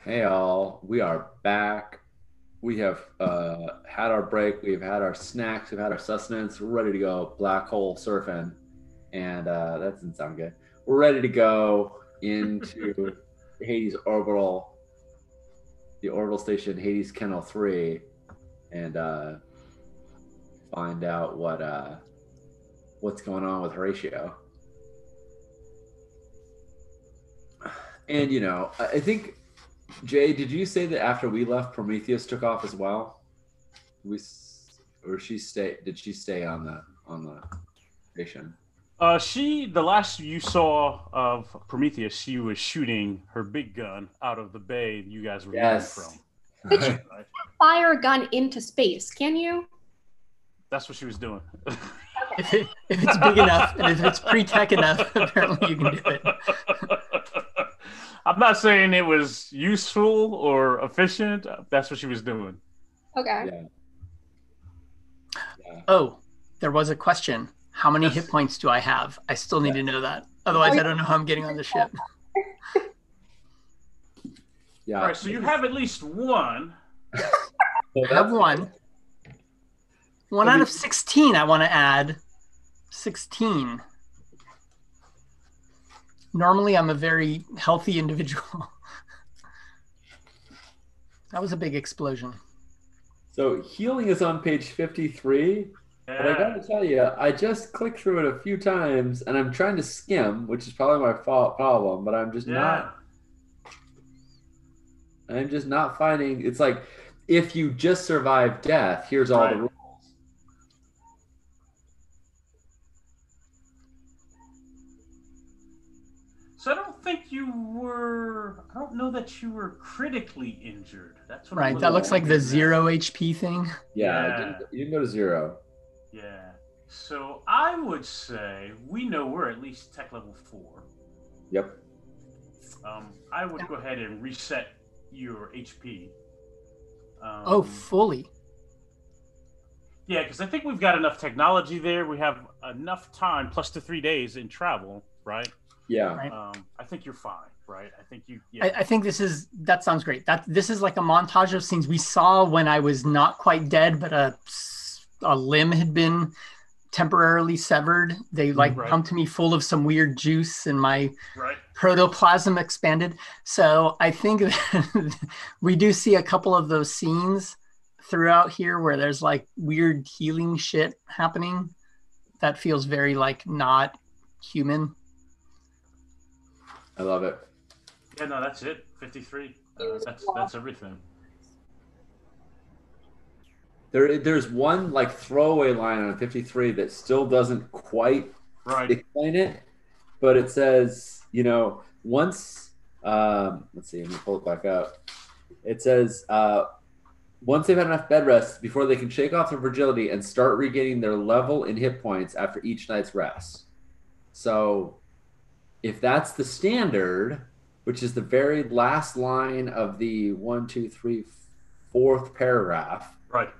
Hey all, we are back. We have had our break. We've had our snacks. We've had our sustenance. We're ready to go black hole surfing, and that doesn't sound good. We're ready to go into Hades orbital, the orbital station Hades Kennel 3, and find out what's going on with Horatio. And I think Jay, did you say that after we left, Prometheus took off as well? We or she stay? Did she stay on the station? The last you saw of Prometheus, she was shooting her big gun out of the bay you guys were leaving Yes. from. But you Right. can't fire a gun into space, can you? That's what she was doing. If it's big enough and if it's pre-tech enough, apparently you can do it. I'm not saying it was useful or efficient. That's what she was doing. Okay. Yeah. Yeah. Oh, there was a question. How many Yes. hit points do I have? I still need to know that. Otherwise, I don't know how I'm getting on the ship. Yeah. All right, so you have at least one. So I have one. One out of 16, I want to add 16. Normally, I'm a very healthy individual. That was a big explosion. So healing is on page 53. But I gotta tell you, I just clicked through it a few times, and I'm trying to skim, which is probably my fault problem. But I'm just not. I'm just not finding. It's like if you just survive death, here's all the Right. rules. So I don't think you were. I don't know that you were critically injured. That's what. Right, that looks like the 0 HP thing. Yeah, Yeah. you didn't go to 0. Yeah. So I would say we know we're at least tech level 4. Yep. I would go ahead and reset your HP. Oh, fully. Yeah, because I think we've got enough technology there. We have enough time, plus the 3 days in travel, right? Yeah. Right. I think you're fine, right? I think you. Yeah. I think that sounds great. This is like a montage of scenes we saw when I was not quite dead, but a limb had been temporarily severed. They Right. pumped me full of some weird juice and my Right. protoplasm expanded. So I think that we do see a couple of those scenes throughout here where there's like weird healing shit happening. That feels very like not human. I love it. Yeah. No, that's it. 53. That's everything. There's one like throwaway line on 53 that still doesn't quite Right. explain it, but it says, once let's see, let me pull it back up. It says once they've had enough bed rest before they can shake off their fragility and start regaining their level in hit points after each night's rest. So if that's the standard, which is the very last line of the 1, 2, 3, fourth paragraph, Right.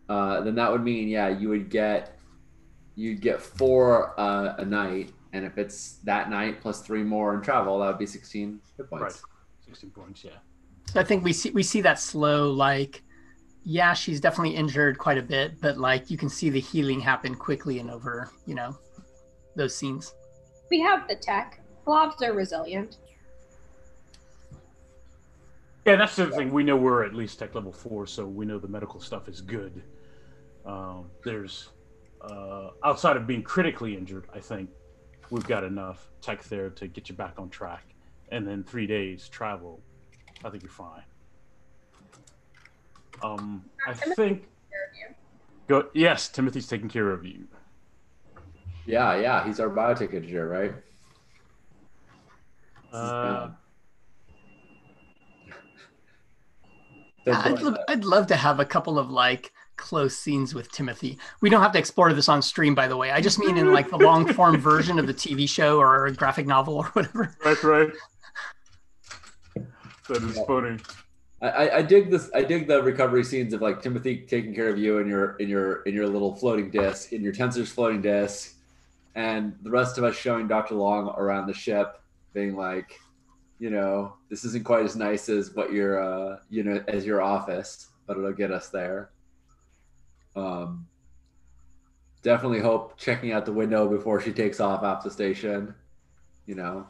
then that would mean, yeah, you'd get 4 a night, and if it's that night plus 3 more in travel, that would be 16 hit points. Right. 16 points. Yeah. So I think we see that slow, like, yeah, she's definitely injured quite a bit, but like you can see the healing happen quickly and over, those scenes. We have the tech. Blobs are resilient. Yeah, that's the other thing. We know we're at least tech level 4, so we know the medical stuff is good. There's outside of being critically injured, I think we've got enough tech there to get you back on track, and then 3 days travel. I think you're fine. I think. Go. Yes, Timothy's taking care of you. Yeah, he's our biotech engineer, right? I'd love to have a couple of like close scenes with Timothy. We don't have to explore this on stream, by the way. I just mean in like the long form version of the TV show or a graphic novel or whatever. Right. That is funny. I dig this. I dig the recovery scenes of like Timothy taking care of you in your little floating disc, in your Tensor's floating disc, and the rest of us showing Dr. Long around the ship, being like, you know, this isn't quite as nice as what your you know, as your office, but it'll get us there. Um, definitely hope checking out the window before she takes off the station. You know,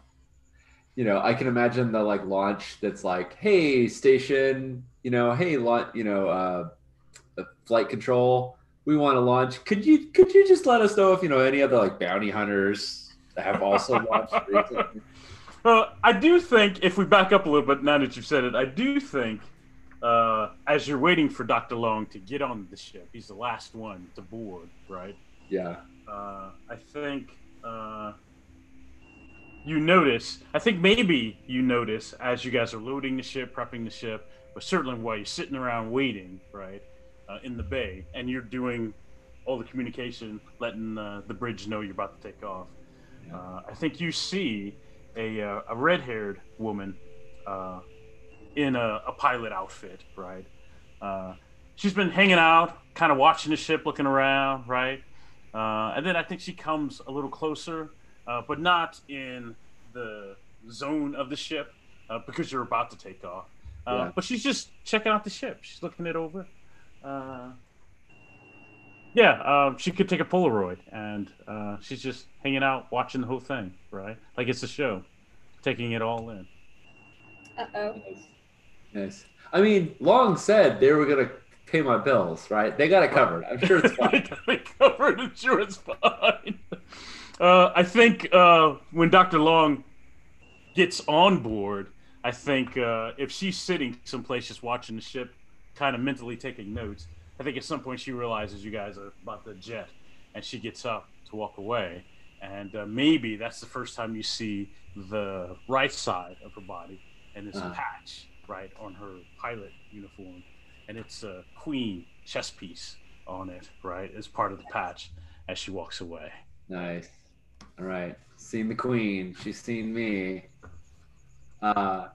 I can imagine the like launch that's like, hey, station, hey, launch, flight control, we want to launch. Could you just let us know if any other like bounty hunters have also launched recently? I do think, if we back up a little bit, now that you've said it, I do think, as you're waiting for Dr. Long to get on the ship, he's the last one to board, right? Yeah. I think you notice, I think maybe you notice as you guys are loading the ship, prepping the ship, but certainly while you're sitting around waiting, right, in the bay, and you're doing all the communication, letting the bridge know you're about to take off. Yeah. I think you see a red-haired woman in a pilot outfit, right? She's been hanging out, kind of watching the ship, looking around, right? And then I think she comes a little closer, but not in the zone of the ship because you're about to take off. Yeah. But she's just checking out the ship. She's looking it over. She could take a Polaroid, and she's just hanging out, watching the whole thing, right? Like it's a show, taking it all in. Uh-oh. Nice. I mean, Long said they were gonna pay my bills, right? They got it covered. I'm sure it's fine. They covered. I'm sure it's fine. I think when Dr. Long gets on board, I think if she's sitting someplace just watching the ship, kind of mentally taking notes, I think at some point she realizes you guys are about to jet, and she gets up to walk away. And maybe that's the first time you see the right side of her body, and this patch right on her pilot uniform, and it's a queen chess piece on it, right, as part of the patch as she walks away. Nice. All right. Seen the queen. She's seen me.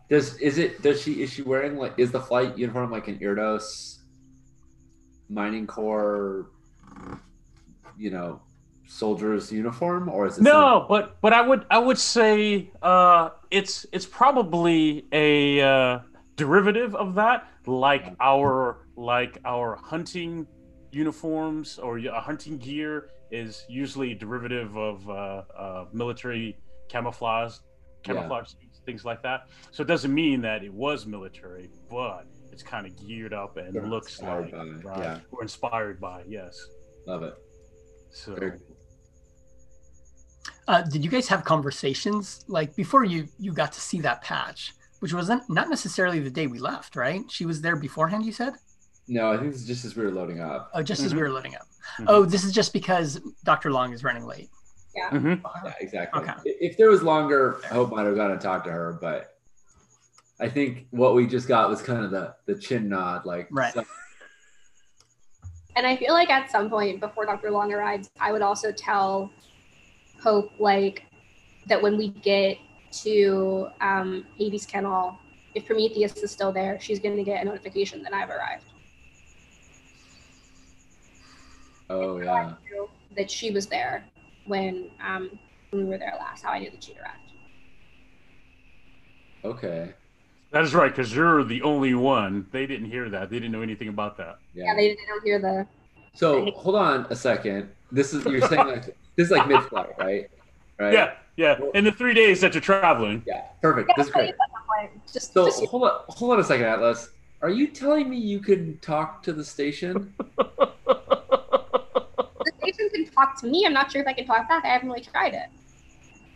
Is she wearing like, is the flight uniform like an Erdos mining corps, soldier's uniform, or is it No, but I would say it's probably a derivative of that, like our hunting uniforms or hunting gear is usually a derivative of military camouflage things like that. So it doesn't mean that it was military, but it's kind of geared up and Sort of looks like inspired by, yeah. or inspired by, yes. Love it. So Very cool. Did you guys have conversations like before you got to see that patch, which wasn't not necessarily the day we left, right? She was there beforehand, you said? No, I think this is just as we were loading up. Oh, just as we were loading up. Mhm. Oh, this is just because Dr. Long is running late. Yeah. Mhm. Yeah, exactly. Okay. If there was longer, I hope I'd have gone and talked to her, but I think what we just got was kind of the chin nod, like Right. And I feel like at some point before Dr. Long arrives, I would also tell Hope like that when we get to Hades Kennel, if Prometheus is still there, she's going to get a notification that I've arrived. Oh yeah. That she was there when we were there last. How I knew that she'd arrived. Okay. That is right, because you're the only one. They didn't hear that. They didn't know anything about that. Yeah, they don't hear the. So hold on a second. This is you're saying like this is like mid-flight, right? Right. Yeah. In the 3 days that you're traveling. Yeah. Perfect. This is great. Just So hold on a second, Atlas. Are you telling me you can talk to the station? the station can talk to me. I'm not sure if I can talk back. I haven't really tried it.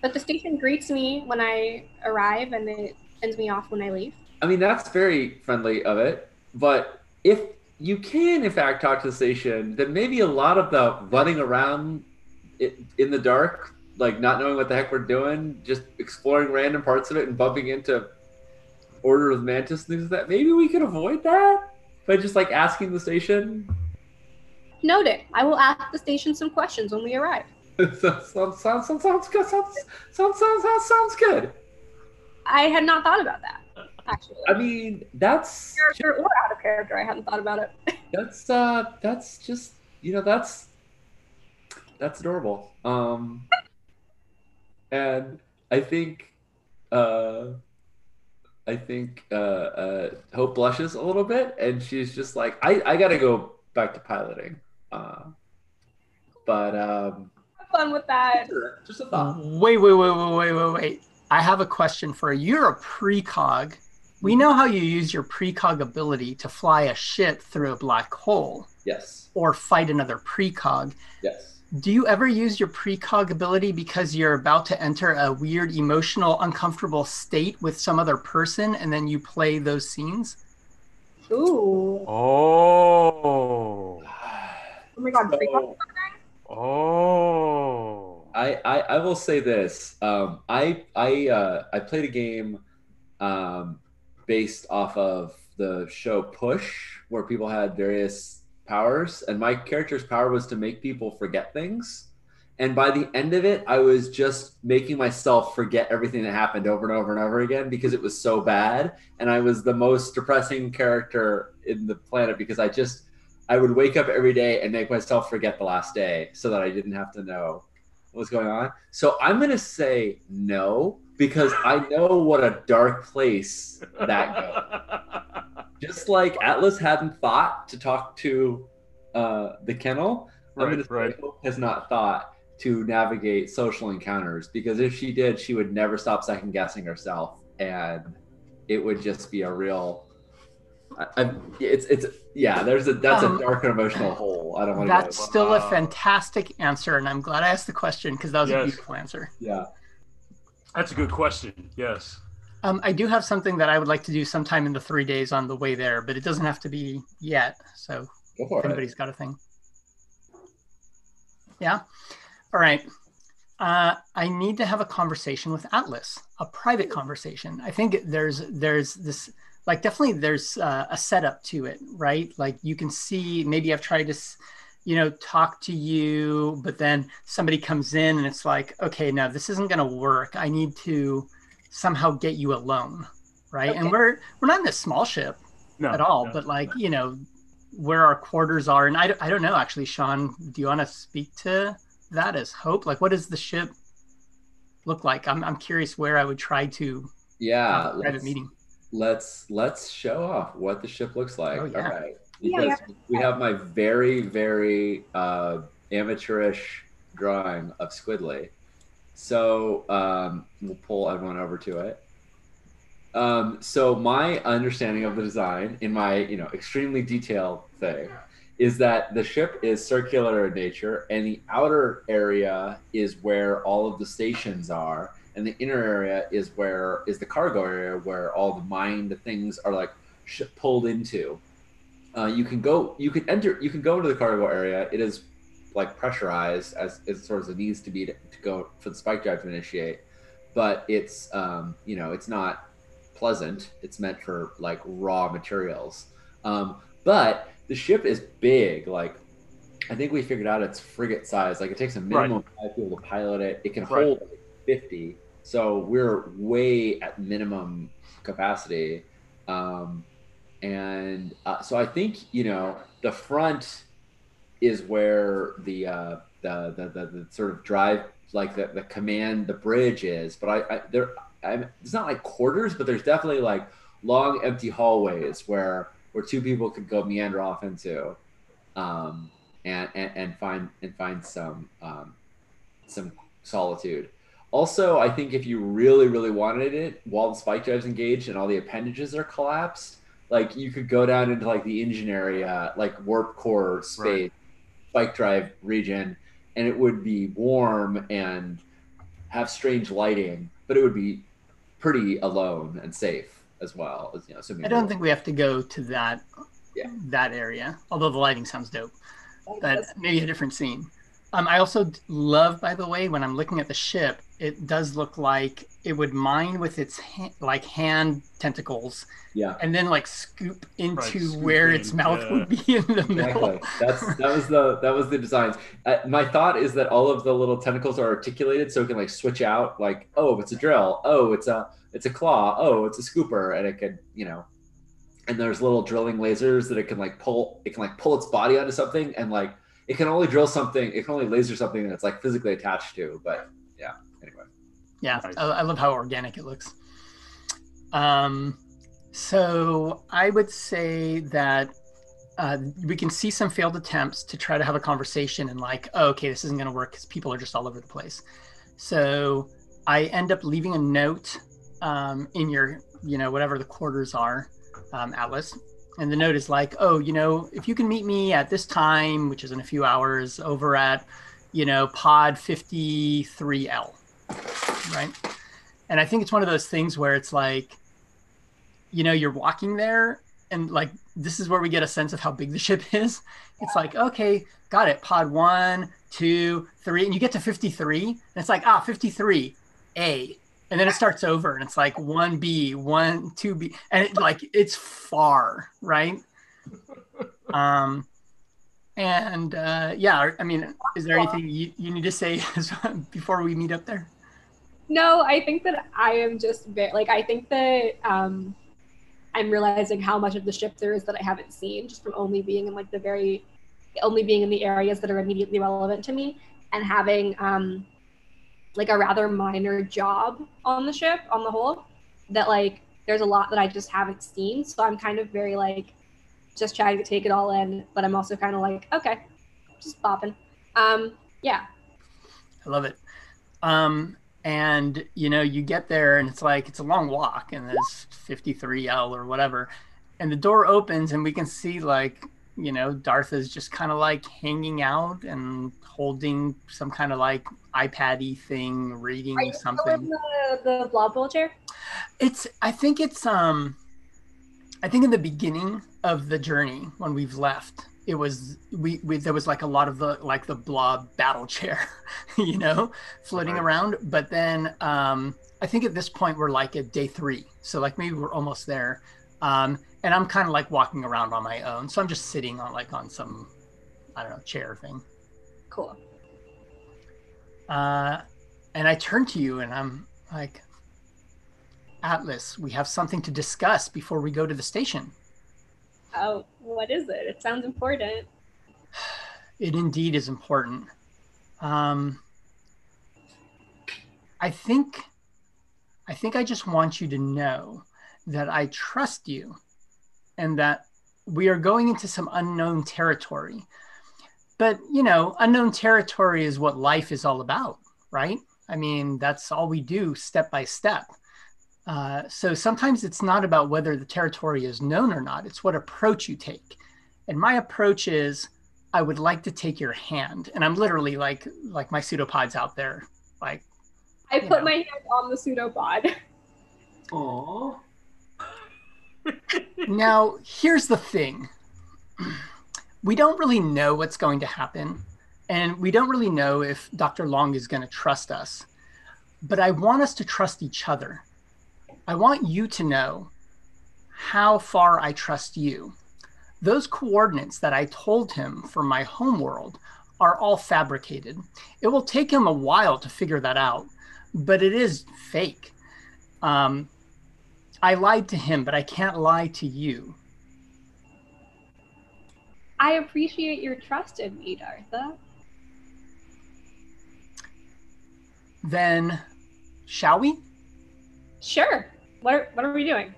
But the station greets me when I arrive, and it sends me off when I leave. I mean, that's very friendly of it. But if you can, in fact, talk to the station, then maybe a lot of the running around in the dark, like not knowing what the heck we're doing, just exploring random parts of it and bumping into Order of Mantis and things like that, maybe we could avoid that by just like asking the station. Noted. I will ask the station some questions when we arrive. sounds good. Sounds good. I had not thought about that, actually. I mean, that's Character or out of character, I hadn't thought about it. that's just that's adorable. And I think Hope blushes a little bit, and she's just like, I gotta go back to piloting. But Have fun with that. just a thought. Wait. I have a question for you. You're a precog. We know how you use your precog ability to fly a ship through a black hole Yes. or fight another precog. Yes. Do you ever use your precog ability because you're about to enter a weird, emotional, uncomfortable state with some other person, and then you play those scenes? Ooh. Oh. Oh my god. So, Oh. I will say this. I played a game based off of the show Push, where people had various powers, and my character's power was to make people forget things. And by the end of it, I was just making myself forget everything that happened over and over and over again because it was so bad. And I was the most depressing character in the planet because I would wake up every day and make myself forget the last day so that I didn't have to know what was going on. So I'm going to say no, because I know what a dark place that goes. Just like Atlas hadn't thought to talk to the kennel, I'm going to say Hope has not thought to navigate social encounters, because if she did, she would never stop second guessing herself, and it would just be a real. That's a dark and emotional hole. I don't want to. That's still a fantastic answer, and I'm glad I asked the question because that was a beautiful answer. Yeah, that's a good question. Yes. I do have something that I would like to do sometime in the 3 days on the way there, but it doesn't have to be yet. So go for if anybody's got a thing. Yeah. All right. I need to have a conversation with Atlas, a private conversation. I think there's this, like, definitely there's a setup to it, right? Like, you can see, maybe I've tried to, talk to you, but then somebody comes in and it's like, okay, no, this isn't going to work. I need to somehow get you alone, right? Okay. And we're not in a small ship at all, but like, where our quarters are. And I don't know, actually, Sean, do you want to speak to that as Hope? Like, what does the ship look like? I'm curious where I would try to have a private meeting. Let's show off what the ship looks like. Oh, yeah. All right. Because we have my very, very amateurish drawing of Squidly. So we'll pull everyone over to it. So my understanding of the design in my, extremely detailed thing is that the ship is circular in nature, and the outer area is where all of the stations are, and the inner area is the cargo area where all the mined things are like pulled into. You can go into the cargo area. It is like pressurized as sort of it needs to be to go for the spike drive to initiate, but it's it's not pleasant. It's meant for like raw materials. But the ship is big. Like, I think we figured out it's frigate size. Like, it takes a minimum of 5 people to pilot it. It can hold 50. So we're way at minimum capacity. So I think, the front is where the sort of drive, like the command, the bridge is. But it's not like quarters, but there's definitely like long empty hallways where two people could go meander off into, and find some solitude. Also, I think if you really, really wanted it, while the spike drive's engaged and all the appendages are collapsed, like, you could go down into like the engine area, like warp core space, spike drive region, and it would be warm and have strange lighting, but it would be pretty alone and safe as well. I don't think we have to go to that area, although the lighting sounds dope. But maybe a different scene. I also love, by the way, when I'm looking at the ship, it does look like it would mine with its hand tentacles, and then like scoop into where its mouth would be in the middle. That was the designs. My thought is that all of the little tentacles are articulated, so it can like switch out. Like, oh, it's a drill. Oh, it's a claw. Oh, it's a scooper, and it could, and there's little drilling lasers that it can like pull. It can like pull its body onto something, and like it can only drill something. It can only laser something that's like physically attached to. But anyway. Yeah, I love how organic it looks. So I would say that we can see some failed attempts to try to have a conversation and like, oh, okay, this isn't going to work because people are just all over the place. So I end up leaving a note in your, whatever the quarters are, Atlas. And the note is like, oh, if you can meet me at this time, which is in a few hours, over at, pod 53L, right? And I think it's one of those things where it's like, you're walking there and like, this is where we get a sense of how big the ship is. It's like, okay, got it. Pod 1, 2, 3. And you get to 53 and it's like, 53A. And then it starts over and it's like 1B, 2B. And it's far, right? Yeah, I mean, is there anything you need to say before we meet up there? No, I think that I am just I think that I'm realizing how much of the ship there is that I haven't seen just from only being in only being in the areas that are immediately relevant to me and having a rather minor job on the ship on the whole, that there's a lot that I just haven't seen. So I'm kind of very just trying to take it all in, but I'm also kind of okay, just bopping. Yeah. I love it. And you get there and it's a long walk and there's 53L or whatever. And the door opens and we can see Darth is just kind of hanging out and holding some kind of iPad-y thing, reading something. Are you still in the blob bowl chair? I think in the beginning of the journey when we've left, it was there was a lot of the blob battle chair, floating around. But then I think at this point we're at day 3, so maybe we're almost there. And I'm kind of walking around on my own, so I'm just sitting on some, I don't know, chair thing. Cool. And I turn to you and I'm like, Atlas, we have something to discuss before we go to the station. Oh, what is it? It sounds important. It indeed is important. I think I just want you to know that I trust you and that we are going into some unknown territory. But, unknown territory is what life is all about, right? I mean, that's all we do step by step. So sometimes it's not about whether the territory is known or not. It's what approach you take. And my approach is, I would like to take your hand. And I'm literally like my pseudopod's out there. I put my hand on the pseudopod. Aww. Now, here's the thing. We don't really know what's going to happen. And we don't really know if Dr. Long is going to trust us. But I want us to trust each other. I want you to know how far I trust you. Those coordinates that I told him for my homeworld are all fabricated. It will take him a while to figure that out, but it is fake. I lied to him, but I can't lie to you. I appreciate your trust in me, Dartha. Then, shall we? Sure. What are we doing?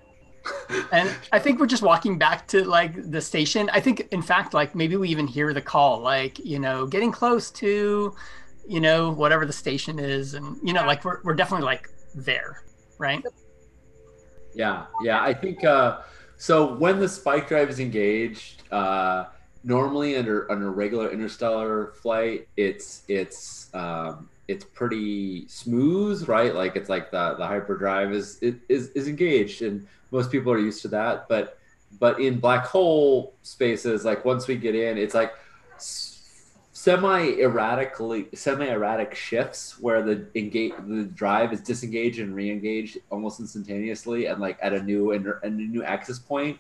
And I think we're just walking back to the station. I think, in fact, maybe we even hear the call, getting close to, whatever the station is, and we're definitely there, right? Yeah. I think so. When the spike drive is engaged, normally under a regular interstellar flight, it's pretty smooth, right? It's the hyperdrive is engaged, and most people are used to that. But in black hole spaces, once we get in, it's semi-erratic shifts where the drive is disengaged and re-engaged almost instantaneously, and at a new axis point.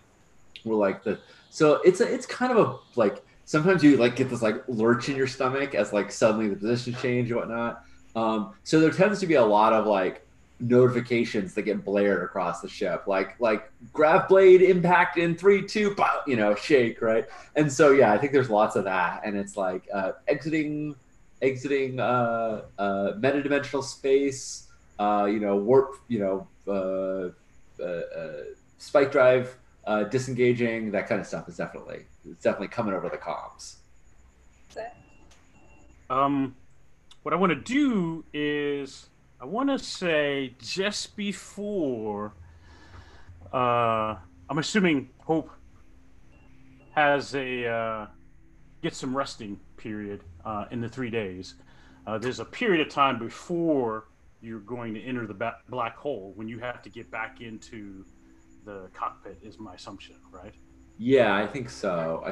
So it's kind of a sometimes you get this lurch in your stomach as suddenly the position change and whatnot. So there tends to be a lot of notifications that get blared across the ship, grav blade impact in 3, 2, shake, right? And so yeah, I think there's lots of that, and it's exiting metadimensional space, warp, spike drive, disengaging, that kind of stuff is definitely coming over the comms. What I want to do is I want to say just before. I'm assuming Hope has a gets some resting period in the 3 days. There's a period of time before you're going to enter the black hole when you have to get back into the cockpit. Is my assumption, right? Yeah, I think so.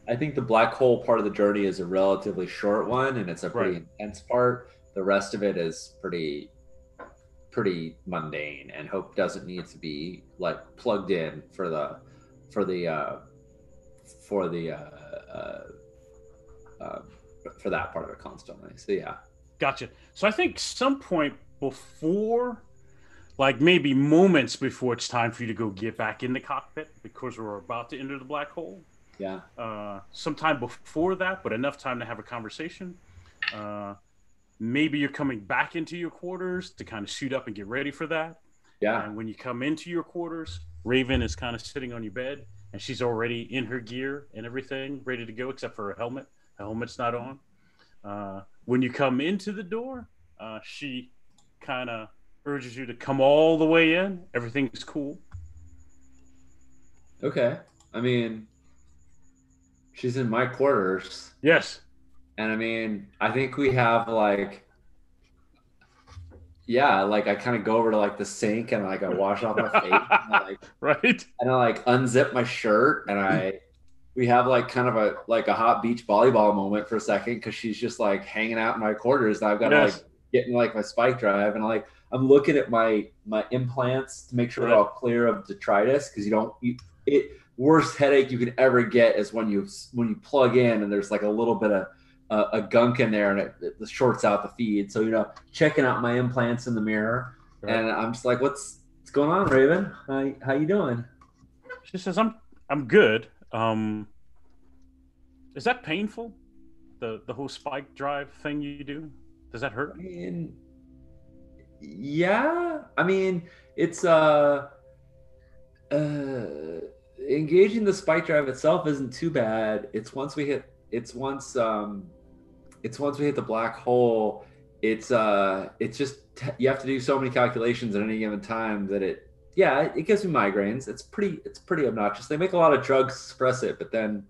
I think the black hole part of the journey is a relatively short one, and it's a pretty intense part. The rest of it is pretty mundane, and Hope doesn't need to be like plugged in for that part of it constantly. So yeah. Gotcha. So I think some point before, like maybe moments before it's time for you to go get back in the cockpit because we're about to enter the black hole. Yeah. Sometime before that, but enough time to have a conversation. Maybe you're coming back into your quarters to kind of suit up and get ready for that. Yeah. And when you come into your quarters, Raven is kind of sitting on your bed, and she's already in her gear and everything, ready to go, except for her helmet. Her helmet's not on. When you come into the door, she kind of urges you to come all the way in. Everything's cool. Okay. I mean, she's in my quarters. Yes. And I mean, I think we have like, yeah, like I kind of go over to like the sink and like I wash off my face and I, like, right. And I like unzip my shirt and we have like kind of a hot beach volleyball moment for a second because she's just like hanging out in my quarters and I've got to like get in like my spike drive and like I'm looking at my implants to make sure they're all clear of detritus because worst headache you could ever get is when you plug in and there's like a little bit of a gunk in there and it shorts out the feed. So checking out my implants in the mirror and I'm just like, what's going on, Raven? How you doing? She says, I'm good. Is that painful? The whole spike drive thing you do? Does that hurt? I mean, yeah. I mean, it's engaging the spike drive itself isn't too bad. It's once we hit the black hole, it's just you have to do so many calculations at any given time that it gives me migraines. It's pretty obnoxious. They make a lot of drugs to suppress it, but then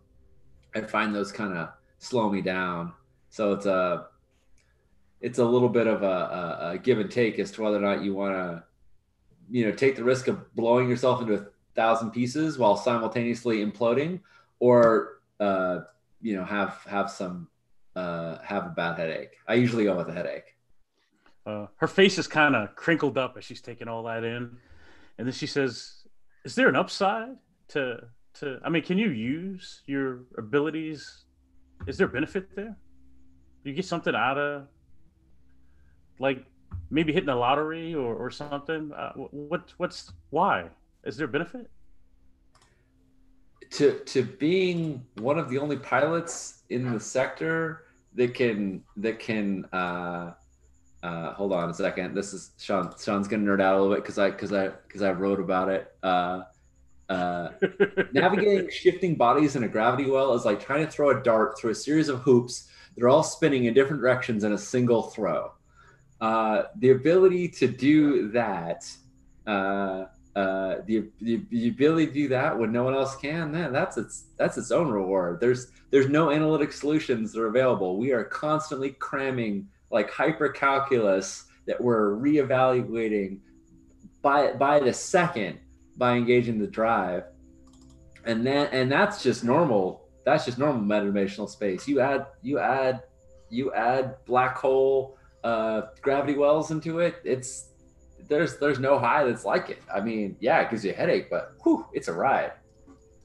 I find those kind of slow me down. So it's a little bit of a give and take as to whether or not you want to, take the risk of blowing yourself into 1,000 pieces while simultaneously imploding, or have a bad headache. I usually go with a headache. Her face is kind of crinkled up as she's taking all that in. And then she says, is there an upside to I mean, can you use your abilities? Is there benefit there? Do you get something out of, like, maybe hitting the lottery or something? Why? Is there benefit? To being one of the only pilots in the sector that can hold on a second. This is Sean. Sean's gonna nerd out a little bit because I wrote about it. Navigating shifting bodies in a gravity well is like trying to throw a dart through a series of hoops that are all spinning in different directions in a single throw. The ability to do that, the ability to do that when no one else can, man, that's its own reward. There's no analytic solutions that are available. We are constantly cramming like hypercalculus that we're reevaluating by the second by engaging the drive, and that's just normal. That's just normal metadimensional space. You add black hole gravity wells into it. There's no high that's like it. I mean, yeah, it gives you a headache, but it's a ride.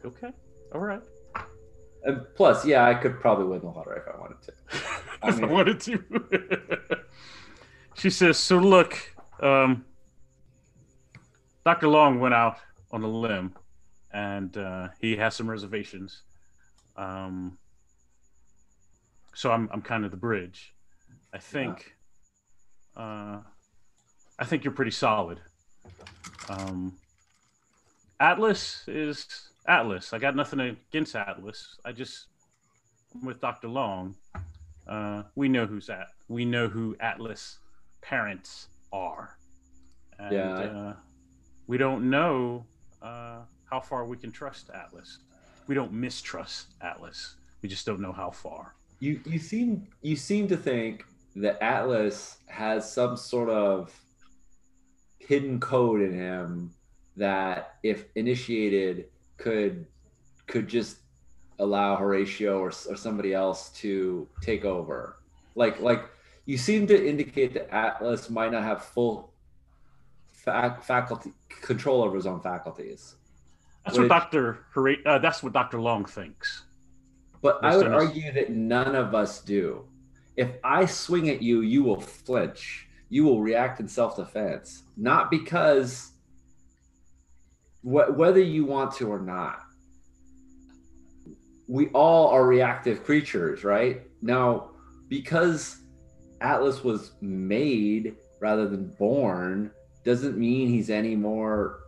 Okay, all right. And plus, yeah, I could probably win the lottery if I wanted to. I wanted to. She says, so look, Dr. Long went out on a limb, and he has some reservations. So I'm kind of the bridge. I think you're pretty solid. Atlas is Atlas. I got nothing against Atlas. I'm with Dr. Long. We know we know who Atlas parents are. And, Yeah. We don't know how far we can trust Atlas. We don't mistrust Atlas. We just don't know how far. You seem to think that Atlas has some sort of hidden code in him that, if initiated, could just allow Horatio or somebody else to take over. Like you seem to indicate that Atlas might not have full faculty control over his own faculties. That's what Dr. Long thinks. But I would argue that none of us do. If I swing at you, you will flinch. You will react in self-defense, not because whether you want to or not. We all are reactive creatures, right? Now, because Atlas was made rather than born, doesn't mean he's any more.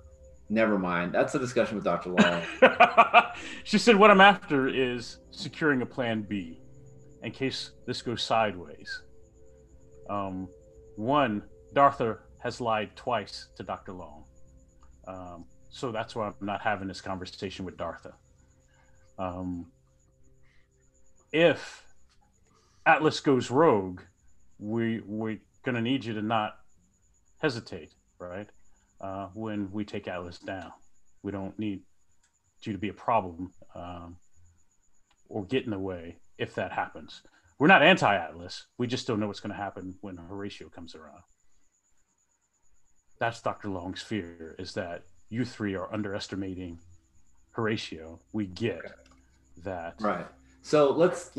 Never mind. That's a discussion with Dr. Long. She said, what I'm after is securing a plan B in case this goes sideways. One, Dartha has lied twice to Dr. Long. So that's why I'm not having this conversation with Dartha. If Atlas goes rogue, we're going to need you to not hesitate, right? When we take Atlas down. We don't need you to be a problem or get in the way if that happens. We're not anti-Atlas. We just don't know what's going to happen when Horatio comes around. That's Dr. Long's fear, is that you three are underestimating Horatio. We get that. Right. So let's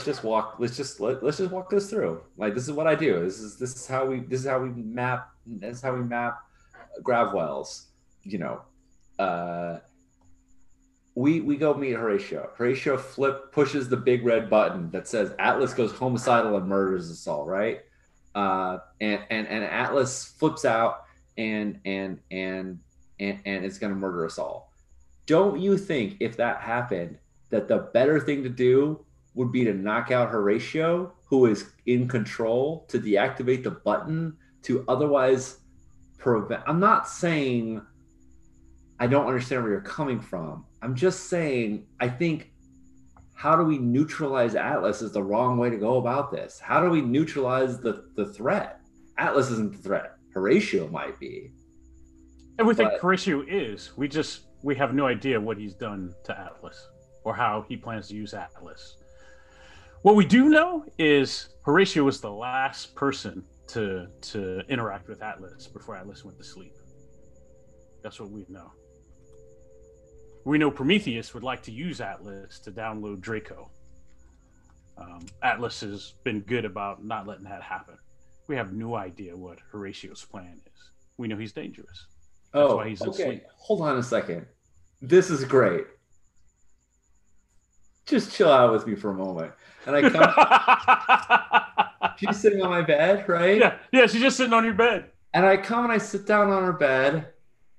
just walk this through. Like, this is what I do. This is how we map Gravwells. You know, we go meet Horatio. Horatio pushes the big red button that says Atlas goes homicidal and murders us all, right? And Atlas flips out and it's going to murder us all. Don't you think, if that happened, that the better thing to do would be to knock out Horatio, who is in control, to deactivate the button, to otherwise prevent? I'm not saying I don't understand where you're coming from. I'm just saying, I think, how do we neutralize Atlas is the wrong way to go about this. How do we neutralize the threat? Atlas isn't the threat. Horatio might be. And we think Horatio is. We have no idea what he's done to Atlas or how he plans to use Atlas. What we do know is Horatio was the last person to interact with Atlas before Atlas went to sleep. That's what we know. We know Prometheus would like to use Atlas to download Draco. Atlas has been good about not letting that happen. We have no idea what Horatio's plan is. We know he's dangerous. That's why he's asleep. Hold on a second. This is great. Just chill out with me for a moment. And I come. She's sitting on my bed, right? Yeah, she's just sitting on your bed. And I come and I sit down on her bed.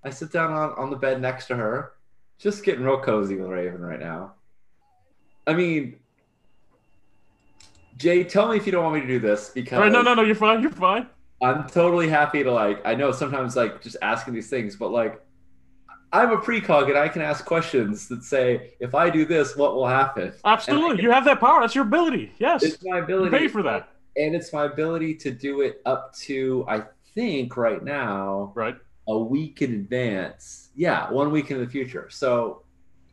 I sit down on the bed next to her. Just getting real cozy with Raven right now. I mean, Jay, tell me if you don't want me to do this, because Right, no, you're fine. You're fine. I'm totally happy to, like, I know sometimes, like, just asking these things, but, like, I'm a precog and I can ask questions that say, if I do this, what will happen? Absolutely. You have that power. That's your ability. Yes. It's my ability. You pay for that. And it's my ability to do it up to, I think right now, Right. a week in advance. Yeah, 1 week in the future. So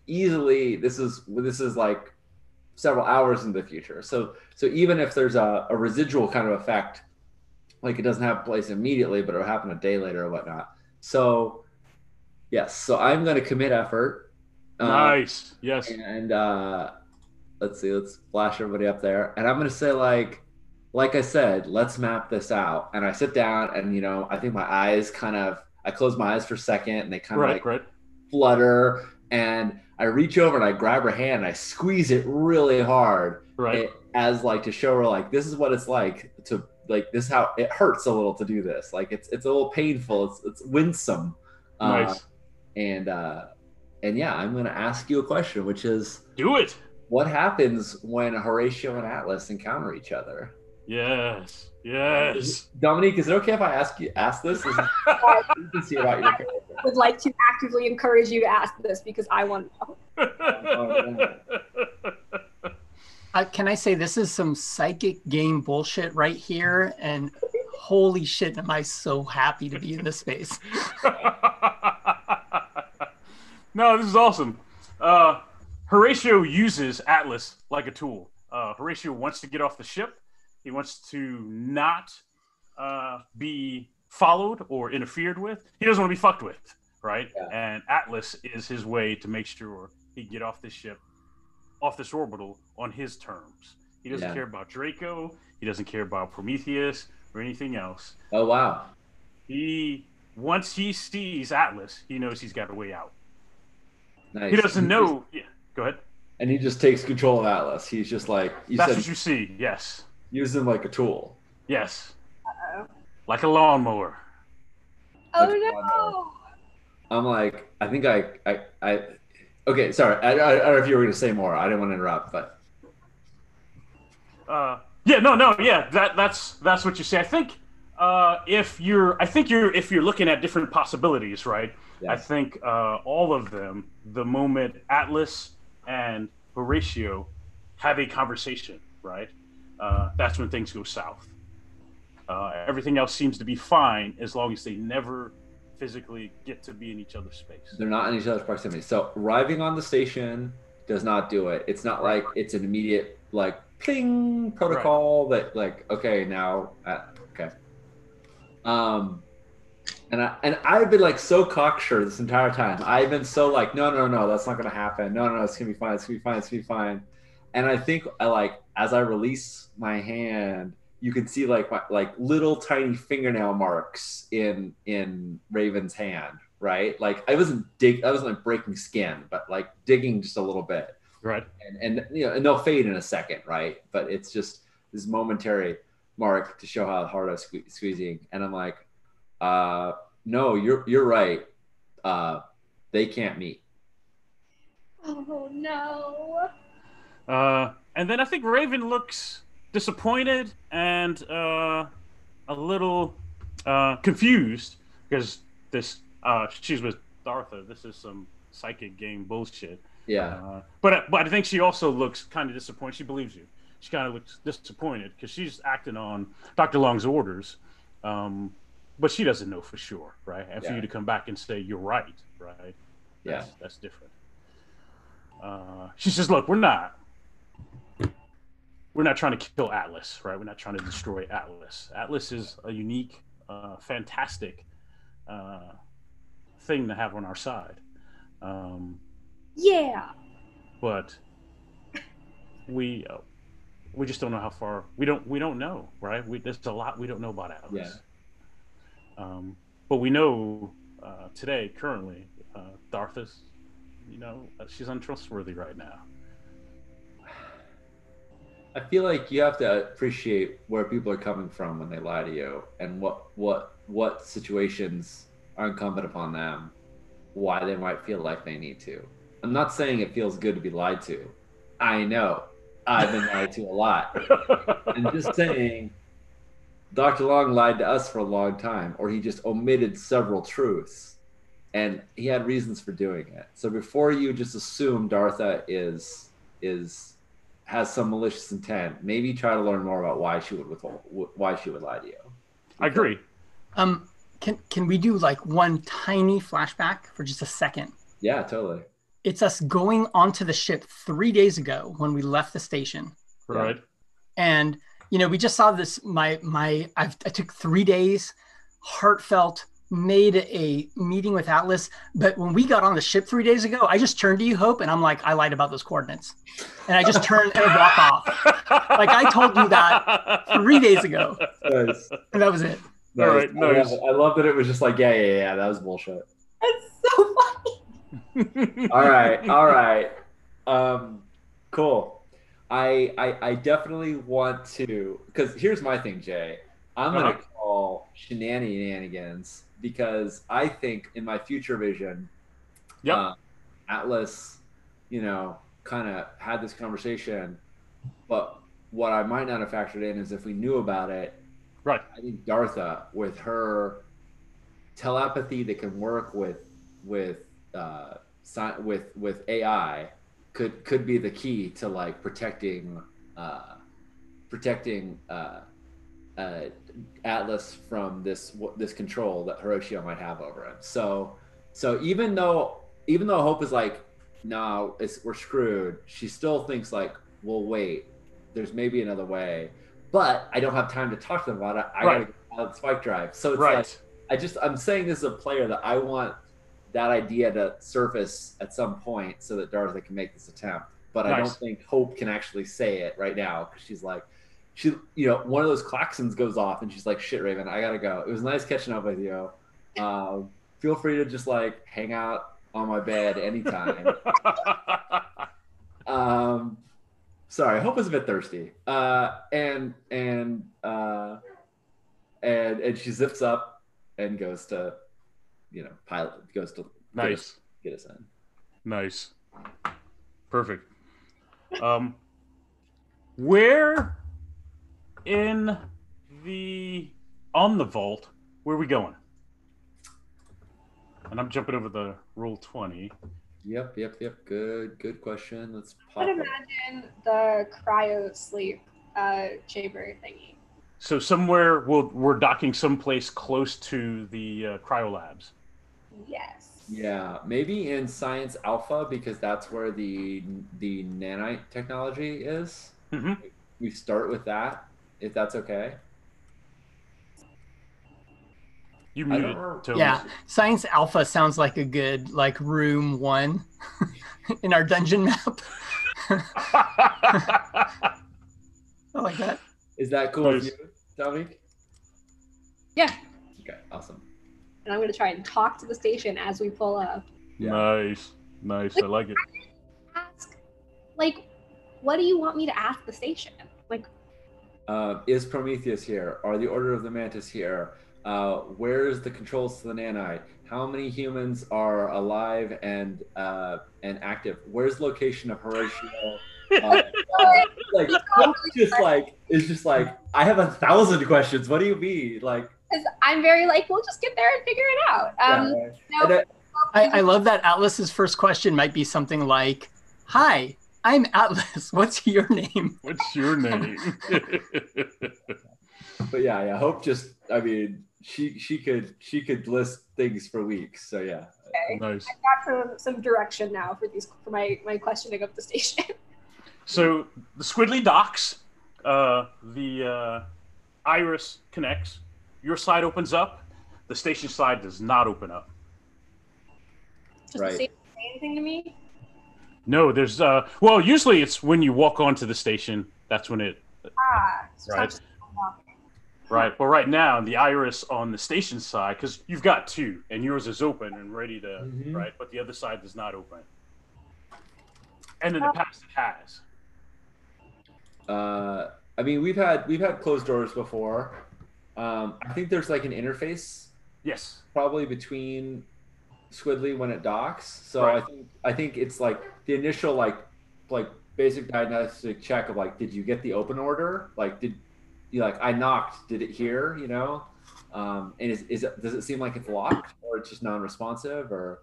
easily this is like several hours in the future. So even if there's a residual kind of effect, like it doesn't have place immediately, but it'll happen a day later or whatnot. So yes, so I'm going to commit effort. Nice. Yes. And let's flash everybody up there. And I'm going to say, like I said, let's map this out. And I sit down and, you know, I think my eyes I close my eyes for a second and they kind of flutter, and I reach over and I grab her hand and I squeeze it really hard. Right. As like to show her, like, this is what it's like to, like, this is how it hurts a little to do this. Like it's a little painful. It's winsome. Nice. And yeah, I'm going to ask you a question, which is, Do it. what happens when Horatio and Atlas encounter each other? Yes. Yes. Dominique, is it okay if I ask this? You can see about your character. Would like to actively encourage you to ask this because I want to know. Can I say this is some psychic game bullshit right here? And holy shit, am I so happy to be in this space. No, this is awesome. Horatio uses Atlas like a tool. Horatio wants to get off the ship. He wants to not be followed or interfered with. He doesn't want to be fucked with, right? Yeah. And Atlas is his way to make sure he get off this ship, off this orbital on his terms. He doesn't care about Draco. He doesn't care about Prometheus or anything else. Oh, wow. Once he sees Atlas, he knows he's got a way out. Nice. He doesn't know. Yeah, go ahead. And he just takes control of Atlas. He's just like, That's what you see. Yes. Use him like a tool. Yes. Uh-oh. Like a lawnmower. Oh Like a no! lawnmower. I'm like, I think I okay, sorry. I don't know if you were going to say more. I didn't want to interrupt, but. Yeah. That's what you say. I think if you're looking at different possibilities, right? Yeah. I think all of them, the moment Atlas and Horatio have a conversation, right? That's when things go south. Everything else seems to be fine as long as they never physically get to be in each other's space. They're not in each other's proximity. So arriving on the station does not do it. It's not like it's an immediate like ping protocol that like, okay, now okay. And I've been like so cocksure this entire time. I've been so like, no, that's not gonna happen. No, it's gonna be fine. It's gonna be fine. And I think as I release my hand, you can see like little tiny fingernail marks in Raven's hand, right? Like I wasn't like breaking skin, but like digging just a little bit. Right. And and they'll fade in a second, right? But it's just this momentary mark to show how hard I was squeezing. And I'm like, no, you're right. They can't meet. Oh no! And then I think Raven looks disappointed and a little confused because she's with Dartha. This is some psychic game bullshit. Yeah. But I think she also looks kind of disappointed. She believes you. She kind of looks disappointed because she's acting on Dr. Long's orders. But she doesn't know for sure, right? And for you to come back and say you're right, right? That's different. She says, "Look, we're not trying to kill Atlas, right? We're not trying to destroy Atlas. Atlas is a unique, fantastic thing to have on our side. Yeah. But we just don't know how far. We don't know, right? There's a lot we don't know about Atlas. Yeah. But we know today, currently, Dartha's, she's untrustworthy right now. I feel like you have to appreciate where people are coming from when they lie to you, and what situations are incumbent upon them, why they might feel like they need to. I'm not saying it feels good to be lied to. I know. I've been lied to a lot. I'm just saying Dr. Long lied to us for a long time, or he just omitted several truths, and he had reasons for doing it. So before you just assume Dartha has some malicious intent, maybe try to learn more about why she would lie to you. I agree. Can we do like one tiny flashback for just a second? Yeah, totally. It's us going onto the ship 3 days ago when we left the station. Right. And we just saw this. I took 3 days, heartfelt, made a meeting with Atlas. But when we got on the ship 3 days ago, I just turned to you, Hope, and I'm like, I lied about those coordinates. And I just turned and walked off. Like I told you that 3 days ago. Nice. And that was it. All right, nice. I love that it was just like, yeah, that was bullshit. It's so funny. All right. Cool. I definitely want to, because here's my thing, Jay. I'm gonna call shenanigans because I think in my future vision, Yep. Atlas, kind of had this conversation, but what I might not have factored in is if we knew about it. Right. I think Dartha, with her telepathy that can work with AI, could be the key to like protecting Atlas from this control that Hiroshio might have over him. So even though Hope is like, no, we're screwed, she still thinks like, well, wait, there's maybe another way, but I don't have time to talk to them about it. I gotta get out of the spike drive. So it's like, I'm saying this as a player that I want that idea to surface at some point so that Dartha can make this attempt. But I don't think Hope can actually say it right now because she's like, one of those klaxons goes off and she's like, shit, Raven, I gotta go. It was nice catching up with you. Feel free to just like hang out on my bed anytime. Sorry, Hope is a bit thirsty. And she zips up and goes to, nice. Get us in. Nice. Perfect. Where on the vault, where are we going? And I'm jumping over the roll 20. Yep. Good question. Let's pop. I would imagine the cryo sleep chamber thingy. So somewhere we're docking someplace close to the cryo labs. Yes. Yeah, maybe in Science Alpha because that's where the nanite technology is. Mm-hmm. We start with that, if that's okay. You muted. Yeah, Science Alpha sounds like a good like room 1 in our dungeon map. I like that. Is that cool with you, Dominique? Yeah. Okay, awesome. And I'm going to try and talk to the station as we pull up. Yeah. Nice. I like it. Ask, like, what do you want me to ask the station? Like, is Prometheus here? Are the Order of the Mantis here? Where's the controls to the nanite? How many humans are alive and active? Where's the location of Horatio? Like, it's just like, I have 1,000 questions. What do you mean? Like, because I'm very like, we'll just get there and figure it out. I love that Atlas's first question might be something like, "Hi, I'm Atlas. What's your name?" What's your name? But yeah. Hope just, I mean, she could list things for weeks. So yeah. Okay. Nice. I got some direction now for my questioning of the station. So the Squidly docks, the Iris connects. Your side opens up. The station side does not open up. Does the station say anything to me? No, there's usually it's when you walk onto the station. That's when it. So right. Right, but right now the Iris on the station side, because you've got 2, and yours is open and ready to right, but the other side does not open. And in the past it has. I mean, we've had closed doors before. I think there's like an interface. Yes. Probably between Squidly when it docks. So right. I think it's like the initial like basic diagnostic check of like, did you get the open order? Like, did you like I knocked? Did it hear? And does it seem like it's locked or it's just non-responsive or?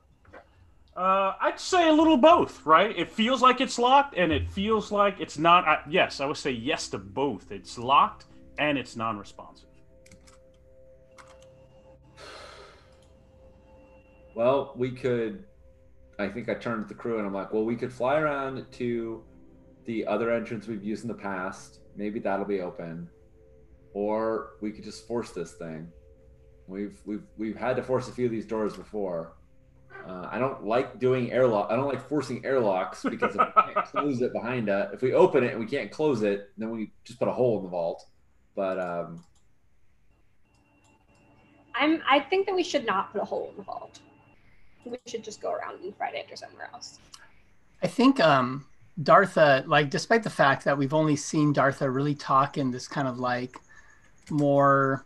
I'd say a little both, right? It feels like it's locked, and it feels like it's not. Yes, I would say yes to both. It's locked and it's non-responsive. Well, we could. I think I turned to the crew and I'm like, well, we could fly around to the other entrance we've used in the past. Maybe that'll be open, or we could just force this thing. We've had to force a few of these doors before. I don't like doing airlock. I don't like forcing airlocks because if we can't close it behind it, if we open it and we can't close it, then we just put a hole in the vault. But I think that we should not put a hole in the vault. We should just go around and try to enter somewhere else. I think Dartha, like, despite the fact that we've only seen Dartha really talk in this kind of like more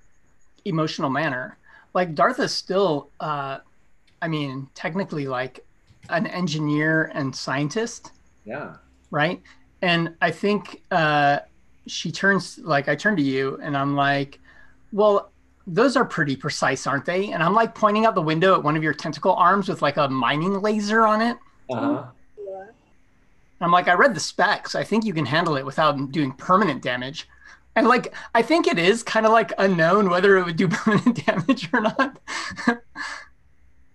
emotional manner, like Dartha's still, I mean, technically like an engineer and scientist, Yeah. right? And I think she turns, like, I turn to you and I'm like, well, those are pretty precise, aren't they? And I'm like pointing out the window at one of your tentacle arms with like a mining laser on it. Uh-huh. Yeah. I'm like, I read the specs. I think you can handle it without doing permanent damage. And like, I think it is kind of like unknown whether it would do permanent damage or not.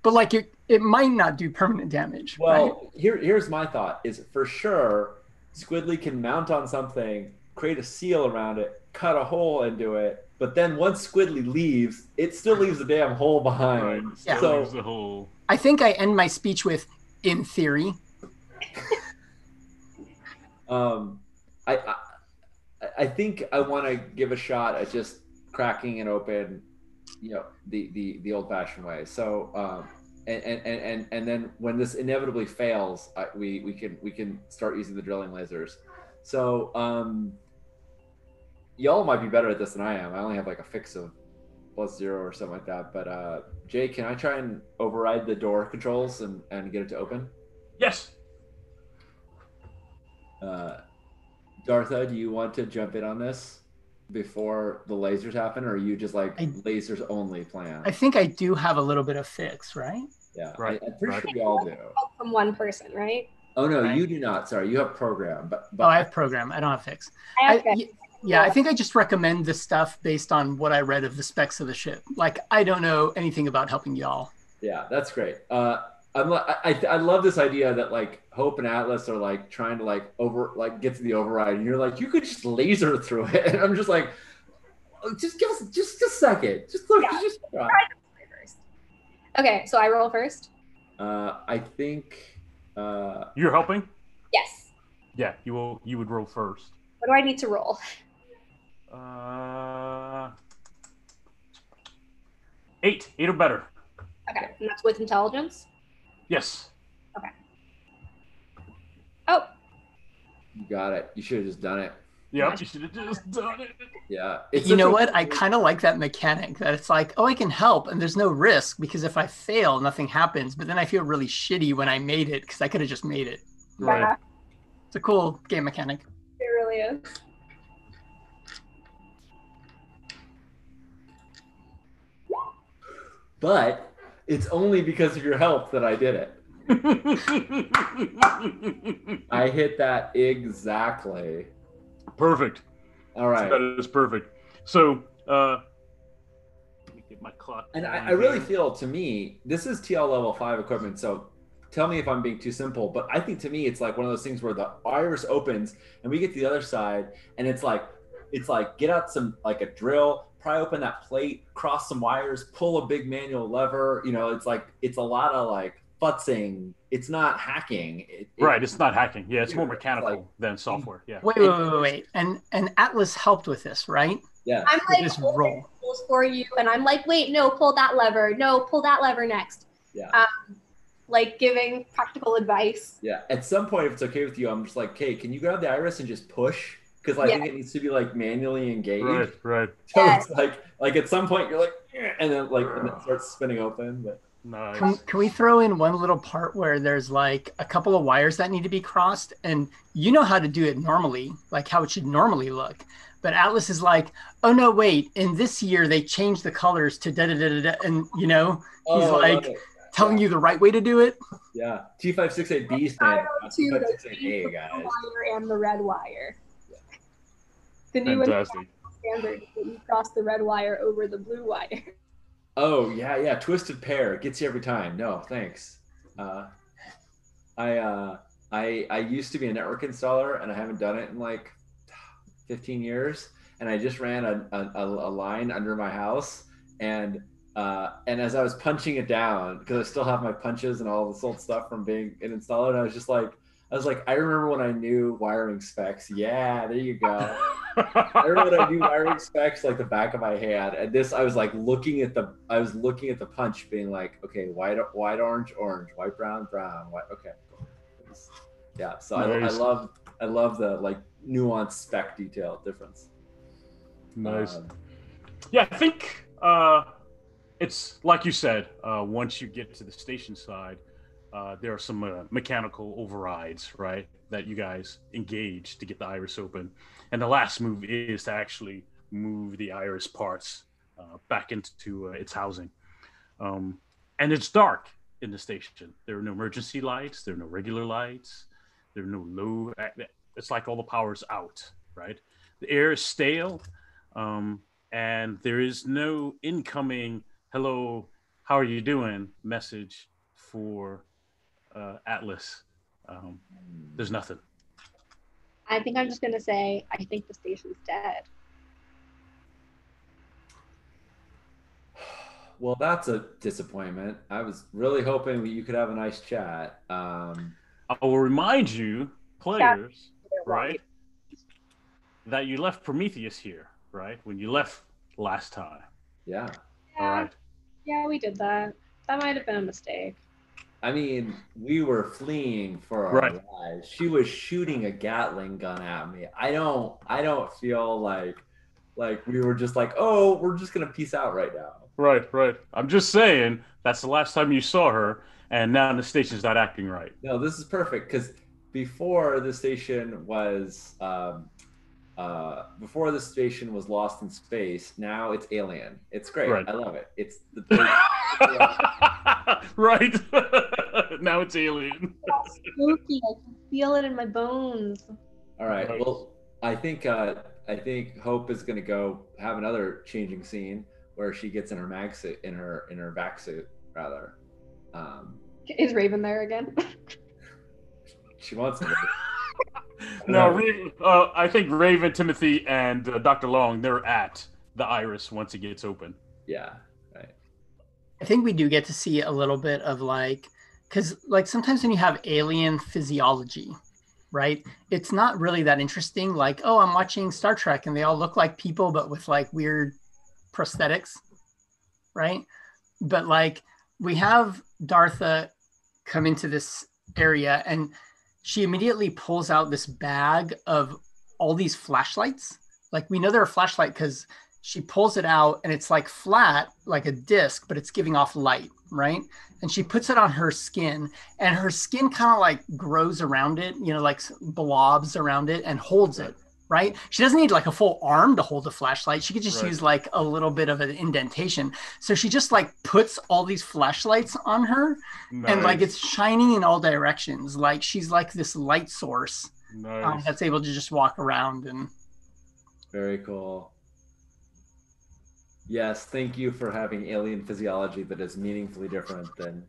But like, it might not do permanent damage. Well, right? here's my thought: is for sure, Squidly can mount on something, create a seal around it, cut a hole into it. But then once Squidly leaves, it still leaves a damn hole behind. Right. Still So leaves the hole. I think I end my speech with, in theory. I I think I want to give a shot at just cracking it open, the old-fashioned way. So and then when this inevitably fails, we can start using the drilling lasers. So y'all might be better at this than I am. I only have like a fix of +0 or something like that. But Jay, can I try and override the door controls and get it to open? Yes. Dartha, do you want to jump in on this before the lasers happen, or are you just like lasers only plan? I think I do have a little bit of fix, right? Yeah, Right. I'm pretty sure we all do. Help from one person, right? Oh no, Right. you do not. Sorry, you have program, but Oh, I have program. I don't have fix. I have Yeah, I think I just recommend this stuff based on what I read of the specs of the ship. Like, I don't know anything about helping y'all. yeah, that's great. I love this idea that like Hope and Atlas are like trying to get to the override, and you're like, you could just laser through it, and I'm just like, oh, just give us just a second, just look, Yeah. just try. first. Okay, so I roll first. I think You're helping? Yes. Yeah, you would roll first. What do I need to roll? 8 or better. Okay, and that's with intelligence. Yes. Oh, you got it. You should have just done it. Yep, you should have just done it. Yeah, You know what? I kind of like that mechanic that it's like, oh, I can help and there's no risk because if I fail, nothing happens. But then I feel really shitty when I made it because I could have just made it. Right. yeah, It's a cool game mechanic. it really is. But it's only because of your help that I did it. I hit that exactly. Perfect. All right. That is perfect. So, let me get my clock. And going I really here. feel, to me, this is TL level 5 equipment, so tell me if I'm being too simple, but I think to me it's like one of those things where the iris opens and we get to the other side and it's like get out some, like a drill, pry open that plate, cross some wires, pull a big manual lever. It's a lot of like futzing. It's not hacking. Right, it's not hacking. Yeah, it's more It's mechanical like- than software. Yeah. Wait. And Atlas helped with this, right? Yeah. I'm With like this holding roll. tools for you, and I'm like, wait, no, pull that lever. No, pull that lever next. Yeah. Like giving practical advice. Yeah. At some point, if it's okay with you, I'm just like, okay, can you grab the iris and just push? Because I think it needs to be like manually engaged. Right. So Yeah. it's like at some point you're like, "Eh," and then it starts spinning open. But Nice. Can we throw in one little part where there's like a couple of wires that need to be crossed and you know how to do it normally, like how it should normally look. But Atlas is like, oh no, wait, in this year they changed the colors to da da da da da, and he's I love like it. telling you the right way to do it. Yeah, T568B standard, not Two, the T568A, blue guys. wire and the red wire. The new Fantastic. standard is that you cross the red wire over the blue wire. Oh yeah, twisted pair gets you every time. No, thanks. I used to be a network installer, and I haven't done it in like 15 years. And I just ran a line under my house, and as I was punching it down, because I still have my punches and all this old stuff from being an installer, and I was like, I remember when I knew wiring specs. Yeah, there you go. I remember when I knew wiring specs like the back of my hand. And this, I was looking at the punch, being like, okay, white, orange, white, brown, white. Okay, cool. Yeah. So Nice. I love the like nuanced spec detail difference. Nice. Yeah, I think it's like you said. Once you get to the station side, there are some mechanical overrides, right, that you guys engage to get the iris open. And the last move is to actually move the iris parts back into its housing. And it's dark in the station. There are no emergency lights. There are no regular lights. There are no low. It's like all the power's out, right? The air is stale, and there is no incoming "Hello, how are you doing?" message for Atlas. There's nothing. I think I'm just gonna say I think the station's dead. Well, that's a disappointment. I was really hoping that you could have a nice chat. I will remind you, players, right, that you left Prometheus here, right, when you left last time. Yeah. All right. Yeah, we did that. That might have been a mistake. I mean, we were fleeing for our lives. She was shooting a Gatling gun at me. I don't feel like we were just like, oh, we're just gonna peace out right now. Right. I'm just saying that's the last time you saw her, and now the station's not acting right. No, this is perfect because before the station was lost in space. Now it's alien. It's great. Right. I love it. It's the right. Now it's alien. That's spooky. I can feel it in my bones. All right. Well, I think Hope is gonna go have another changing scene where she gets in her mag suit, in her vac suit rather. Is Raven there again? She wants to. No, I think Raven, Timothy, and Dr. Long, they're at the iris once it gets open. Yeah, right. I think we do get to see a little bit of because sometimes when you have alien physiology, right, it's not really that interesting. Like, oh, I'm watching Star Trek and they all look like people, but with weird prosthetics, right? But we have Dartha come into this area and she immediately pulls out this bag of all these flashlights. We know they're a flashlight because she pulls it out and it's flat, like a disc, but it's giving off light, right? And she puts it on her skin and her skin kind of grows around it, blobs around it and holds it, right? She doesn't need a full arm to hold a flashlight. She could just use a little bit of an indentation. So she just puts all these flashlights on her and it's shining in all directions. She's this light source that's able to just walk around and. Very cool. Yes, thank you for having alien physiology that is meaningfully different than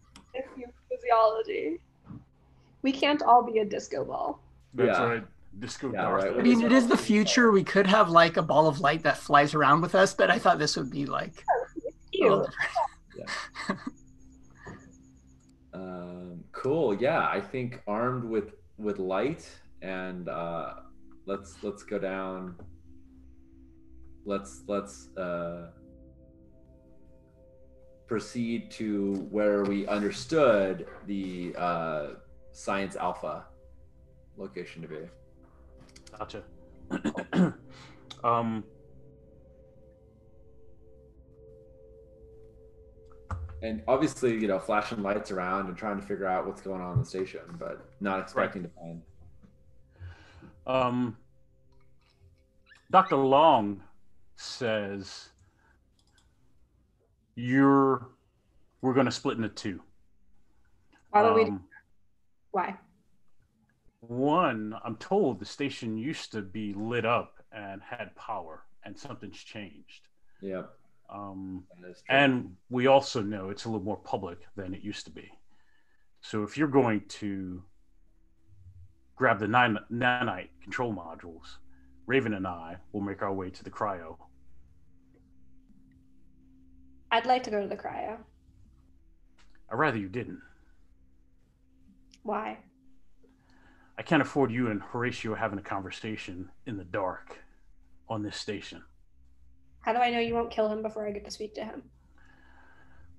physiology. We can't all be a disco ball. That's right. Disco Darth. Right. I mean, it is the future. We could have a ball of light that flies around with us, but I thought this would be cute. Yeah. Cool. Yeah, I think armed with light and let's go down. Let's proceed to where we understood the Science Alpha location to be. Gotcha. And obviously, flashing lights around and trying to figure out what's going on in the station, but not expecting to find. Dr. Long says we're going to split into two. Why would we do that? Why? One, I'm told the station used to be lit up and had power, and something's changed. Yep. And we also know it's a little more public than it used to be. So if you're going to grab the nanite control modules, Raven and I will make our way to the cryo. I'd like to go to the cryo. I'd rather you didn't. Why? I can't afford you and Horatio having a conversation in the dark on this station. How do I know you won't kill him before I get to speak to him?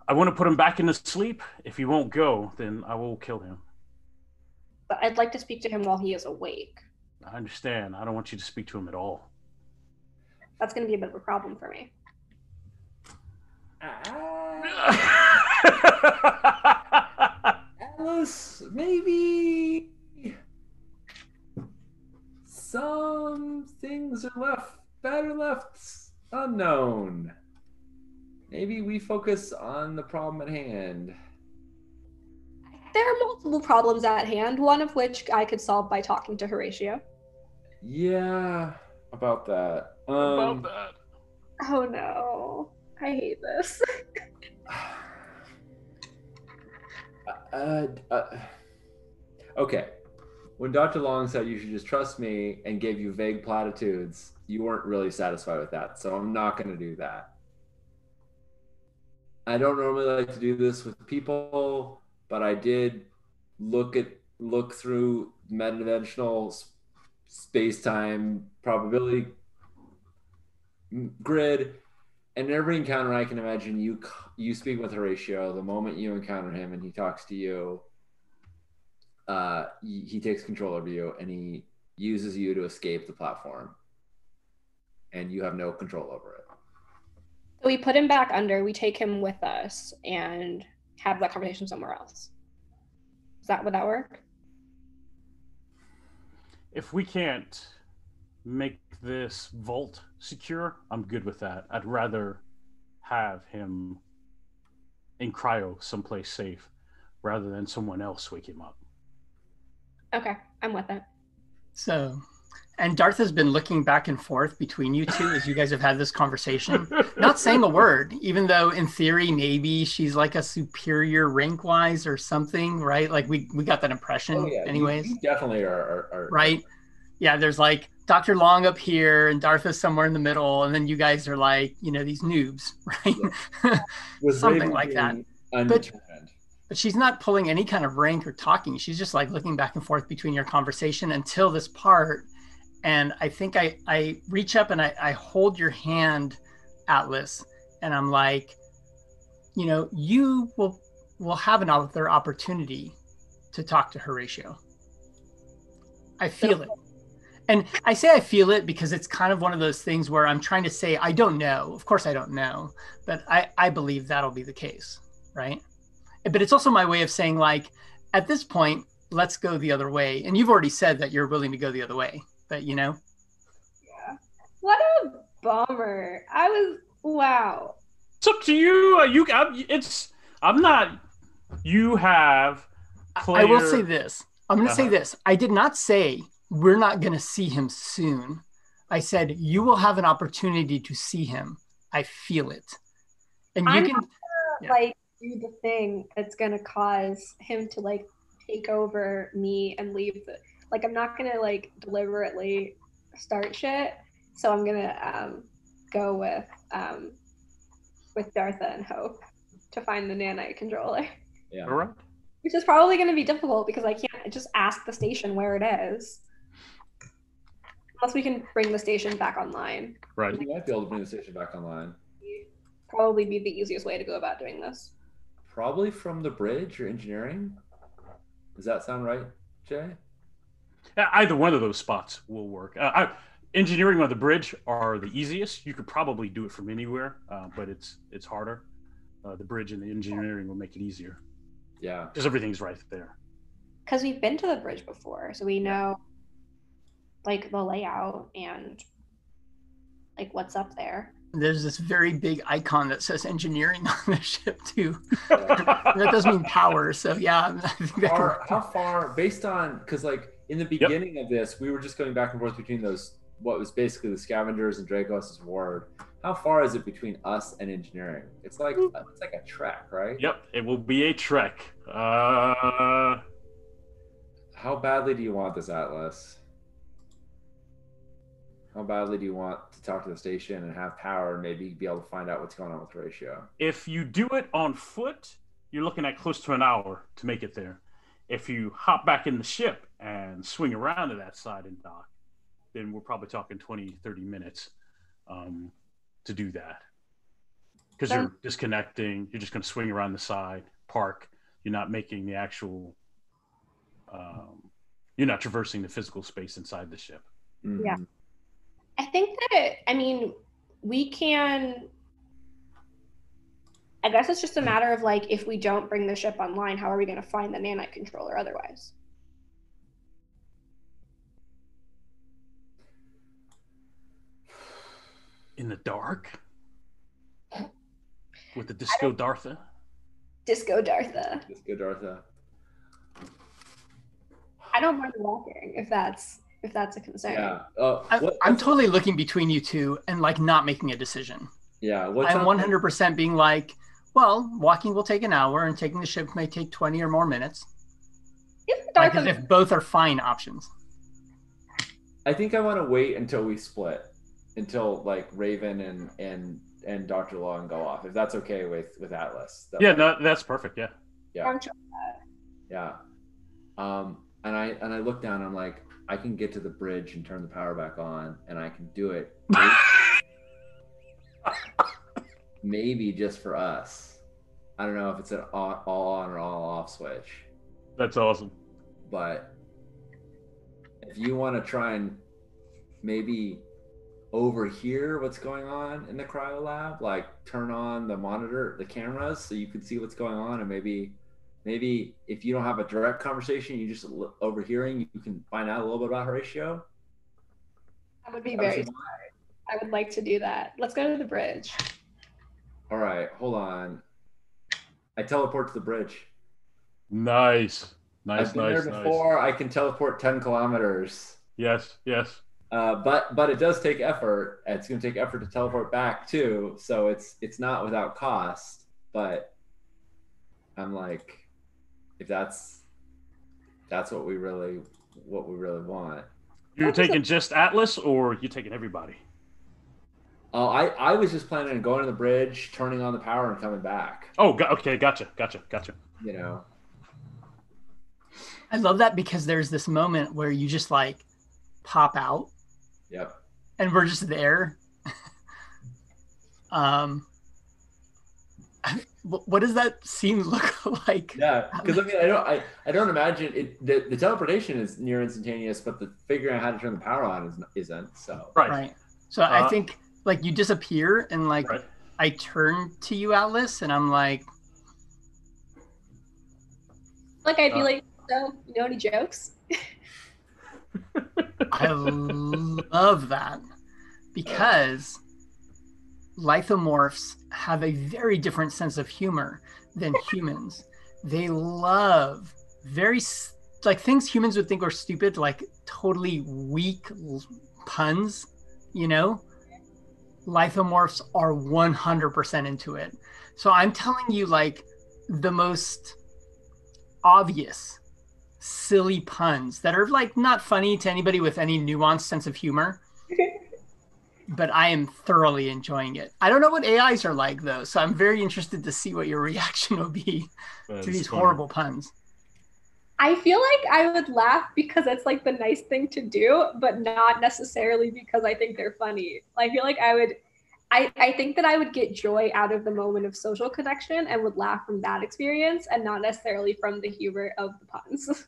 I want to put him back into sleep. If he won't go, then I will kill him. But I'd like to speak to him while he is awake. I understand. I don't want you to speak to him at all. That's going to be a bit of a problem for me. Atlas, maybe some things are better left unknown. Maybe we focus on the problem at hand. There are multiple problems at hand, one of which I could solve by talking to Horatio. Yeah, about that. About that. Oh no, I hate this. Okay. When Dr. Long said you should just trust me and gave you vague platitudes, you weren't really satisfied with that, so I'm not going to do that. I don't normally like to do this with people, but I did look through metadimensional space-time probability grid, and every encounter I can imagine, you speak with Horatio. The moment you encounter him and he talks to you, he takes control of you and he uses you to escape the platform, and you have no control over it. So we put him back under, we take him with us and have that conversation somewhere else. Would that work? If we can't make this vault secure, I'm good with that. I'd rather have him in cryo someplace safe rather than someone else wake him up. Okay, I'm with it. So, and Darth has been looking back and forth between you two as you guys have had this conversation, not saying a word, even though in theory, maybe she's like a superior rank-wise or something, right? Like we got that impression anyways. You definitely are. Right? Yeah, there's like Dr. Long up here and Darth is somewhere in the middle, and then you guys are like, these noobs, right? Yeah. Something like that. Undetermined. But she's not pulling any kind of rank or talking. She's just like looking back and forth between your conversation until this part. And I think I reach up and I hold your hand, Atlas, and I'm like, you will have another opportunity to talk to Horatio. I feel it. And I say I feel it because it's kind of one of those things where I'm trying to say, I don't know. Of course I don't know, but I believe that'll be the case, right? But it's also my way of saying, like, at this point, let's go the other way. And you've already said that you're willing to go the other way, but Yeah. What a bummer. Wow. It's up to you. I'm not. You have. I will say this. I'm going to say this. I did not say we're not going to see him soon. I said you will have an opportunity to see him. I feel it. And you can do the thing that's gonna cause him to take over me and leave I'm not gonna deliberately start shit. So I'm gonna go with Dartha and Hope to find the nanite controller. Yeah. All right. Which is probably gonna be difficult because I can't just ask the station where it is. Unless we can bring the station back online. Right. You might be able to bring the station back online. Probably be the easiest way to go about doing this. Probably from the bridge or engineering. Does that sound right, Jay? Either one of those spots will work. Engineering on the bridge are the easiest. You could probably do it from anywhere, but it's harder. The bridge and the engineering will make it easier. Yeah. Because everything's right there. Because we've been to the bridge before, so we know the layout and what's up there. There's this very big icon that says engineering on the ship too. That does mean power. So yeah. How far, based on, because in the beginning of this, we were just going back and forth between those, what was basically the scavengers and Dracos' ward. How far is it between us and engineering? It's like a trek, right? Yep, it will be a trek. How badly do you want this, Atlas? How badly do you want to talk to the station and have power and maybe be able to find out what's going on with Horatio? If you do it on foot, you're looking at close to an hour to make it there. If you hop back in the ship and swing around to that side and dock, then we're probably talking 20, 30 minutes to do that. Because you're disconnecting, you're just going to swing around the side, park. You're not making the actual, you're not traversing the physical space inside the ship. Mm-hmm. Yeah. I think that, we can, I guess it's just a matter of like, if we don't bring the ship online, how are we going to find the nanite controller otherwise? In the dark? With the Disco Dartha? Disco Dartha. Disco Dartha. I don't mind walking if that's a concern. Yeah. I'm totally looking between you two and like not making a decision. Yeah. I'm 100% being like, well, walking will take an hour and taking the ship may take 20 or more minutes. Like as if both are fine options. I think I want to wait until we split, until like Raven and Dr. Long go off, if that's okay with Atlas. No, that's perfect. Yeah. Yeah. Yeah. And I look down. I'm like, I can get to the bridge and turn the power back on, and I can do it. Maybe just for us. I don't know if it's an all on or all off switch. That's awesome. But if you want to try and maybe overhear what's going on in the cryo lab, like turn on the cameras so you can see what's going on, and maybe if you don't have a direct conversation, you just overhearing, you can find out a little bit about Horatio. That would be very smart. I would like to do that. Let's go to the bridge. All right, hold on. I teleport to the bridge. Nice. I've been there before. I can teleport 10 kilometers. Yes. But it does take effort. It's going to take effort to teleport back too. So it's not without cost. But I'm like, if that's what we really want. You're taking just Atlas, or you taking everybody? Oh, I was just planning on going to the bridge, turning on the power, and coming back. Oh, okay, gotcha. You know. I love that because there's this moment where you just like pop out. Yep. And we're just there. What does that scene look like? Yeah, because I mean, I don't imagine it. The teleportation is near instantaneous, but the figuring out how to turn the power on isn't. So right. So I think like you disappear and like right. I turn to you, Atlas, and I'm like, I'd be like, so you know any jokes? I love that because lithomorphs have a very different sense of humor than humans. They love very like things humans would think are stupid, like totally weak puns, you know? Lithomorphs are 100% into it. So I'm telling you like the most obvious silly puns that are like not funny to anybody with any nuanced sense of humor. But I am thoroughly enjoying it. I don't know what AIs are like though, so I'm very interested to see what your reaction will be to these horrible puns. I feel like I would laugh because it's like the nice thing to do, but not necessarily because I think they're funny. I feel like I think that I would get joy out of the moment of social connection and would laugh from that experience and not necessarily from the humor of the puns.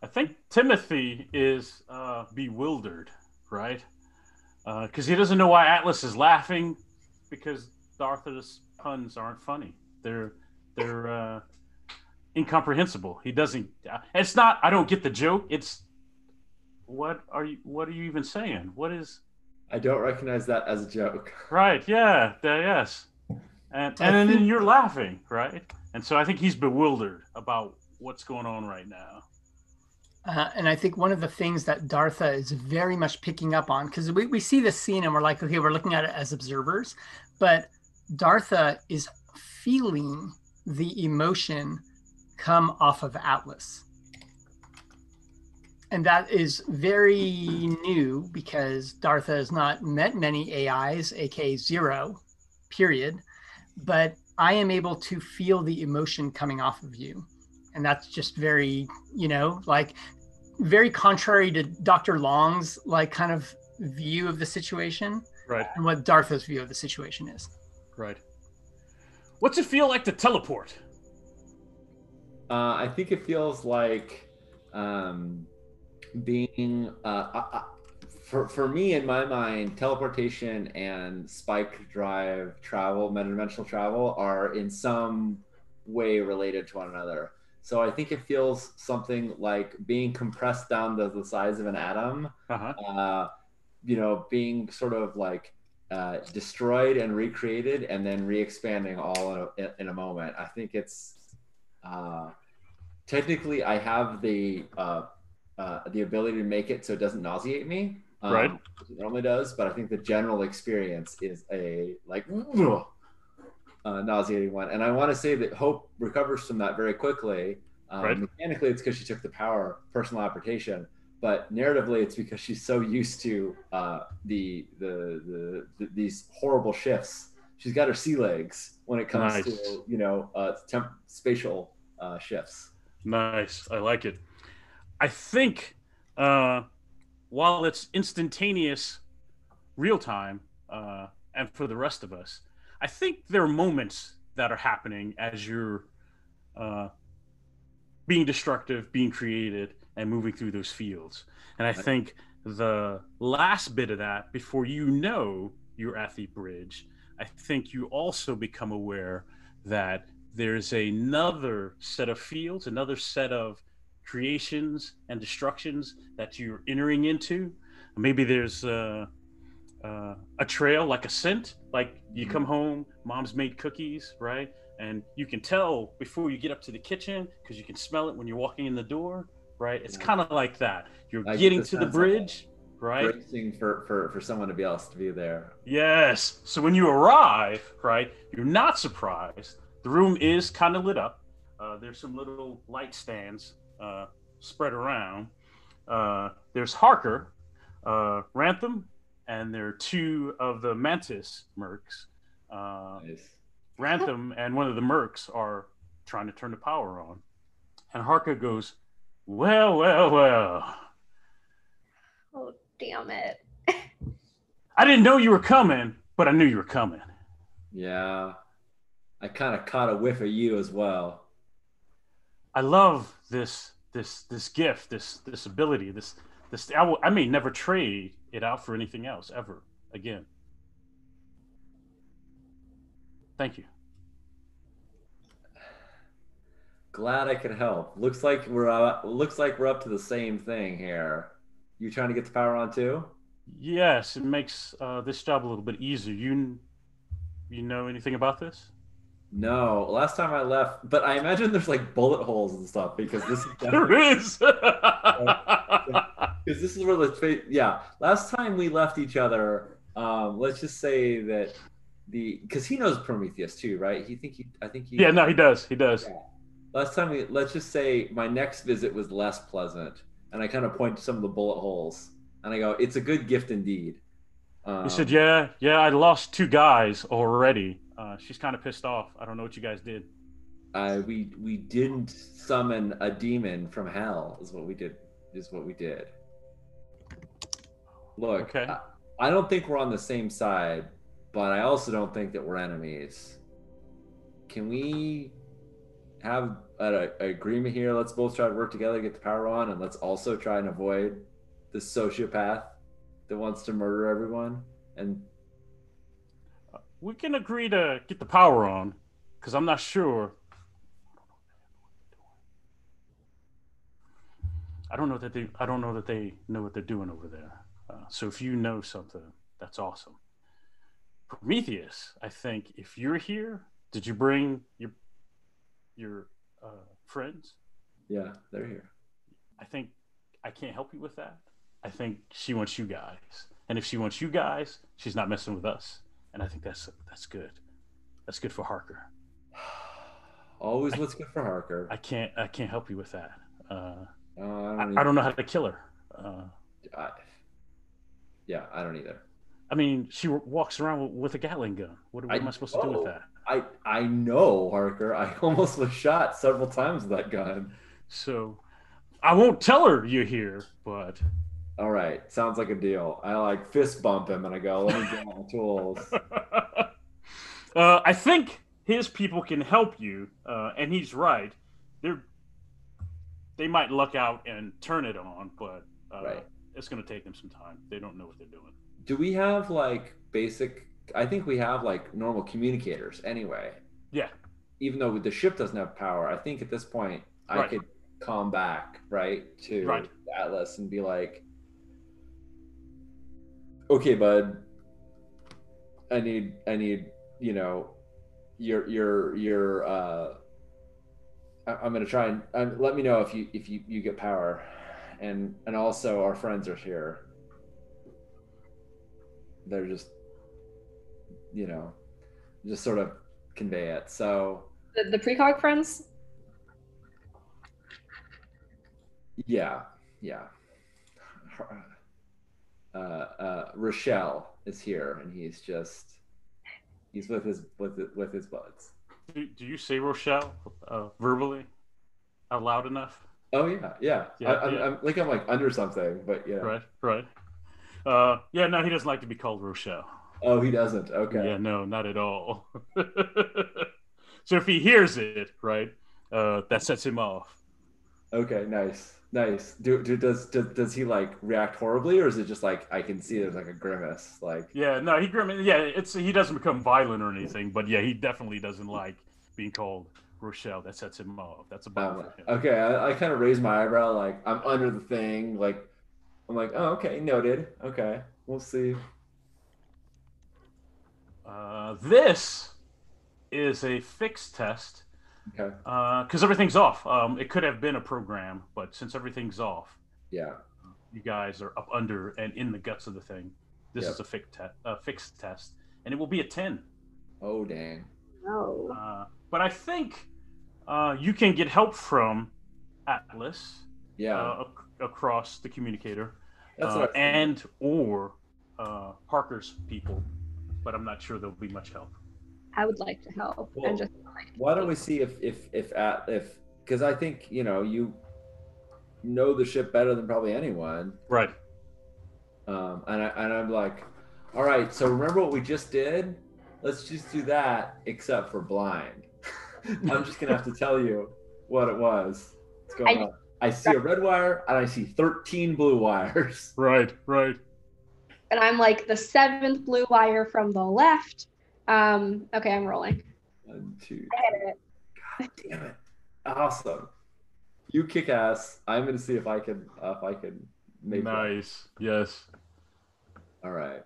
I think Timothy is bewildered, right? Because he doesn't know why Atlas is laughing, because Dartha's puns aren't funny. They're incomprehensible. He doesn't. It's not. I don't get the joke. It's what are you even saying? What is? I don't recognize that as a joke. Right. Yeah. Yes. And then you're laughing, right? And so I think he's bewildered about what's going on right now. And I think one of the things that Dartha is very much picking up on, because we see this scene and we're like, okay, we're looking at it as observers, but Dartha is feeling the emotion come off of Atlas. And that is very new because Dartha has not met many AIs, aka zero, period. But I am able to feel the emotion coming off of you. And that's just very, like very contrary to Dr. Long's like kind of view of the situation. Right. And what Dartha's view of the situation is. Right. What's it feel like to teleport? I think it feels like being for me, in my mind, teleportation and spike drive travel, metadimensional travel, are in some way related to one another. So I think it feels something like being compressed down to the size of an atom, being sort of like destroyed and recreated and then re-expanding all in a moment. I think it's technically I have the ability to make it so it doesn't nauseate me, right? Which it normally does, but I think the general experience is a like nauseating one. And I want to say that Hope recovers from that very quickly. Right. Mechanically, it's because she took the power personal application, but narratively, it's because she's so used to these horrible shifts. She's got her sea legs when it comes to spatial shifts. Nice, I like it. I think while it's instantaneous, real time, and for the rest of us, I think there are moments that are happening as you're being destructive, being created, and moving through those fields. And I think the last bit of that, before you know you're at the bridge, I think you also become aware that there's another set of fields, another set of creations and destructions that you're entering into. Maybe there's a trail, like a scent, like you come home, mom's made cookies, right? And you can tell before you get up to the kitchen because you can smell it when you're walking in the door, right? It's kind of like that. You're getting to the bridge, right? Bracing for someone else to be there. Yes. So when you arrive, right, you're not surprised. The room is kind of lit up. There's some little light stands spread around. There's Harker, Rantham, and there are two of the Mantis mercs. Nice. Rantham and one of the mercs are trying to turn the power on. And Harker goes, well, well, well. Oh, damn it. I didn't know you were coming, but I knew you were coming. Yeah. I kind of caught a whiff of you as well. I love this gift, this ability, this I may never trade it out for anything else ever again. Thank you. Glad I could help. Looks like we're up to the same thing here. You trying to get the power on too? Yes, it makes this job a little bit easier. You know anything about this? No, last time I left, but I imagine there's like bullet holes and stuff because this is there is. Because this is where last time we left each other, let's just say that because he knows Prometheus too, right? Yeah, no, he does. Yeah. Last time let's just say my next visit was less pleasant, and I kind of point to some of the bullet holes, and I go, "It's a good gift indeed." He said, "Yeah, I lost 2 guys already. She's kind of pissed off. I don't know what you guys did." We didn't summon a demon from hell. Is what we did. Look, okay. I don't think we're on the same side, but I also don't think that we're enemies. Can we have an agreement here? Let's both try to work together to get the power on, and let's also try and avoid the sociopath that wants to murder everyone. And we can agree to get the power on, because I'm not sure. I don't know that they know what they're doing over there. So if you know something, that's awesome. Prometheus, I think if you're here, did you bring your friends? Yeah, they're here. I think I can't help you with that. I think she wants you guys, and if she wants you guys, she's not messing with us. And I think that's good. That's good for Harker. Always what's good for Harker. I can't help you with that. I don't know how to kill her. I don't either. I mean, she walks around with a Gatling gun. What am I supposed to do with that? I know, Harker. I almost was shot several times with that gun. So I won't tell her you're here, but... All right. Sounds like a deal. I like fist bump him and I go, let me get my tools. I think his people can help you, and he's right. They might luck out and turn it on, but right. it's going to take them some time. They don't know what they're doing. Do we have like basic? I think we have like normal communicators anyway. Yeah. Even though the ship doesn't have power, I think at this point I Right. could calm back, right, to Right. Atlas and be like, "Okay, bud, I need, you know, your I'm gonna try and let me know if you get power, and also our friends are here. They're just, you know, just sort of convey it. So The precog friends. yeah. Rochelle is here, and he's with his buds. Do you say Rochelle verbally out loud enough? Oh yeah. Yeah, I'm like under something, but yeah. Right. Yeah, no, he doesn't like to be called Rochelle. Oh, he doesn't. Okay. Yeah, no, not at all. So if he hears it, right, that sets him off. Okay, nice. Does he like react horribly, or is it just like I can see there's like a grimace? Like Yeah, no, he doesn't become violent or anything, but yeah, he definitely doesn't like being called Rochelle. That sets him off. That's a bummer for him. Okay, I kind of raise my eyebrow, like I'm under the thing, like I'm like, oh, okay, noted. Okay, we'll see. This is a fixed test. Okay. Because everything's off. It could have been a program, but since everything's off, Yeah. you guys are up under and in the guts of the thing. This Yep. is a fixed test, and it will be a 10. Oh dang. No. But I think you can get help from Atlas Yeah. across the communicator, That's what I and or Parker's people, but I'm not sure there'll be much help. I would like to help Well, and just. Why don't we see if because I think you know the ship better than probably anyone. Right. And I'm like, all right, so remember what we just did? Let's just do that, except for blind. I'm just gonna have to tell you what it was. What's going on? I see a red wire and I see 13 blue wires. Right. And I'm like the 7th blue wire from the left. Okay, I'm rolling. 1, 2. I hit it. God damn it! Awesome. You kick ass. I'm gonna see if I can make that. Nice. Yes. All right.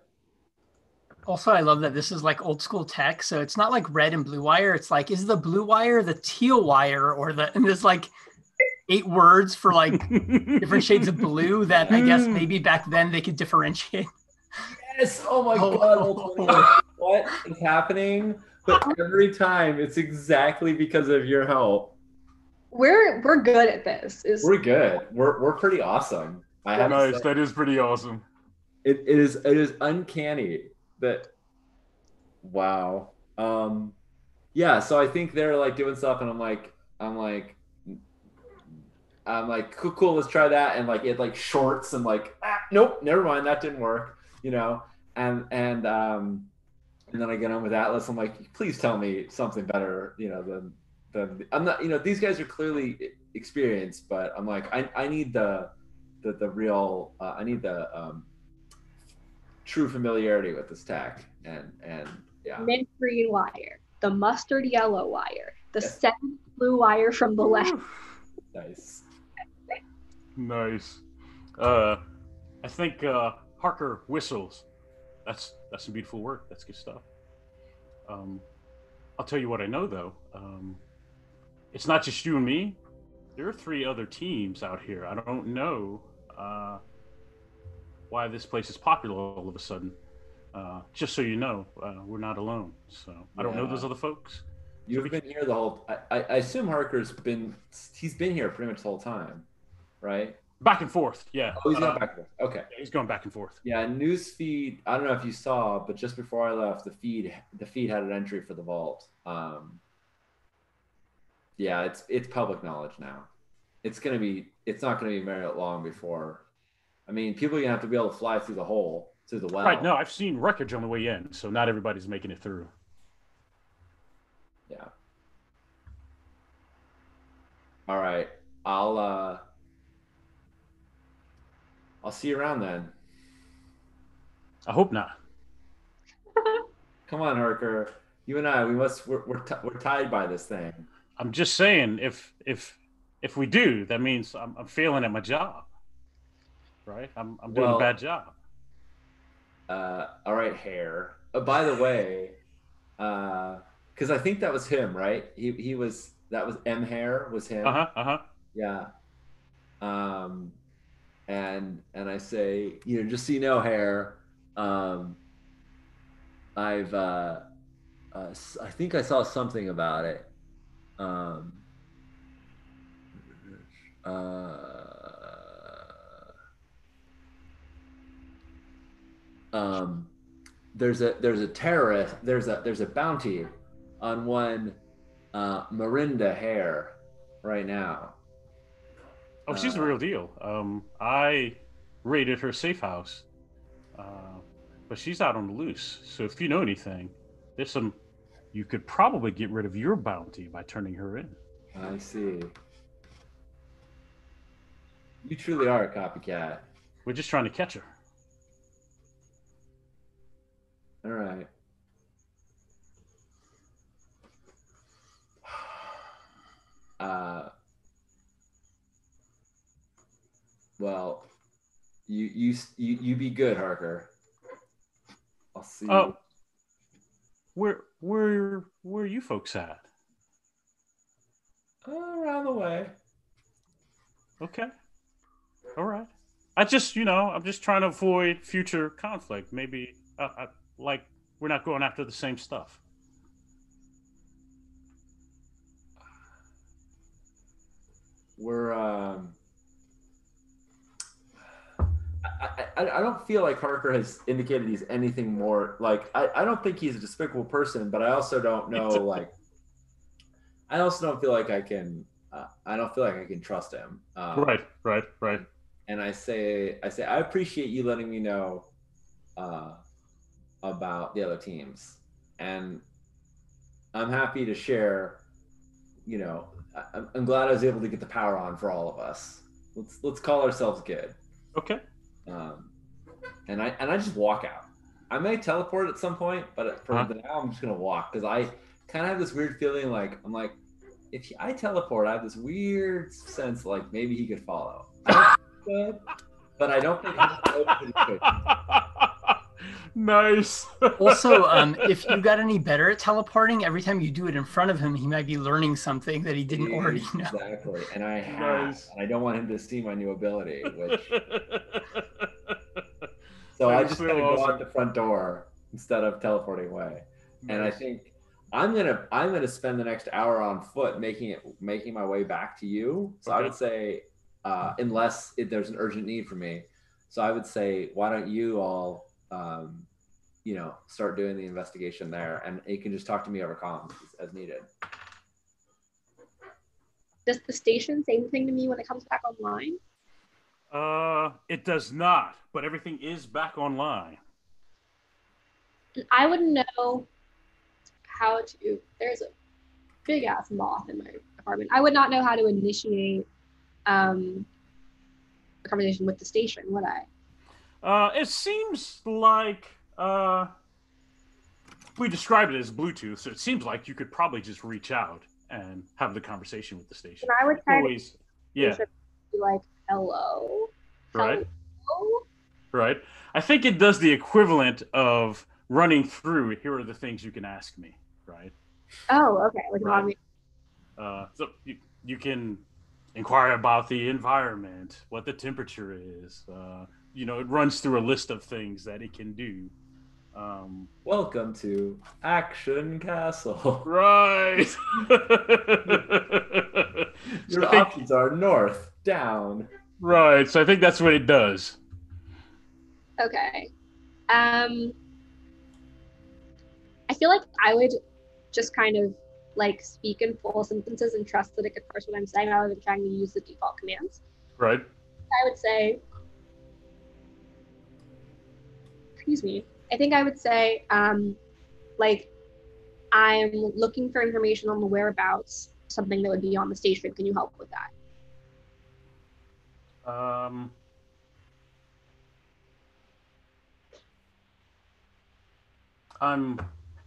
Also, I love that this is like old school tech. So it's not like red and blue wire. It's like, is the blue wire the teal wire, or and there's like 8 words for like different shades of blue that I guess maybe back then they could differentiate. Yes. Oh my God. What is happening? But every time it's exactly because of your help. We're good at this. We're good. We're pretty awesome. I have to Nice. say. That is pretty awesome. It is uncanny that. Wow. Yeah. So I think they're like doing stuff, and I'm like, cool. Let's try that, and like it like shorts, and like, nope, never mind, that didn't work. And then I get on with Atlas. I'm like, please tell me something better, than I'm not. These guys are clearly experienced, but I'm like, I need the real. I need the true familiarity with this tech, and yeah. Mint green wire, the mustard yellow wire, the Yes. 7th blue wire from the left. Nice. Nice. I think Harker whistles. That's some beautiful work. That's good stuff. I'll tell you what I know though. It's not just you and me. There are 3 other teams out here. I don't know why this place is popular all of a sudden. Just so you know, we're not alone. So I don't know Yeah. those other folks. You've been here the whole. I assume Harker's been. He's been here pretty much the whole time, right? Back and forth, yeah. Oh, he's going back and forth. Okay. He's going back and forth. Yeah, newsfeed. I don't know if you saw, but just before I left, the feed had an entry for the vault. Yeah, it's public knowledge now. It's not gonna be very long before. I mean, people are gonna have to be able to fly through the hole, through the well. Right. No, I've seen wreckage on the way in, so not everybody's making it through. Yeah. All right. I'll I'll see you around then. I hope not. Come on, Harker. You and I, we're tied by this thing. I'm just saying, if we do, that means I'm failing at my job, right? I'm doing a bad job. All right, Hare. By the way, because I think that was him, right? He was that was M Hare was him. Yeah. And I say, just so you know, Hare, I think I saw something about it. Um, um, there's a terrorist. There's a bounty on one Marinda Hare right now. Oh, she's the real deal. I raided her safe house, but she's out on the loose. So if you know anything, you could probably get rid of your bounty by turning her in. I see. You truly are a copycat. We're just trying to catch her. All right. Well, you be good, Harker. I'll see you. Where are you folks at? Around the way. Okay. All right. I'm just trying to avoid future conflict. Maybe, like, we're not going after the same stuff. We're I don't feel like Harker has indicated he's anything more like I don't think he's a despicable person, but I also don't know like I also don't feel like I can trust him. Right. And I say I appreciate you letting me know about the other teams, and I'm happy to share. I'm glad I was able to get the power on for all of us. Let's call ourselves good. Okay. And I just walk out. I may teleport at some point, but for now I'm just gonna walk because I kind of have this weird feeling like if I teleport, I have this weird sense like maybe he could follow. I don't think he could, but I don't think he could. Nice. Also, if you got any better at teleporting, every time you do it in front of him, he might be learning something that he didn't already know. Exactly. And and I don't want him to see my new ability, so I just gotta go out the front door instead of teleporting away. Nice. And I think I'm gonna spend the next hour on foot making my way back to you. So I would say, unless there's an urgent need for me, so I would say, why don't you all start doing the investigation there, and you can just talk to me over comms as needed. Does the station say anything to me when it comes back online? It does not, but everything is back online. I wouldn't know how to. There's a big ass moth in my apartment. I would not know how to initiate a conversation with the station, would I? It seems like we described it as Bluetooth, so it seems like you could probably just reach out and have the conversation with the station. And I would try to be like, hello. Right. Hello? Right. I think it does the equivalent of running through, here are the things you can ask me, right? Oh, okay. Right. So you can inquire about the environment, what the temperature is. It runs through a list of things that it can do. Welcome to Action Castle. Right. Your options are north, down. Right. So I think that's what it does. Okay. I feel like I would just kind of like speak in full sentences and trust that it could parse what I'm saying rather than trying to use the default commands. Right. I would say, excuse me. I think I would say, like, I'm looking for information on the whereabouts, something that would be on the station. Can you help with that?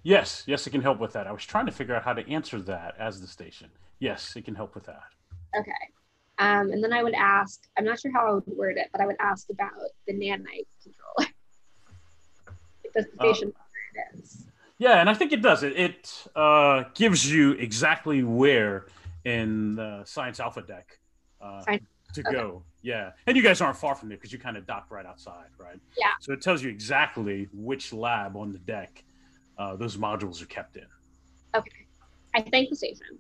Yes, it can help with that. I was trying to figure out how to answer that as the station. Yes, it can help with that. Okay. And then I would ask, I'm not sure how I would word it, but I would ask about the nanite controller. Does the station know where it is? Yeah, and I think it does. It gives you exactly where in the Science Alpha deck to go. Yeah, and you guys aren't far from it because you kind of dock right outside, right? Yeah. So it tells you exactly which lab on the deck those modules are kept in. Okay. I thank the station.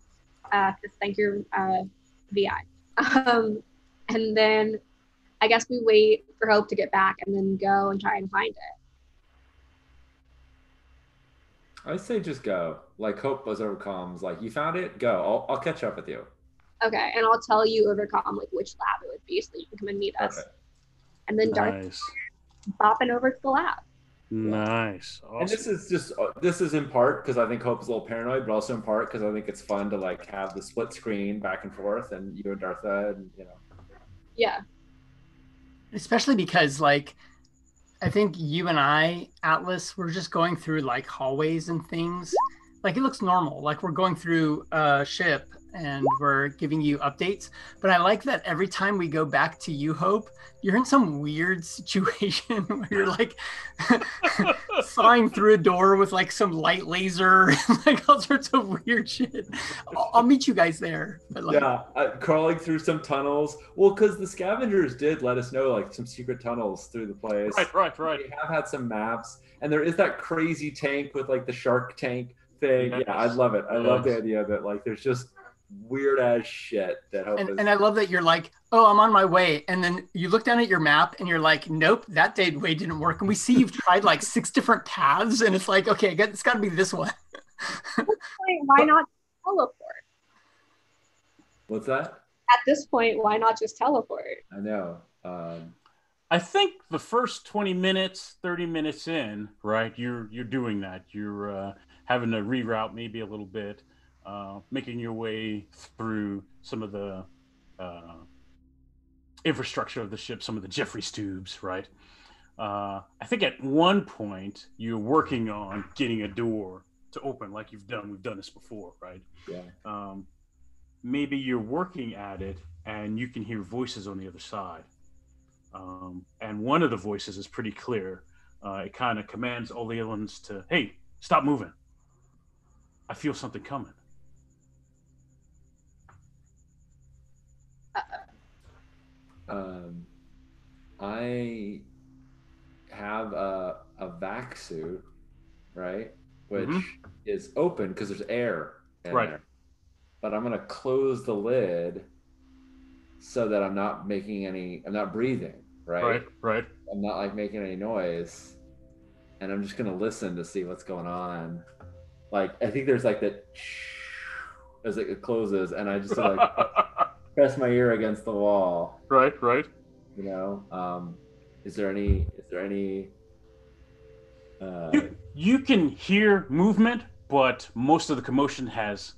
Thank your VI. And then I guess we wait for Hope to get back and then go and try and find it. I say just go. Like Hope was over comms. Like you found it, go. I'll catch up with you. Okay, and I'll tell you over comm like which lab it would be, so you can come and meet us. Perfect. And then Nice. bopping over to the lab. Nice. Awesome. And this is in part because I think Hope's a little paranoid, but also in part because I think it's fun to like have the split screen back and forth, and you and Dartha, and you know. Yeah. Especially because like I think you and I, Atlas, we're just going through like hallways and things. Like it looks normal. Like we're going through a ship and we're giving you updates. But I like that every time we go back to you, Hope, you're in some weird situation where you're like sawing through a door with like some light laser and like all sorts of weird shit. I'll meet you guys there. But like, Yeah, crawling through some tunnels. Well, because the scavengers did let us know like some secret tunnels through the place. Right. We have had some maps, and there is that crazy tank with like the shark tank thing. Yes. Yeah, I love it. I love the Yes. idea that like there's just weird ass shit that Hope is. and I love that you're like, oh, I'm on my way. And then you look down at your map and you're like, nope, that way didn't work. And we see you've tried like 6 different paths. And it's like, okay, it's got to be this one. Why not teleport? What's that? At this point, why not just teleport? I know. I think the first 20 minutes, 30 minutes in, right, you're doing that. You're having to reroute maybe a little bit, making your way through some of the infrastructure of the ship, some of the Jeffries tubes, right? I think at one point you're working on getting a door to open like you've done. We've done this before, right? Yeah. Maybe you're working at it and you can hear voices on the other side. And one of the voices is pretty clear. It kind of commands all the aliens to, hey, stop moving. I feel something coming. I have a vac suit, right? Which is open because there's air in there. But I'm gonna close the lid so that I'm not breathing, right? Right. I'm not like making any noise. And I'm just gonna listen to see what's going on. Like I think there's like that as it closes, and I just like press my ear against the wall. Right. You know, is there any? You can hear movement, but most of the commotion has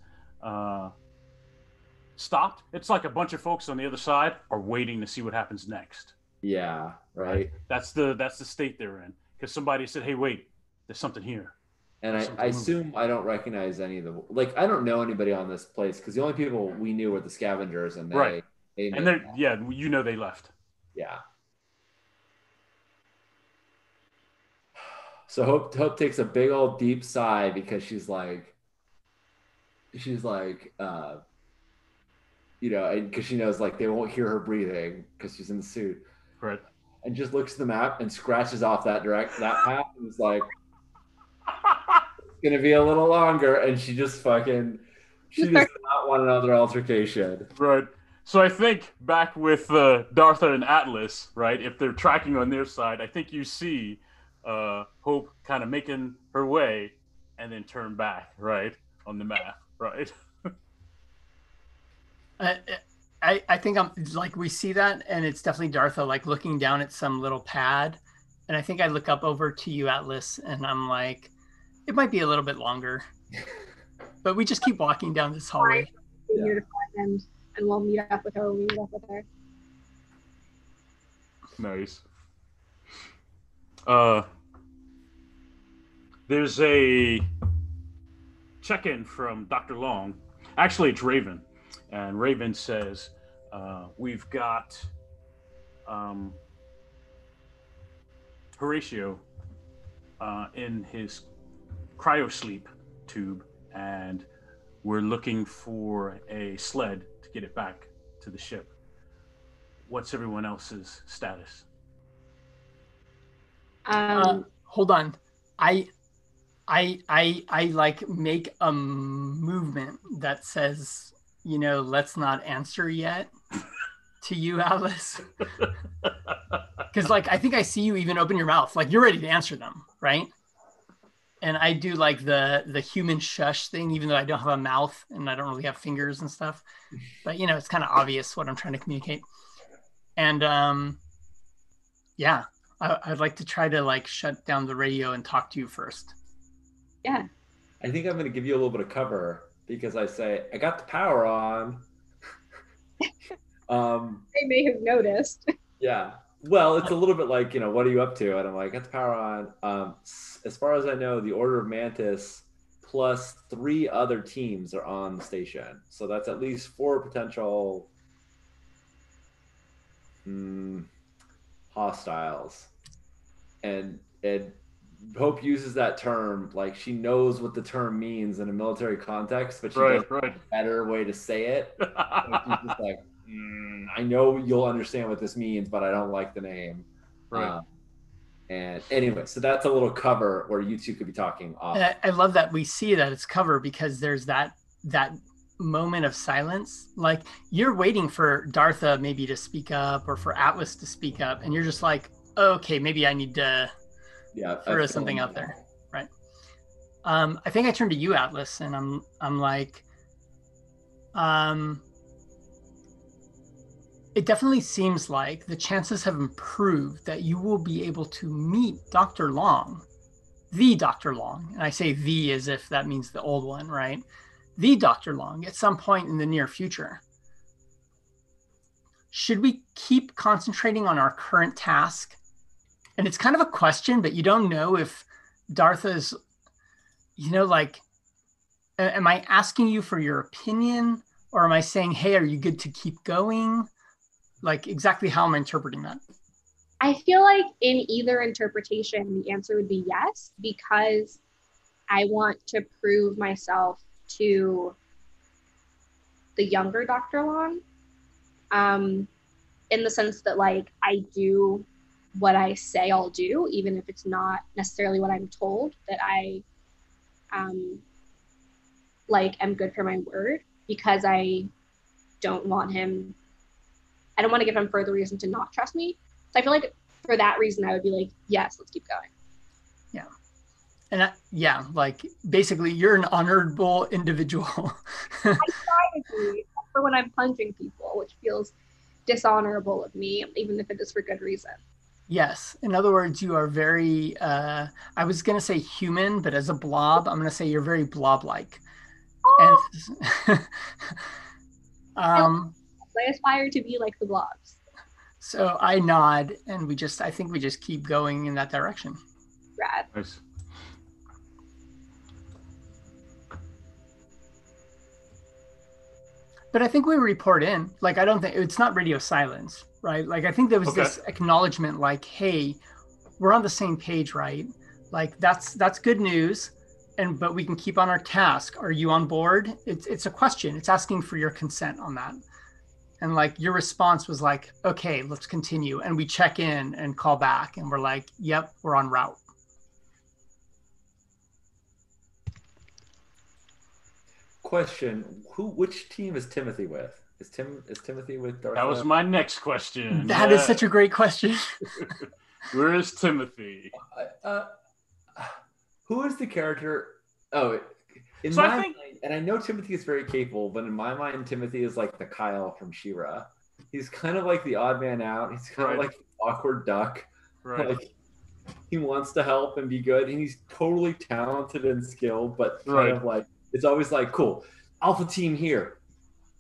stopped. It's like a bunch of folks on the other side are waiting to see what happens next. Yeah, right. That's the state they're in because somebody said, "Hey, wait, there's something here." And I assume I don't recognize any of the I don't know anybody on this place because the only people we knew were the scavengers, and they they left. Yeah. So Hope takes a big old deep sigh because she's like, you know, because she knows like they won't hear her breathing because she's in the suit. Right. And just looks at the map and scratches off that path and is like, it's gonna be a little longer, and she does not want another altercation. Right. So I think back with Dartha and Atlas, right? If they're tracking on their side, I think you see Hope kind of making her way and then turn back, right, on the map, right? I think I'm like we see that, and it's definitely Dartha like looking down at some little pad, and I think I look up over to you, Atlas, and I'm like, it might be a little bit longer, but we just keep walking down this hallway. Yeah. And we'll meet up with her when we meet up with her. Nice. There's a check-in from Dr. Long. Actually, it's Raven. And Raven says, we've got Horatio in his cryosleep tube, and we're looking for a sled to get it back to the ship. What's everyone else's status? Hold on. I like make a movement that says, let's not answer yet to you, Alice. Because I think I see you even open your mouth, like you're ready to answer them, right? And I do like the human shush thing, even though I don't have a mouth and I don't really have fingers and stuff. But it's kind of obvious what I'm trying to communicate. And I'd like to try to shut down the radio and talk to you first. Yeah. I think I'm going to give you a little bit of cover because I say, I got the power on. They may have noticed. Yeah. Well, it's a little bit like, what are you up to? And I'm like, got the power on. As far as I know, the Order of Mantis plus 3 other teams are on the station. So that's at least 4 potential hostiles. And Hope uses that term like she knows what the term means in a military context, but she doesn't have a better way to say it. So she's just like, I know you'll understand what this means, but I don't like the name. Right. And anyway, so that's a little cover where you two could be talking off. I love that we see that it's cover because there's that moment of silence. Like you're waiting for Dartha maybe to speak up or for Atlas to speak up, and you're just like, okay, maybe I need to throw something out there, right? I think I turn to you, Atlas, and I'm like, it definitely seems like the chances have improved that you will be able to meet Dr. Long, the Dr. Long, and I say the as if that means the old one, right? The Dr. Long at some point in the near future. Should we keep concentrating on our current task? And it's kind of a question, but you don't know if Dartha's, am I asking you for your opinion or am I saying, hey, are you good to keep going? Like exactly how am I interpreting that? I feel like in either interpretation, the answer would be yes, because I want to prove myself to the younger Dr. Long, in the sense that I do what I say I'll do, even if it's not necessarily what I'm told, that I am good for my word, because I don't want to give him further reason to not trust me. So I feel like for that reason, I would be like, yes, let's keep going. Yeah. And basically you're an honorable individual. I try to be, for when I'm punching people, which feels dishonorable of me, even if it is for good reason. Yes. In other words, you are very, I was going to say human, but as a blob, I'm going to say you're very blob-like. Oh. And I aspire to be like the blobs. So I nod and I think we just keep going in that direction. Rad. Nice. But I think we report in. I don't think it's not radio silence, right? I think there was this acknowledgement, hey, we're on the same page, right? That's good news, but we can keep on our task. Are you on board? It's a question. It's asking for your consent on that. And your response was okay, let's continue. And we check in and call back, and we're like, yep, we're en route. Question: which team is Timothy with? Is Timothy with Dartha? That was my next question. That is such a great question. Where is Timothy? Who is the character? Oh, in my mind, and I know Timothy is very capable, but in my mind, Timothy is like the Kyle from She-Ra. He's kind of like the odd man out. He's kind of like the awkward duck. Right. He wants to help and be good, and he's totally talented and skilled, but kind of it's always cool. Alpha team here,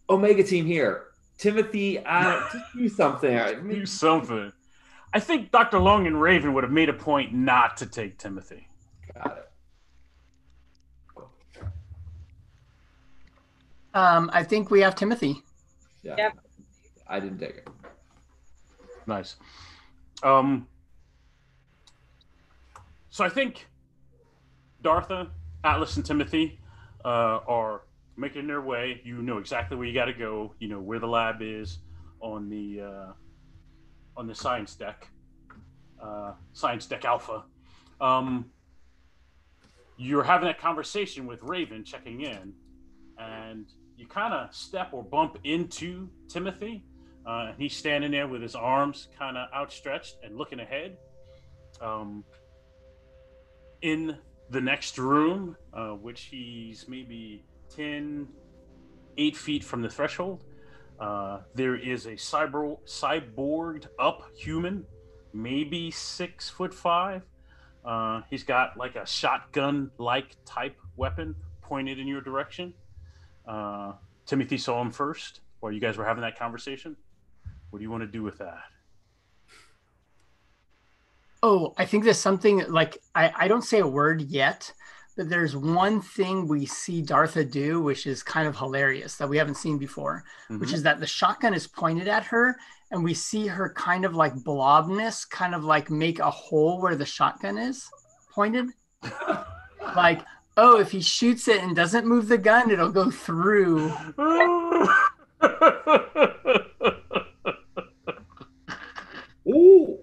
Omega team here. Timothy, just do something. Do something. I think Dr. Long and Raven would have made a point not to take Timothy. Got it. I think we have Timothy. Yeah. Yep. I didn't take it. Nice. So I think Dartha, Atlas, and Timothy are making their way. You know exactly where you got to go. You know where the lab is on the science deck, science deck Alpha. You're having that conversation with Raven, checking in, and you kind of step or bump into Timothy. He's standing there with his arms kind of outstretched and looking ahead. In the next room, which he's maybe 8 feet from the threshold, there is a cyborged up human, maybe 6'5". He's got like a shotgun-like type weapon pointed in your direction. Timothy saw him first while you guys were having that conversation. What do you want to do with that? Oh, I think there's something like I don't say a word yet, but there's one thing we see Dartha do, which is kind of hilarious that we haven't seen before, which is that the shotgun is pointed at her, and we see her kind of like blobness, kind of like make a hole where the shotgun is pointed. Like, oh, if he shoots it and doesn't move the gun, it'll go through. Ooh.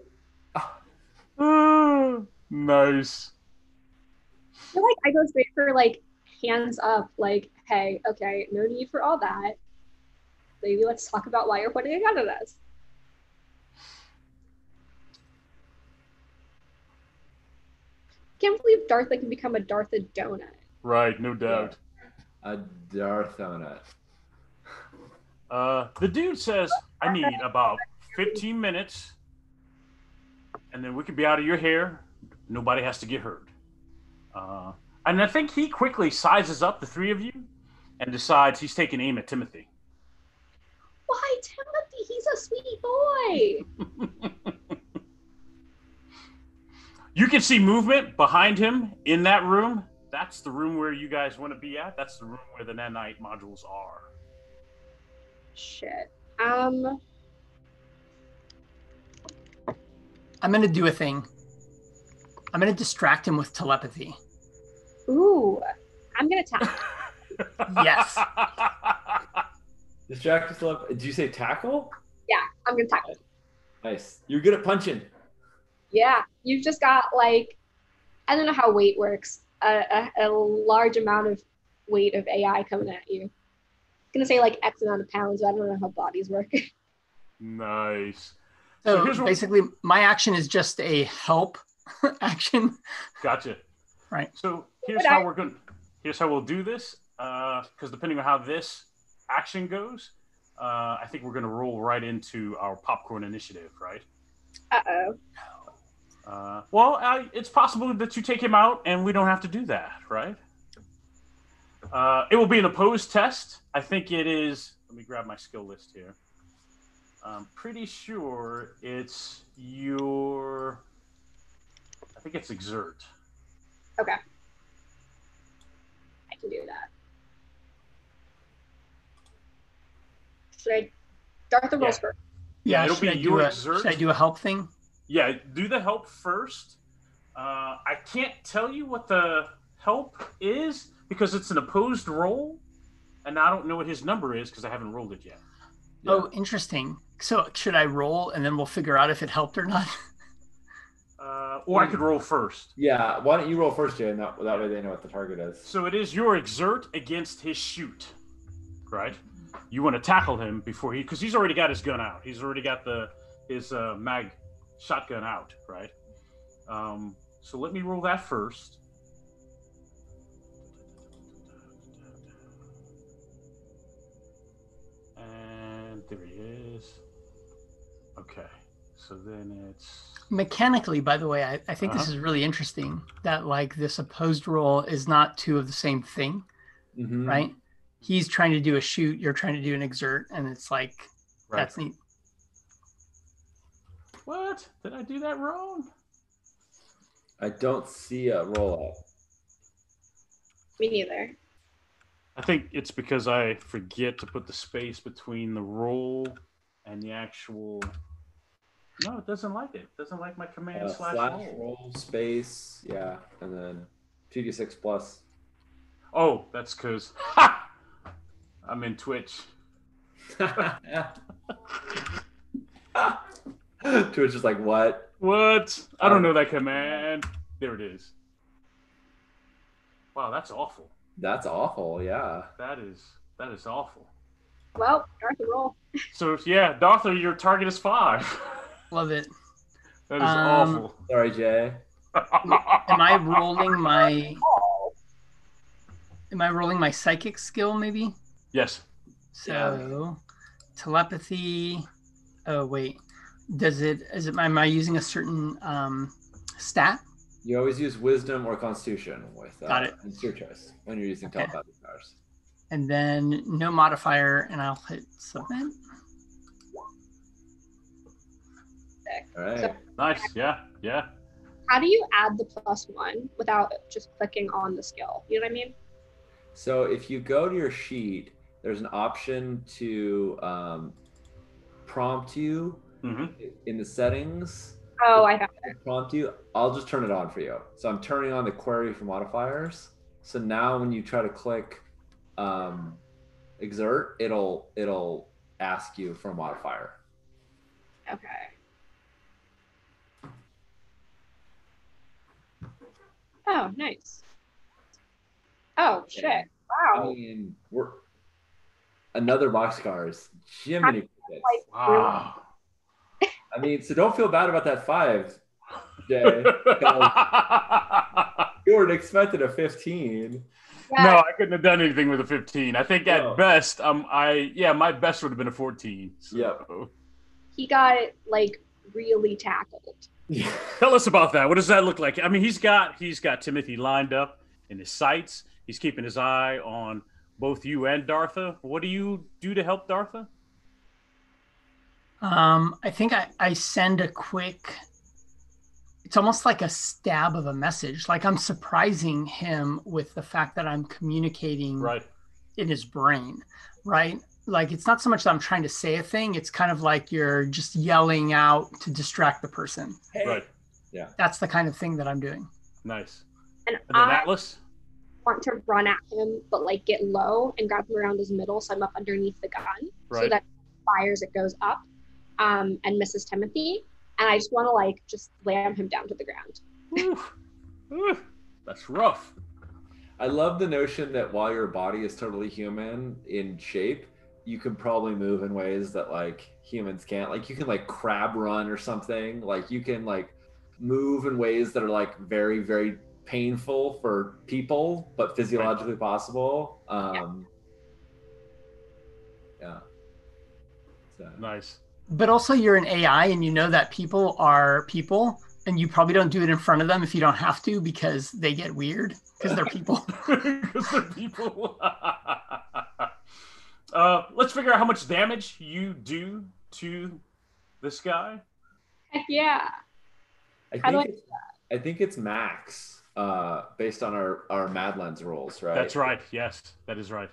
Nice. I feel like I go straight for like hands up, like, hey, okay, no need for all that. Maybe let's talk about why you're pointing a gun at us. Can't believe Dartha can become a Dartha donut. Right, no doubt. A Darthonut. The dude says, I need about 15 minutes, and then we can be out of your hair. Nobody has to get hurt. And I think he quickly sizes up the three of you and decides he's taking aim at Timothy. Why, Timothy? He's a sweet boy. You can see movement behind him in that room. That's the room where you guys want to be at. That's the room where the nanite modules are. Shit. I'm going to do a thing. I'm going to distract him with telepathy. Ooh, I'm gonna tackle. Yes. Distract yourself. Did you say tackle? Yeah, I'm gonna tackle. Nice. You're good at punching. Yeah, you've just got like, I don't know how weight works. A large amount of weight of AI coming at you. I'm gonna say like X amount of pounds, but I don't know how bodies work. Nice. So here's basically, my action is just a help action. Gotcha. Right. So here's how we'll do this. Because depending on how this action goes, I think we're gonna roll right into our popcorn initiative, right? Uh-oh. It's possible that you take him out and we don't have to do that, right? It will be an opposed test. I think it is. Let me grab my skill list here. I'm pretty sure it's your. I think it's exert. Okay. I can do that. Should I start the rolls first? Yeah, it'll be your exert. Should I do a help thing? Yeah, do the help first. I can't tell you what the help is because it's an opposed roll, and I don't know what his number is because I haven't rolled it yet. Yeah. Oh, interesting. So should I roll and then we'll figure out if it helped or not? Or I could roll first. Yeah, why don't you roll first, Jay, and that way they know what the target is. So it is your exert against his shoot, right? You want to tackle him before because he's already got his gun out. He's already got his mag shotgun out, right? So let me roll that first. And there he is. Okay, so then it's... Mechanically, by the way, I think this is really interesting that like this opposed roll is not two of the same thing, right? He's trying to do a shoot, you're trying to do an exert, and it's like, that's neat. What? Did I do that wrong? I don't see a roll up. Me neither. I think it's because I forget to put the space between the roll and the actual. No, it doesn't like it. It doesn't like my command slash roll. Space, yeah, and then 2d6 plus. Oh, that's because I'm in Twitch. Twitch is like, what? What? I don't know that command. There it is. Wow, that's awful. That's awful, yeah. That is awful. Well, Darth roll. So yeah, Darther, your target is 5. Love it. That is awful. Sorry, Jay. Am I rolling my psychic skill maybe? Yes. So telepathy. Oh wait. Am I using a certain stat? You always use wisdom or constitution with Got it. It's your choice when you're using telepathic powers. And then no modifier, and I'll hit submit. All right. So, Nice. Yeah. how do you add the +1 without just clicking on the skill? You know what I mean? So if you go to your sheet, there's an option to prompt you in the settings. Oh, I have it. Prompt you. I'll just turn it on for you. So I'm turning on the query for modifiers. So now when you try to click exert, it'll ask you for a modifier. Okay. Oh, nice. Oh, shit. I Wow. mean, we're another boxcars. Jiminy crickets. Wow. I mean, so don't feel bad about that 5, Jay. Because you were expected a 15. Yeah, No, I couldn't have done anything with a 15. I think No. at best, my best would have been a 14. So. Yep. he got like really tackled. Tell us about that. What does that look like? I mean, he's got Timothy lined up in his sights. He's keeping his eye on both you and Dartha. What do you do to help Dartha? I think I send a quick. It's almost like a stab of a message. Like I'm surprising him with the fact that I'm communicating Right. in his brain, right? Like it's not so much that I'm trying to say a thing. It's kind of like you're just yelling out to distract the person. Hey. Right. That's the kind of thing that I'm doing. Nice. And And then I Atlas? want to run at him, but like get low and grab him around his middle, so I'm up underneath the gun, so Right. that fires it goes up, and misses Timothy. And I just want to like just slam him down to the ground. Oof. That's rough. I love the notion that while your body is totally human in shape, you can probably move in ways that like humans can't. Like you can like crab run or something. Like you can like move in ways that are like very, very painful for people, but physiologically possible. Yeah. So. Nice. But also you're an AI and you know that people are people and you probably don't do it in front of them if you don't have to because they get weird because they're people. Because they're people. Let's figure out how much damage you do to this guy. Heck yeah. I think it's max based on our Mad Lens rolls, right? That's right. Yes, that is right.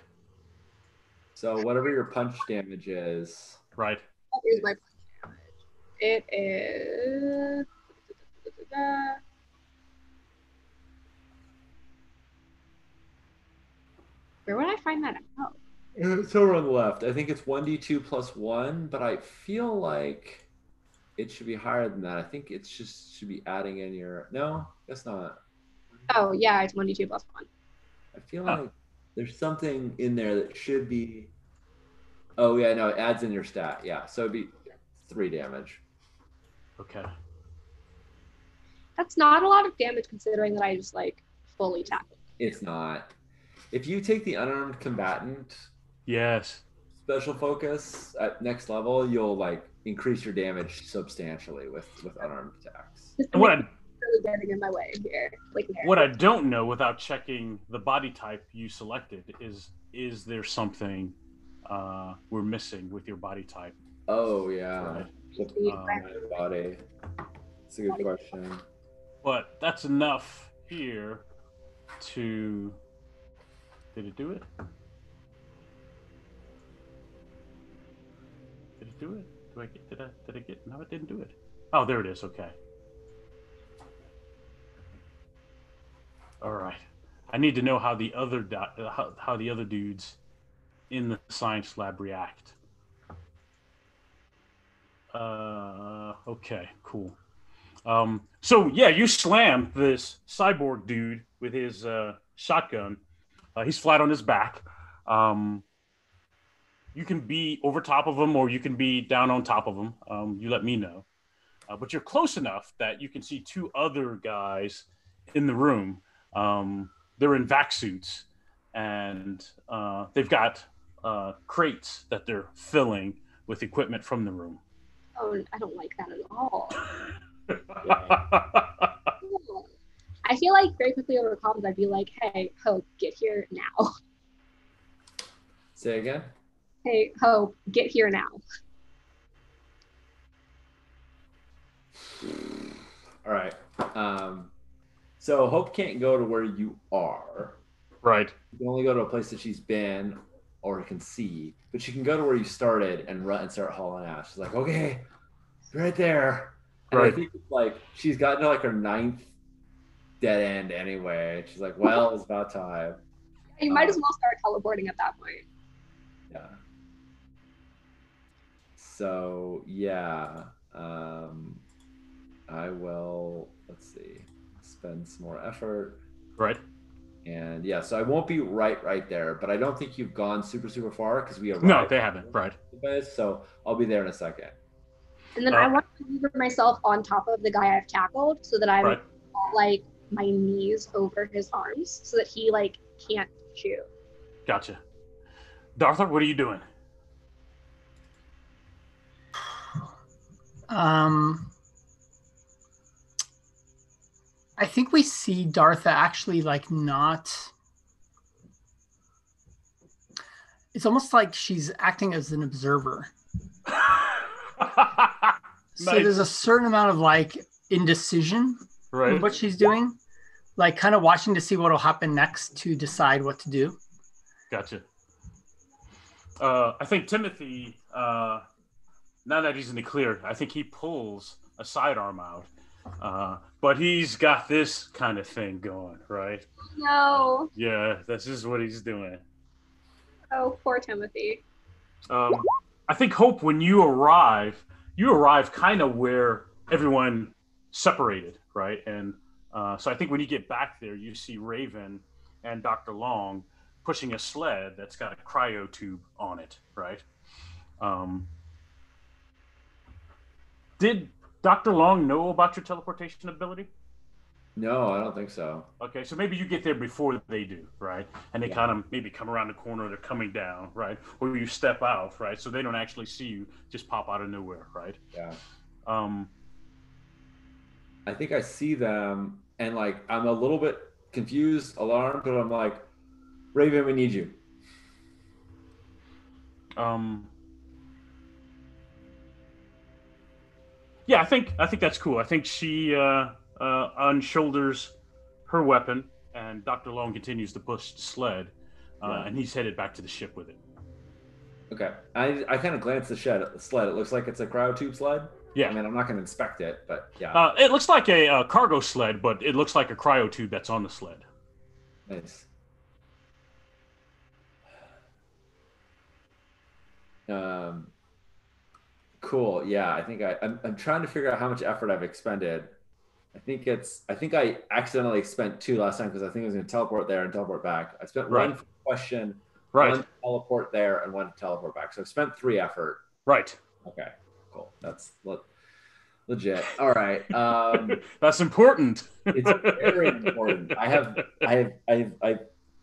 So whatever your punch damage is. Right. Here's my punch damage. It is. Where would I find that out? It's over on the left. I think it's 1d2 plus 1, but I feel like it should be higher than that. I think it should be adding in your. No, that's not. Oh yeah, it's 1d2 plus 1. I feel like there's something in there that should be. Oh yeah, no, it adds in your stat. Yeah, so it'd be 3 damage. Okay. That's not a lot of damage considering that I just like fully tackled. It's not. If you take the unarmed combatant Yes. special focus at next level, you'll like increase your damage substantially with unarmed attacks. And what I Really getting in my way here. Like what I don't know without checking the body type you selected is there something we're missing with your body type? Oh yeah, Right. the body. That's a good question. But that's enough here to. Did it do it? Did it do it? Did I get? No, it didn't do it. Oh, there it is. Okay. All right. I need to know how the other how the other dudes in the science lab react. Okay, cool. So yeah, you slam this cyborg dude with his shotgun. He's flat on his back. You can be over top of him, or you can be down on top of him. You let me know. But you're close enough that you can see two other guys in the room. They're in vac suits, and they've got crates that they're filling with equipment from the room. Oh, I don't like that at all. I feel like very quickly over comms, I'd be like, "Hey, Hope, get here now." Say again. Hey, Hope, get here now. All right. So Hope can't go to where you are. Right. You can only go to a place that she's been or can see, but she can go to where you started and run and start hauling ass. She's like, okay, right there. And Right. I think it's like she's gotten to like her 9th dead end anyway. She's like, well, it's about time. You might as well start teleporting at that point. Yeah. So yeah, I will. Let's see. Spend some more effort. Right. And yeah, so I won't be right there, but I don't think you've gone super far because we arrived. No, they haven't. Right. So I'll be there in a second. And then I want to maneuver myself on top of the guy I've tackled so that I'm Right. like my knees over his arms so that he like can't shoot. Gotcha. Darther, what are you doing? I think we see Dartha actually like not. It's almost like she's acting as an observer. So Nice. there's a certain amount of like indecision Right. in what she's doing, like kind of watching to see what will happen next to decide what to do. Gotcha. I think Timothy, now that he's in the clear, I think he pulls a sidearm out. But he's got this kind of thing going, right? No. Yeah, this is what he's doing. Oh, poor Timothy. I think, Hope, when you arrive kind of where everyone separated, right? And so I think when you get back there, you see Raven and Dr. Long pushing a sled that's got a cryo tube on it, right? Did Dr. Long know about your teleportation ability? No, I don't think so. Okay, so maybe you get there before they do, right? And they kind of maybe come around the corner, they're coming down, right? Or you step out, right? So they don't actually see you just pop out of nowhere, right? Yeah. Um, I think I see them and like I'm a little bit confused, alarmed, but I'm like, Raven, we need you. Yeah, I think that's cool. I think she unshoulders her weapon, and Dr. Long continues to push the sled, and he's headed back to the ship with it. Okay. I kind of glanced the sled. It looks like it's a cryotube sled. Yeah. I mean, I'm not going to inspect it, but yeah. It looks like a cargo sled, but it looks like a cryo tube that's on the sled. Nice. Cool. Yeah, I think I'm trying to figure out how much effort I've expended. I think I accidentally spent 2 last time because I think I was going to teleport there and teleport back. I spent Right. 1 question, Right. 1 teleport there, and 1 teleport back. So I've spent 3 effort. Right. Okay, cool. That's legit. All right. That's important. It's very important. I have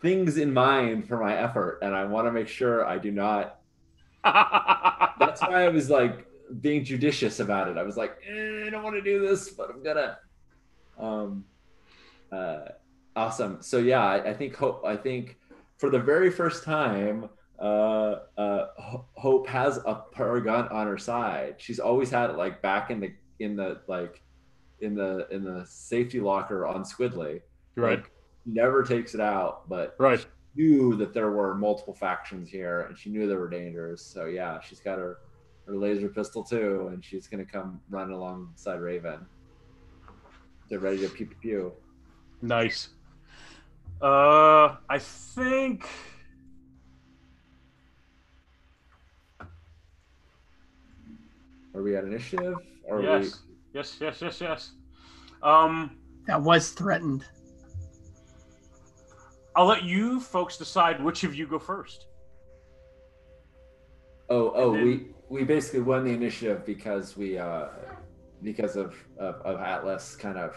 things in mind for my effort, and I want to make sure I do not. That's why I was like being judicious about it. I was like, I don't want to do this, but I'm gonna. Awesome. So yeah, I think for the very first time, Hope has her gun on her side. She's always had it like back in the safety locker on Squidly. Right. Like, never takes it out, but Right. she knew that there were multiple factions here, and she knew there were dangers. So yeah, she's got her her laser pistol too, and she's gonna come running alongside Raven. They're ready to pew pew pew. Nice. I think. Are we at initiative? Or are Yes. Yes. That was threatened. I'll let you folks decide which of you go first. We basically won the initiative because because of Atlas kind of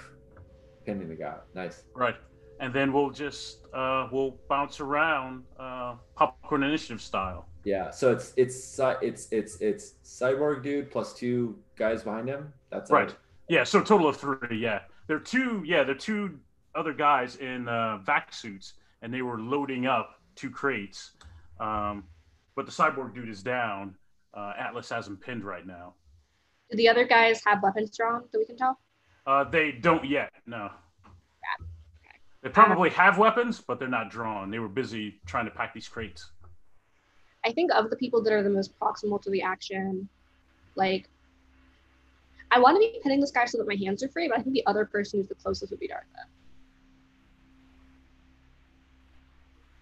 pinning the guy. Nice. Right. And then we'll just we'll bounce around popcorn initiative style. Yeah. So it's Cyborg dude plus 2 guys behind him. That's right. It. Yeah. So a total of 3. Yeah. There are two other guys in vac suits, and they were loading up 2 crates. But the cyborg dude is down. Atlas has him pinned right now. Do the other guys have weapons drawn that we can tell? They don't yet. No. Okay. They probably have weapons, but they're not drawn. They were busy trying to pack these crates. I think of the people that are the most proximal to the action, like, I want to be pinning this guy so that my hands are free, but I think the other person who's the closest would be Dartha.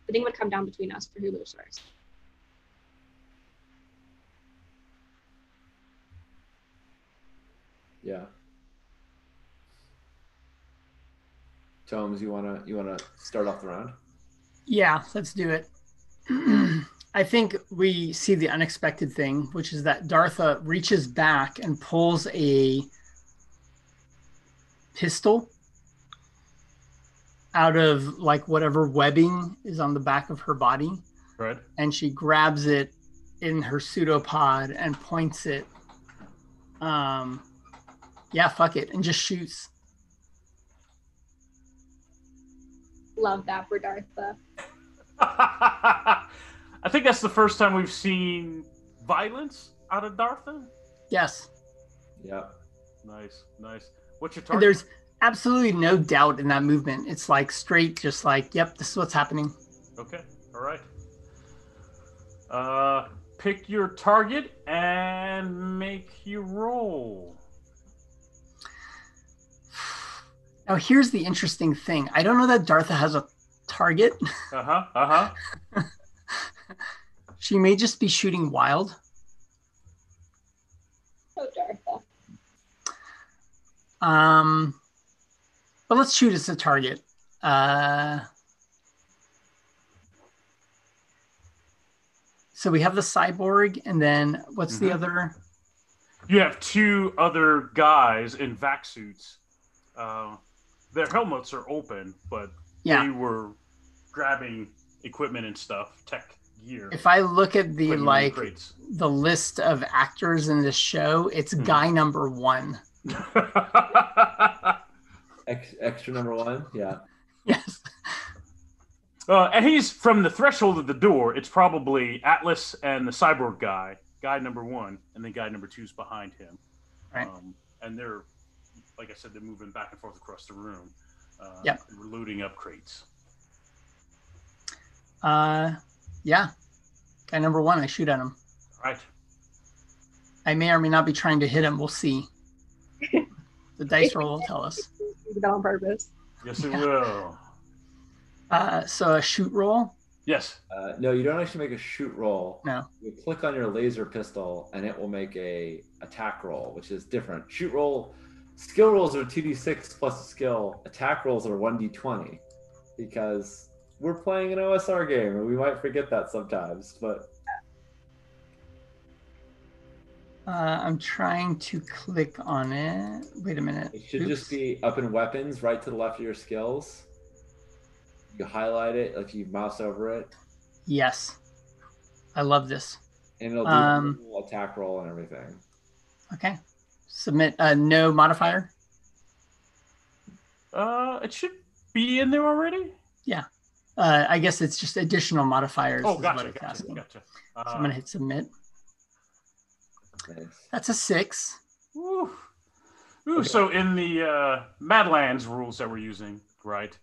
I think it would come down between us for who moves first. Yeah. Tomes, you wanna start off the round? Yeah, let's do it. I think we see the unexpected thing, which is that Dartha reaches back and pulls a pistol out of like whatever webbing is on the back of her body. Right. And she grabs it in her pseudopod and points it. Yeah, fuck it, and just shoots. Love that for Dartha. I think that's the first time we've seen violence out of Dartha. Yes. Yeah. Nice. What's your And target? there's absolutely no doubt in that movement. It's like straight, just like, yep, this is what's happening. Okay. All right. Pick your target and make your roll. Now, here's the interesting thing. I don't know that Dartha has a target. She may just be shooting wild. Oh, Dartha. But let's shoot as a target. So we have the cyborg, and then what's the other? You have 2 other guys in vac suits. Their helmets are open, but they were grabbing equipment and stuff, tech gear. If I look at the the list of actors in this show, it's guy number 1. Extra number 1, yeah. Yes. And he's from the threshold of the door. It's probably Atlas and the cyborg guy number 1, and then guy number 2's behind him. Right. And they're, like I said, they're moving back and forth across the room. Yep. We're loading up crates. Yeah. Guy number 1, I shoot at him. All right. I may or may not be trying to hit him. We'll see. The dice roll will tell us. Do that on purpose. Yes, it will. So a shoot roll? Yes. No, you don't actually make a shoot roll. No. You click on your laser pistol, and it will make a attack roll, which is different. Shoot roll, skill rolls are 2d6 plus a skill. Attack rolls are 1d20, because we're playing an OSR game, and we might forget that sometimes. But I'm trying to click on it. Wait a minute. it should just be up in weapons, right to the left of your skills. You highlight it, if you mouse over it. Yes. I love this. And it'll do the little attack roll and everything. Okay. Submit. No modifier? It should be in there already. Yeah. I guess it's just additional modifiers. Oh, is gotcha. what it's asking. Gotcha. So I'm going to hit submit. Nice. That's a 6. Ooh. Okay. So in the Madlands rules that we're using, right?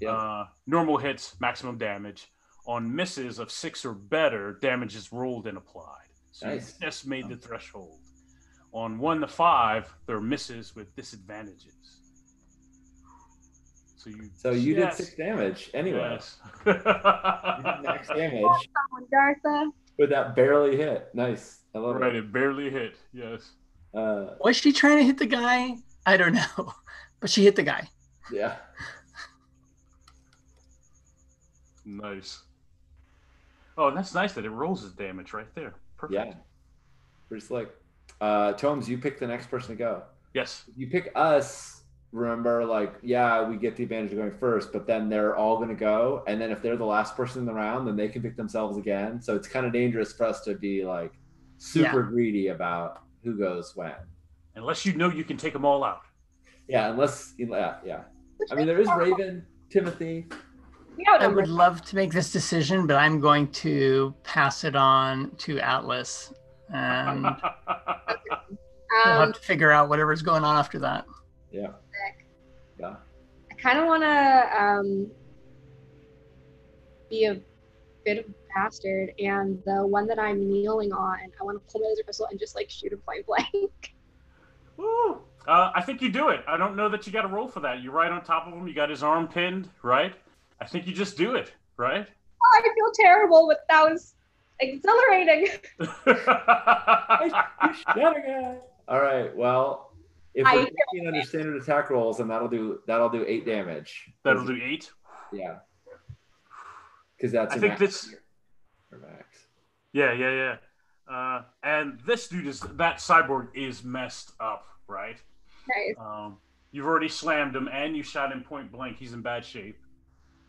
Yeah. Normal hits, maximum damage. On misses of 6 or better, damage is rolled and applied. So Nice. you just made the threshold. On 1 to 5, there are misses with disadvantages. So you did 6 damage anyway. Yes. You did max damage Someone, Dartha. with that barely hit. Nice. I love Right, it. it barely hit. Yes. Was she trying to hit the guy? I don't know, but she hit the guy. Yeah. Nice. Oh, and that's nice that it rolls his damage right there. Perfect. Yeah. Pretty slick. Tomes, you pick the next person to go. Yes. If you pick us, remember, like, yeah, we get the advantage of going first, but then they're all going to go. And then if they're the last person in the round, then they can pick themselves again. So it's kind of dangerous for us to be, like, super greedy about who goes when. Unless you know you can take them all out. Yeah, unless, yeah. I mean, there is Raven, Timothy. I would love to make this decision, but I'm going to pass it on to Atlas. And we'll have to figure out whatever's going on after that. Yeah. Yeah. I kind of want to be a bit of a bastard, and the one that I'm kneeling on, I want to pull my laser pistol and just like shoot him point blank. Woo! I think you do it. I don't know that you got to roll for that. You're right on top of him. You got his arm pinned, right? I think you just do it, right? Oh, I feel terrible, but that was exhilarating. All right. Well, if we're taking under standard attack rolls, then that'll do 8 damage. That'll do 8. Yeah. Because that's. I think that's. Max. Yeah. And this dude that cyborg is messed up, right? Nice. You've already slammed him, and you shot him point blank. He's in bad shape.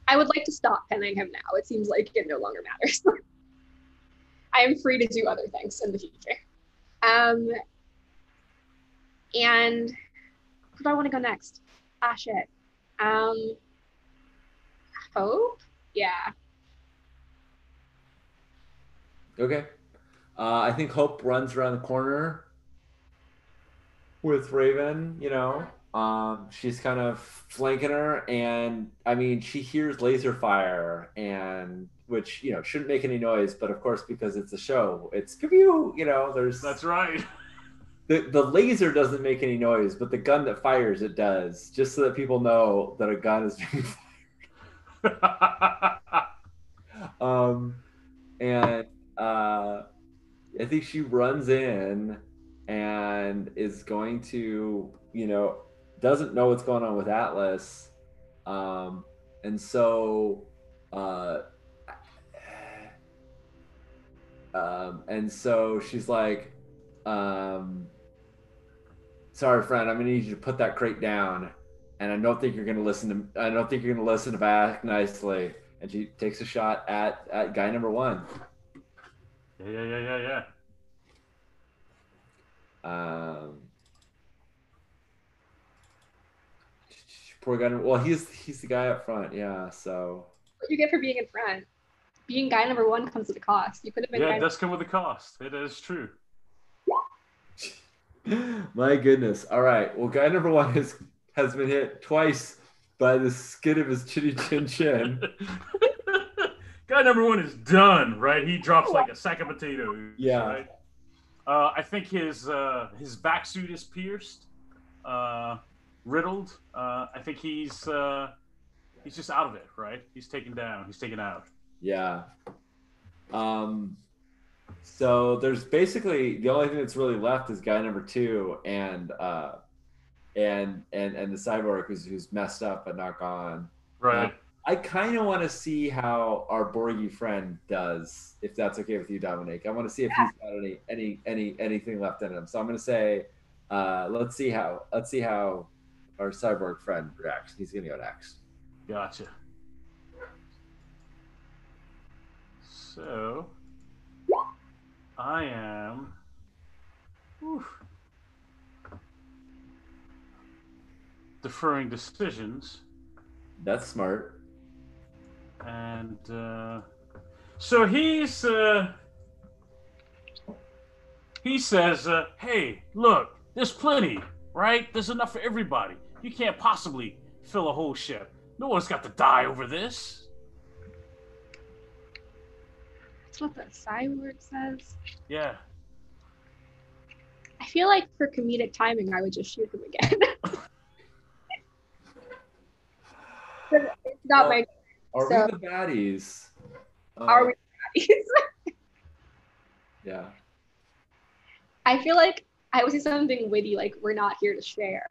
I would like to stop pinning him now. It seems like it no longer matters. I am free to do other things in the future. And where do I want to go next? Shit. Hope? Yeah. Okay. I think Hope runs around the corner with Raven, she's kind of flanking her, and I mean, she hears laser fire, and which, shouldn't make any noise, but of course, because it's a show, it's pew, there's. That's right. The laser doesn't make any noise, but the gun that fires it does, just so that people know that a gun is being fired. And I think she runs in and is going to, doesn't know what's going on with Atlas. And so she's like, sorry, friend, I'm gonna need you to put that crate down. And I don't think you're gonna listen back nicely. And she takes a shot at guy number 1. Yeah. Poor guy. Well, he's the guy up front. Yeah. So. What do you get for being in front? Being guy number 1 comes at a cost. You could have been. Yeah, it does come with a cost. It is true. My goodness. All right. Well, guy number 1 has been hit twice by the skin of his chinny chin chin. Guy number 1 is done, right? He drops like a sack of potatoes. Yeah. Right? I think his back suit is pierced, riddled. I think he's just out of it, right? He's taken down. He's taken out. Yeah. So there's basically the only thing that's really left is guy number 2 and the cyborg who's messed up but not gone. Right. I kind of want to see how our Borgy friend does, if that's okay with you, Dominic. I want to see if he's got anything left in him. So I'm going to say, let's see how our cyborg friend reacts. He's going to go next. Gotcha. So I am. Deferring decisions. That's smart. And so he says, hey, look, there's plenty, right? There's enough for everybody. You can't possibly fill a whole ship. No one's got to die over this. That's what the cyborg says. Yeah. feel like for comedic timing, I would just shoot him again. But it's not my. Are So- we the baddies? Are we? Yeah. I feel like I would say something witty, like we're not here to share.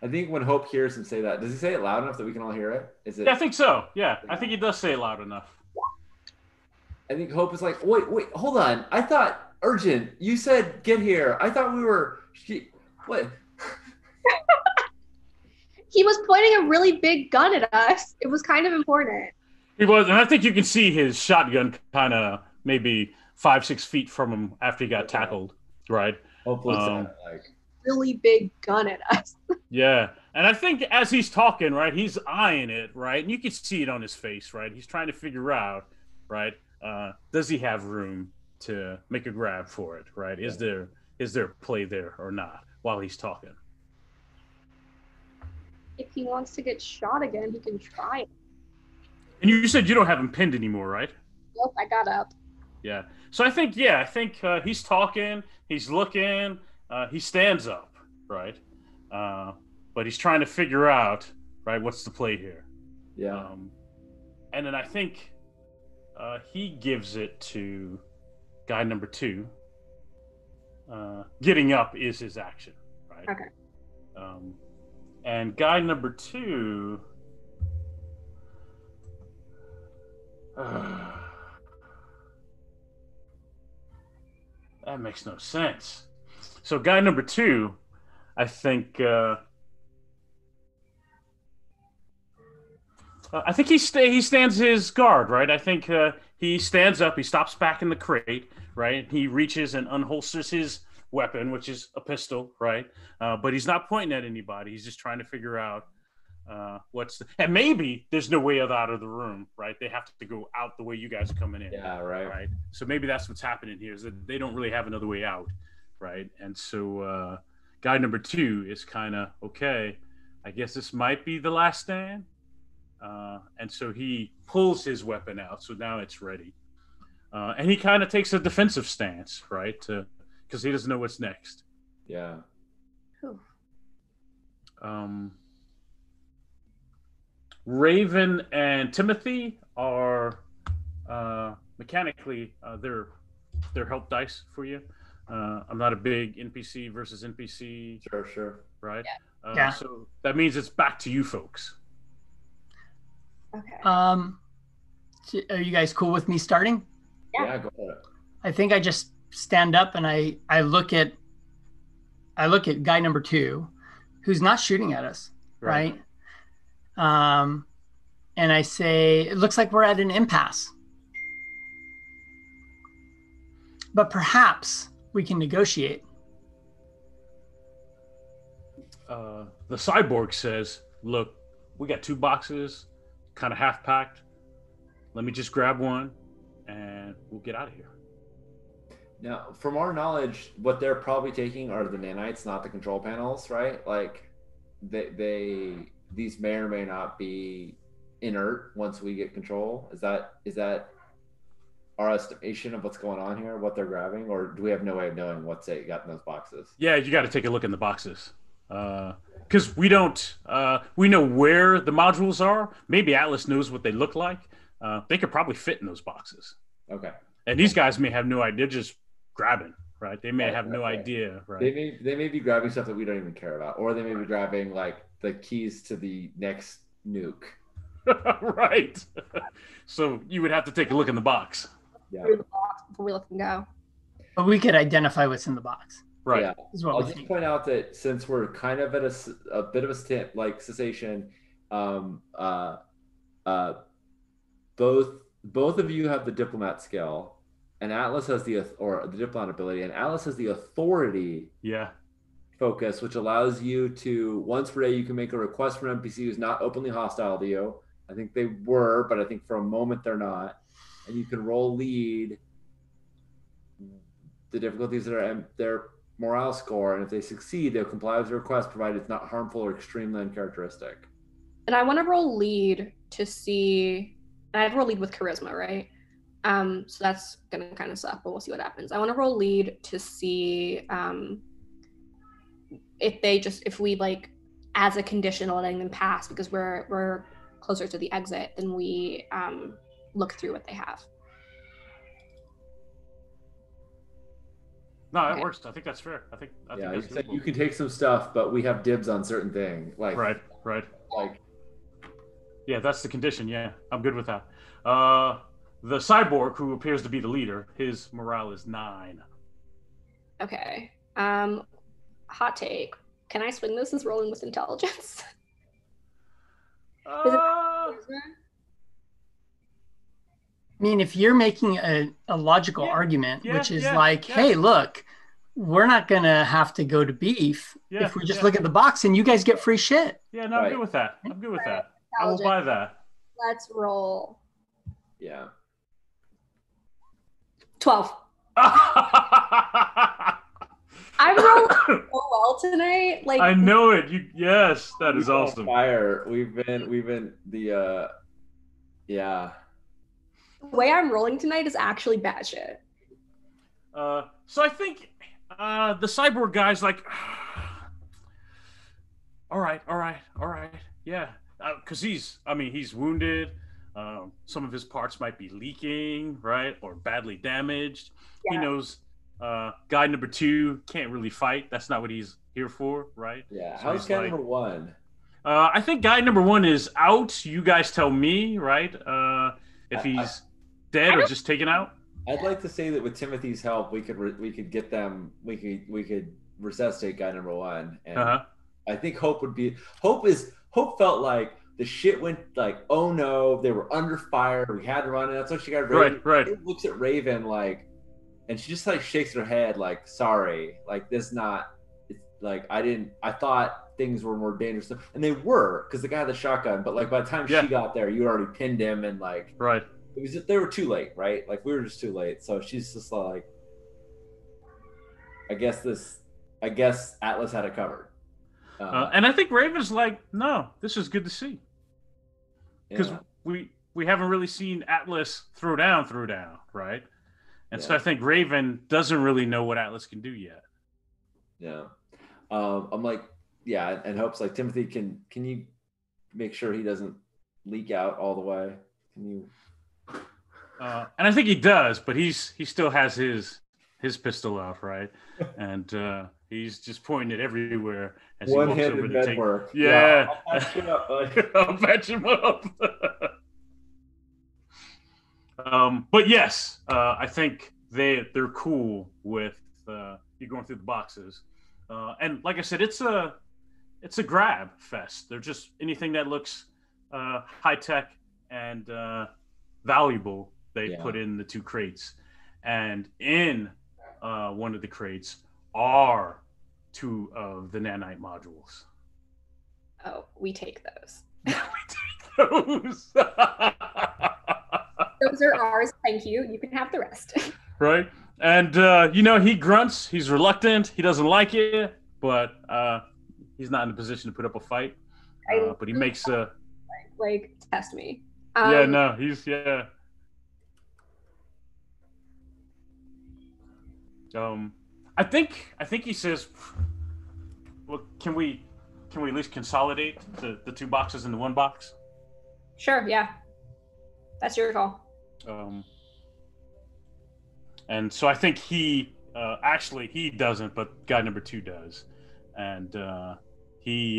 I think when Hope hears him say that, does he say it loud enough that we can all hear it? Is it? Yeah, I think so. Yeah, I think he does say it loud enough. I think Hope is like, wait, hold on. I thought, Urgent, you said get here. I thought we were. What? He was pointing a really big gun at us. It was kind of important. He was, and I think you can see his shotgun kind of maybe 5-6 feet from him after he got tackled, right? Hopefully, like. Really big gun at us. Yeah, and I think as he's talking, right, he's eyeing it, right, and you can see it on his face, right. He's trying to figure out, right, does he have room to make a grab for it, right? Is there play there or not while he's talking? If he wants to get shot again, he can try it. And you said you don't have him pinned anymore, right? Nope, I got up. Yeah. So I think he's talking, he's looking, he stands up, right? But he's trying to figure out, right, what's the play here. Yeah. And then I think he gives it to guy number 2. Getting up is his action, right? Okay. And guy number 2. That makes no sense. So guy number 2, I think he stands his guard, right? I think he stands up, he stops back in the crate, right? He reaches and unholsters his weapon, which is a pistol, right? But he's not pointing at anybody. He's just trying to figure out and maybe there's no way out of the room, right? They have to go out the way you guys are coming in. Yeah, right. So maybe that's what's happening here, is that they don't really have another way out, right? And so guy number 2 is kind of, okay, I guess this might be the last stand. And so he pulls his weapon out, so now it's ready. And he kind of takes a defensive stance, right? Because he doesn't know what's next. Yeah. Raven and Timothy are mechanically they're help dice for you. I'm not a big NPC versus NPC. Sure. Right? Yeah. So that means it's back to you folks. Okay. Are you guys cool with me starting? Yeah, go for it. I think I just stand up and I look at guy number 2, who's not shooting at us, right? And I say, it looks like we're at an impasse, but perhaps we can negotiate. The cyborg says, look, we got 2 boxes, kind of half packed. Let me just grab one and we'll get out of here. Now, from our knowledge, what they're probably taking are the nanites, not the control panels, right? Like these may or may not be inert once we get control. Is that our estimation of what's going on here, what they're grabbing, or do we have no way of knowing what's got in those boxes? Yeah, you got to take a look in the boxes. Because we don't, we know where the modules are. Maybe Atlas knows what they look like. They could probably fit in those boxes. Okay. And these guys may have no idea, just grabbing, right? They may have no idea, right? They may be grabbing stuff that we don't even care about, or they may be grabbing like the keys to the next nuke. Right. So you would have to take a look in the box. Yeah. Through the box before we let them go. But we could identify what's in the box. Right. Yeah. Is what I'll we just think. point out that since we're kind of at a bit of a cessation, both of you have the diplomat skill, and Atlas has the diplomat ability, and Atlas has the authority Yeah. focus, which allows you to, once per day, you can make a request from an NPC who's not openly hostile to you. I think they were, but I think for a moment they're not. And you can roll lead. The difficulties are their morale score, and if they succeed, they'll comply with the request, provided it's not harmful or extremely uncharacteristic. And I want to roll lead to see and I'd roll lead with charisma, right? So that's gonna kind of suck, but we'll see what happens. I want to roll lead to see if we like as a condition letting them pass because we're closer to the exit, then we look through what they have. No, that works. I think that's fair. I think that's you, you can take some stuff, but we have dibs on certain thing. Like right. Like yeah, that's the condition. Yeah, I'm good with that. The cyborg, who appears to be the leader, his morale is 9. Okay. Hot take. Can I swing this as rolling with intelligence? I mean, if you're making a logical argument, which is hey, look, we're not going to have to go to beef if we just look at the box and you guys get free shit. Yeah, no, I'm good with that. I'm good with that. I will buy that. Let's roll. Yeah. 12. I'm rolling so well tonight. Like I know it. Yes, that is awesome. Fire. We've been the yeah. The way I'm rolling tonight is actually bad shit. So I think the cyborg guy's like, all right, yeah, because he's wounded. Some of his parts might be leaking, right, or badly damaged. Yeah. He knows guy number 2 can't really fight. That's not what he's here for, right? Yeah. So how's guy number 1? I think guy number 1 is out. You guys tell me, right? If he's dead or just taken out. I'd like to say that with Timothy's help, we could get them. We could resuscitate guy number 1, and I think Hope felt like the shit went like, oh no, they were under fire. We had to run, and that's what she got. Raven. Right. She looks at Raven like, and she just like shakes her head like, sorry, like this not. It's like I thought things were more dangerous, and they were because the guy had the shotgun. But like by the time she got there, you already pinned him, and like they were too late, right? Like we were just too late. So she's just like, I guess Atlas had it covered. And I think Raven's like, no, this is good to see. Because we haven't really seen Atlas throw down, right? And so I think Raven doesn't really know what Atlas can do yet. Yeah. I'm like, yeah, and Hope's like, Timothy, can you make sure he doesn't leak out all the way? Can you? And I think he does, but he still has his pistol out, right? And he's just pointing it everywhere as he walks over to take. Work. Yeah. I'll patch him up. I'll patch him up. But yes, I think they're cool with you going through the boxes, and like I said, it's a grab fest. They're just anything that looks high tech and valuable. They put in the 2 crates, and in one of the crates are 2 of the nanite modules. Oh, we take those. We take those. Those are ours. Thank you. You can have the rest. Right. And, he grunts. He's reluctant. He doesn't like it, but he's not in a position to put up a fight. But he makes a... Like, test me. He's... I think he says, well, can we at least consolidate the 2 boxes into 1 box? Sure, yeah. That's your call. And so I think he doesn't, but guy number 2 does. And he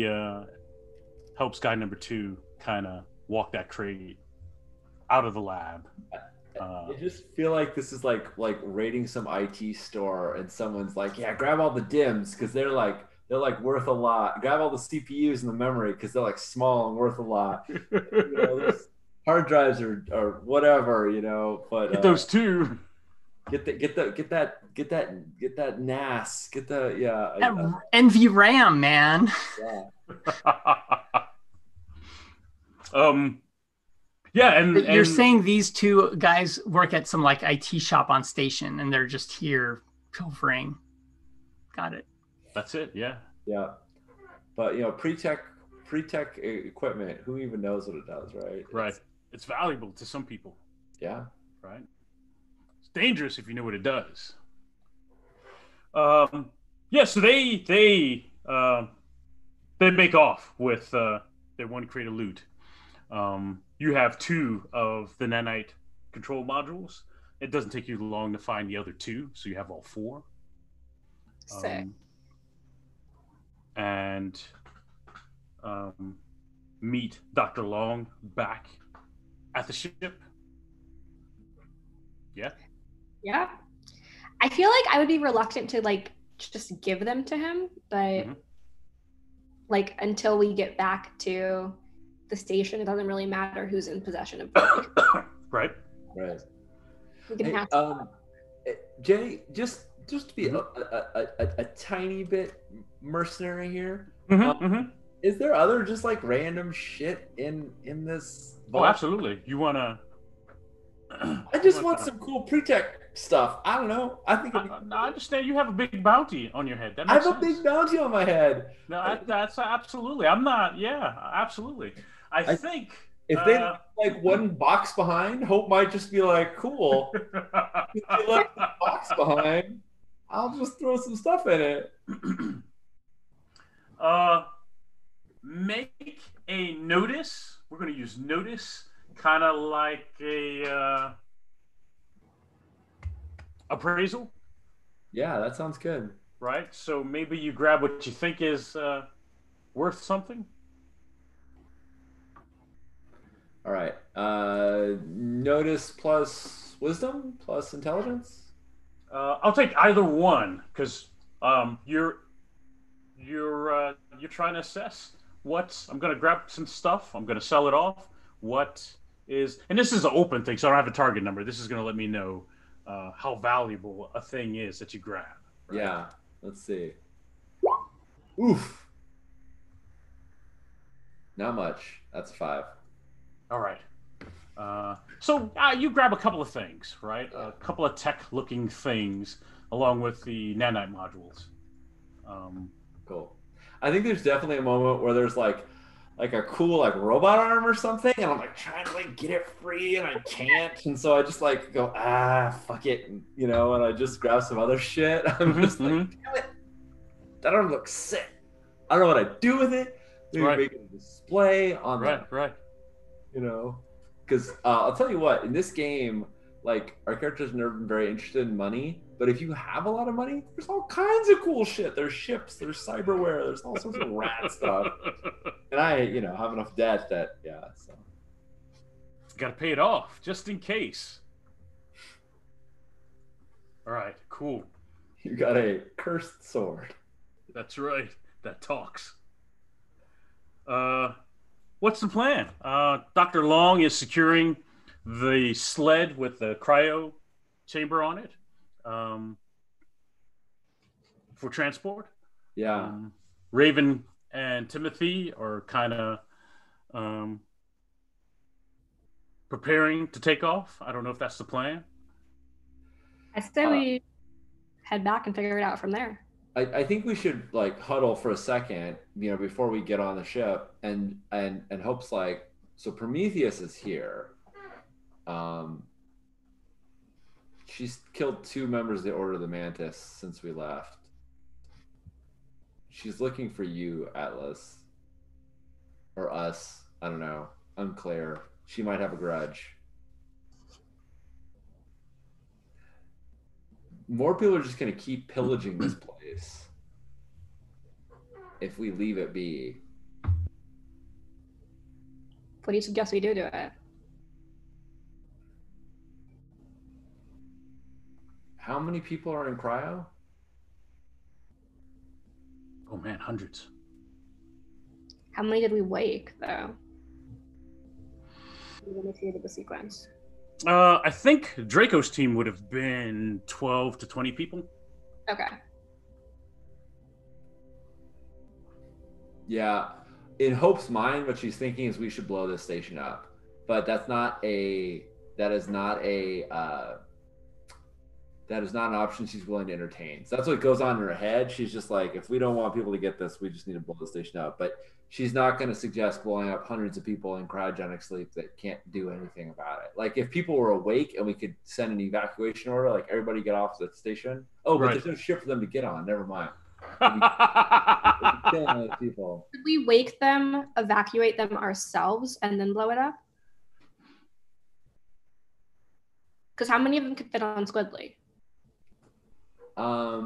helps guy number 2 kind of walk that crate out of the lab. I just feel like this is like raiding some IT store, and someone's like, "Yeah, grab all the DIMMs because they're like worth a lot. Grab all the CPUs and the memory because they're like small and worth a lot. Hard drives or whatever, But get those 2. Get that NAS. Get the NVRAM, man. Yeah. Yeah, and you're saying these 2 guys work at some like IT shop on station, and they're just here pilfering. Got it. That's it. Yeah. Yeah, but pre-tech equipment. Who even knows what it does, right? Right. it's valuable to some people, Yeah. right? It's dangerous if you know what it does. Yeah, so they make off with their one crate of loot. You have 2 of the nanite control modules. It doesn't take you long to find the other 2, so you have all 4. Sick. And meet Dr. Long back at the ship. Yeah. Yeah. I feel like I would be reluctant to like just give them to him, but like until we get back to the station, it doesn't really matter who's in possession of them. Right. Right. We can Hey, have Jay, just to be a tiny bit mercenary here. Is there other just like random shit in this Oh, vault? absolutely. You wanna? I just want some cool pre-tech stuff. I don't know. I think I understand you have a big bounty on your head. That I makes have a sense. big bounty on my head. No, that's absolutely. I'm not. Yeah, absolutely. I think If they like one box behind, Hope might just be like, "Cool." If you left the box behind, I'll just throw some stuff in it. Make a notice. We're going to use notice, kind of like a appraisal. Yeah, that sounds good. Right. So maybe you grab what you think is worth something. All right. Notice plus wisdom plus intelligence. I'll take either one because you're trying to assess what I'm going to grab some stuff. I'm going to sell it off. What is, and this is an open thing, so I don't have a target number. This is going to let me know how valuable a thing is that you grab. Right? Yeah. Let's see. Oof. Not much. That's 5. All right. So you grab a couple of things, right? A couple of tech-looking things, along with the nanite modules. Cool. I think there's definitely a moment where there's like a cool like robot arm or something, and I'm like trying to like get it free, and I can't, and so I just like go fuck it, and, you know, and I just grab some other shit. I'm just like, damn it, that arm looks sick. I don't know what I do with it. Maybe make a display on right. You know, because I'll tell you what, in this game, like our characters have never been very interested in money, but if you have a lot of money, there's all kinds of cool shit. There's ships, there's cyberware, there's all sorts of rad stuff. And I, you know, have enough debt that, so. Got to pay it off, just in case. All right, cool. You got a cursed sword. That's right. That talks. What's the plan? Dr. Long is securing the sled with the cryo chamber on it for transport. Yeah. Raven and Timothy are kind of preparing to take off. I don't know if that's the plan. I say we head back and figure it out from there. I think we should like huddle for a second, you know, before we get on the ship, and Hope's like, so Prometheus is here. She's killed 2 members of the Order of the Mantis since we left. She's looking for you, Atlas. Or us. I don't know. Unclear. She might have a grudge. More people are just going to keep pillaging this place if we leave it be. What do you suggest we do to it? How many people are in cryo? Oh man, hundreds. How many did we wake, though? We initiated the sequence. I think Draco's team would have been 12 to 20 people. Okay. Yeah. In Hope's mind, what she's thinking is we should blow this station up. But that is not a that is not an option she's willing to entertain. So that's what goes on in her head. She's just like, if we don't want people to get this, we just need to blow the station up. But she's not going to suggest blowing up hundreds of people in cryogenic sleep that can't do anything about it. Like if people were awake and we could send an evacuation order, like everybody get off the station. Oh, but there's no ship for them to get on. Never mind. Killing those people. Could we wake them, evacuate them ourselves, and then blow it up? Because how many of them could fit on Squidly? I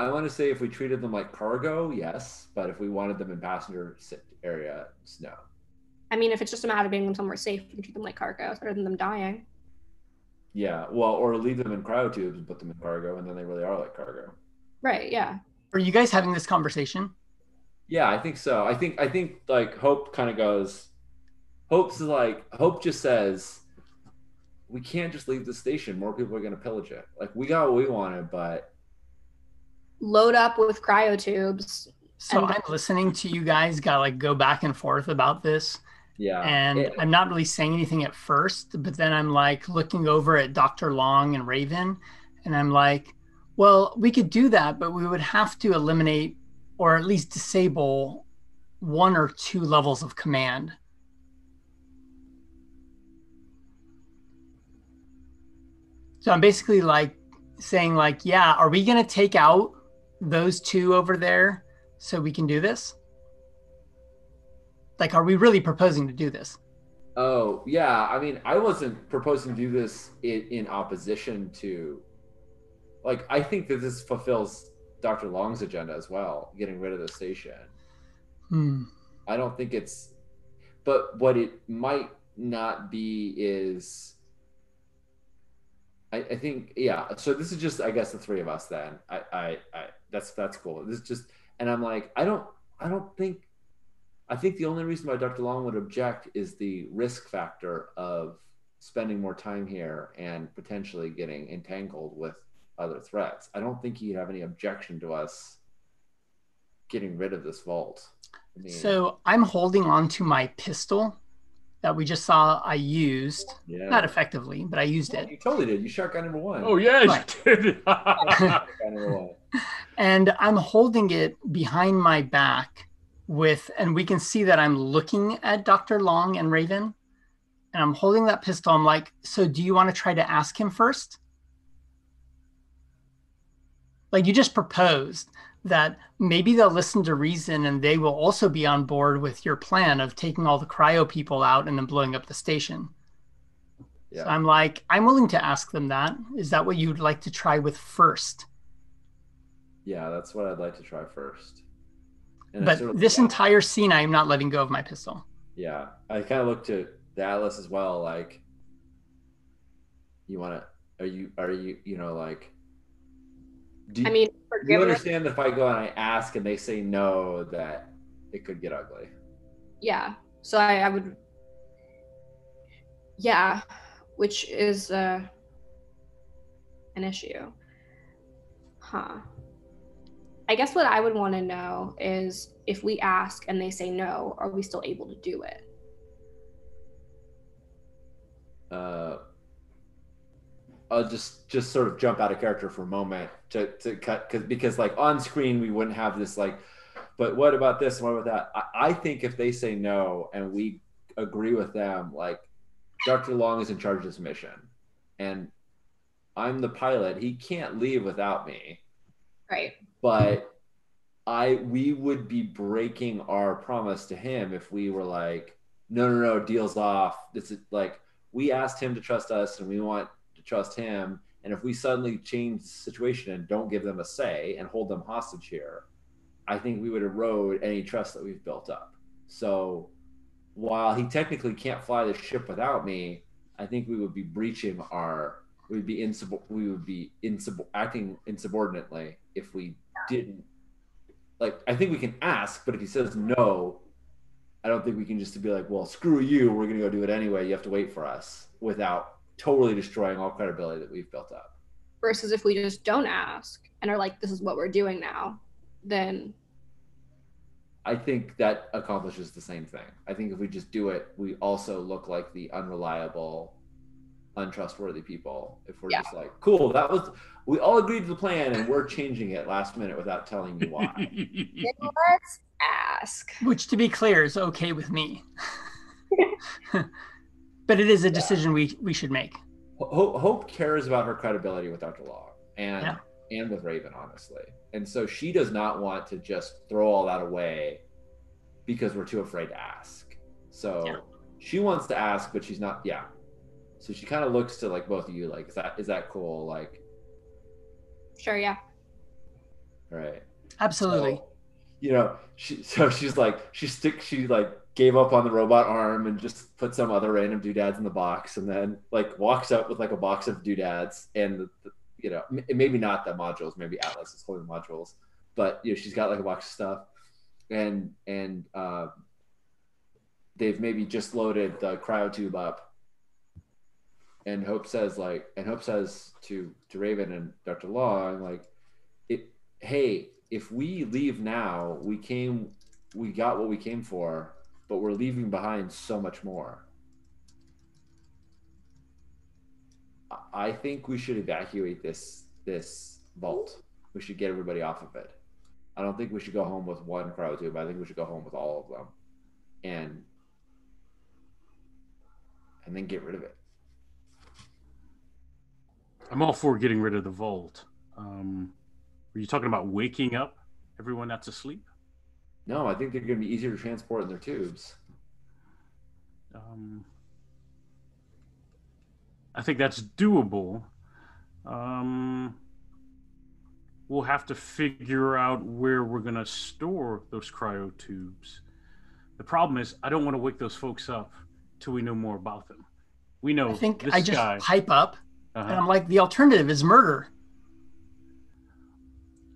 want to say if we treated them like cargo, yes, but if we wanted them in passenger area, no. I mean, if it's just a matter of getting them somewhere safe, we can treat them like cargo rather than them dying. Yeah, well, or leave them in cryotubes and put them in cargo, and then they really are like cargo. Right, yeah. Are you guys having this conversation? Yeah, I think so. I think like Hope kind of goes, Hope just says, we can't just leave the station. More people are going to pillage it. Like we got what we wanted, but load up with cryotubes. So I'm listening to you guys go back and forth about this. Yeah. And I'm not really saying anything at first, but then I'm like looking over at Dr. Long and Raven, and I'm like, well, we could do that, but we would have to eliminate or at least disable 1 or 2 levels of command. So I'm basically like saying like, yeah, are we going to take out those 2 over there so we can do this? Like, are we really proposing to do this? Oh, yeah. I mean, I wasn't proposing to do this in opposition to, like, I think that this fulfills Dr. Long's agenda as well, getting rid of the station. I don't think it's, but what it might not be is, I think, yeah. So this is just, I guess, the 3 of us then. That's cool. This is just, and I'm like, I think the only reason why Dr. Long would object is the risk factor of spending more time here and potentially getting entangled with other threats. I don't think he'd have any objection to us getting rid of this vault. I mean, so I'm holding on to my pistol that we just saw I used. Yeah. Not effectively, but I used it. You totally did. You shot guy number 1. Oh, yeah, right. You did. Guy number 1. And I'm holding it behind my back and we can see that I'm looking at Dr. Long and Raven, and I'm holding that pistol. I'm like, so do you want to try to ask him first? Like you just proposed that maybe they'll listen to reason and they will also be on board with your plan of taking all the cryo people out and then blowing up the station. Yeah. So I'm like, I'm willing to ask them that. Is that what you'd like to try with first? Yeah, that's what I'd like to try first. And but this entire scene, I am not letting go of my pistol. Yeah, I kind of looked to the Atlas as well. Like, you want to? Are you? You know, like. Do you understand that if I go and I ask and they say no, that it could get ugly? Yeah. So I would. Yeah, which is an issue. Huh. I guess what I would want to know is if we ask and they say no, are we still able to do it? I'll just sort of jump out of character for a moment to cut because like on screen we wouldn't have this like, but what about this and what about that? I think if they say no and we agree with them, like Dr. Long is in charge of this mission and I'm the pilot, he can't leave without me. Right. But we would be breaking our promise to him if we were like, no, deal's off. This is like, we asked him to trust us and we want to trust him. And if we suddenly change the situation and don't give them a say and hold them hostage here, I think we would erode any trust that we've built up. So while he technically can't fly the ship without me, I think we would be breaching we would be acting insubordinately if we didn't. Like, I think we can ask, but if he says no, I don't think we can just be like, well, screw you, we're going to go do it anyway. You have to wait for us, without totally destroying all credibility that we've built up. Versus if we just don't ask and are like, this is what we're doing now, then. I think that accomplishes the same thing. I think if we just do it, we also look like the unreliable untrustworthy people if we're Yeah. just like, cool, we all agreed to the plan and we're changing it last minute without telling you why. Let's ask. Which, to be clear, is okay with me. But it is a decision we should make. Hope cares about her credibility with Dr. Long and with Raven, honestly. And so she does not want to just throw all that away because we're too afraid to ask. So she wants to ask, but she's not. Yeah. So she kind of looks to like both of you, like, is that cool? Like, Sure, yeah. right. Absolutely. So, you know, she's like, she like gave up on the robot arm and just put some other random doodads in the box, and then like walks up with like a box of doodads and you know, maybe not the modules, maybe Atlas is holding the modules, but you know, she's got like a box of stuff, and they've maybe just loaded the cryotube up, and Hope says to Raven and Dr. Long, like, hey, if we leave now, we got what we came for, but we're leaving behind so much more. I think we should evacuate this vault. We should get everybody off of it. I don't think we should go home with one cryotube. I think we should go home with all of them, and then get rid of it. I'm all for getting rid of the vault. Were you talking about waking up everyone that's asleep? No, I think they're going to be easier to transport in their tubes. I think that's doable. We'll have to figure out where we're going to store those cryo tubes. The problem is, I don't want to wake those folks up till we know more about them. We know. I think this I just guy, hype up, and I'm like, the alternative is murder.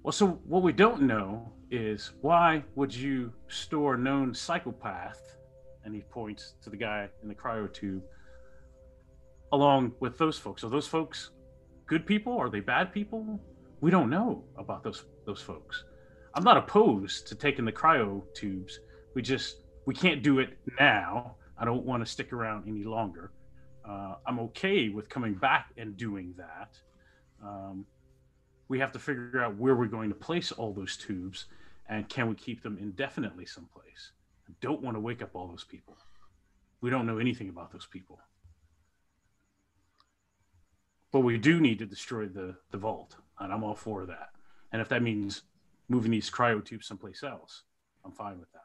Well, so what we don't know is, why would you store a known psychopath, and he points to the guy in the cryo tube, along with those folks? Are those folks good people? Are they bad people? We don't know about those folks. I'm not opposed to taking the cryo tubes. We can't do it now. I don't want to stick around any longer. I'm okay with coming back and doing that. We have to figure out where we're going to place all those tubes, and can we keep them indefinitely someplace? I don't want to wake up all those people. We don't know anything about those people. But we do need to destroy the vault, and I'm all for that. And if that means moving these cryo tubes someplace else, I'm fine with that.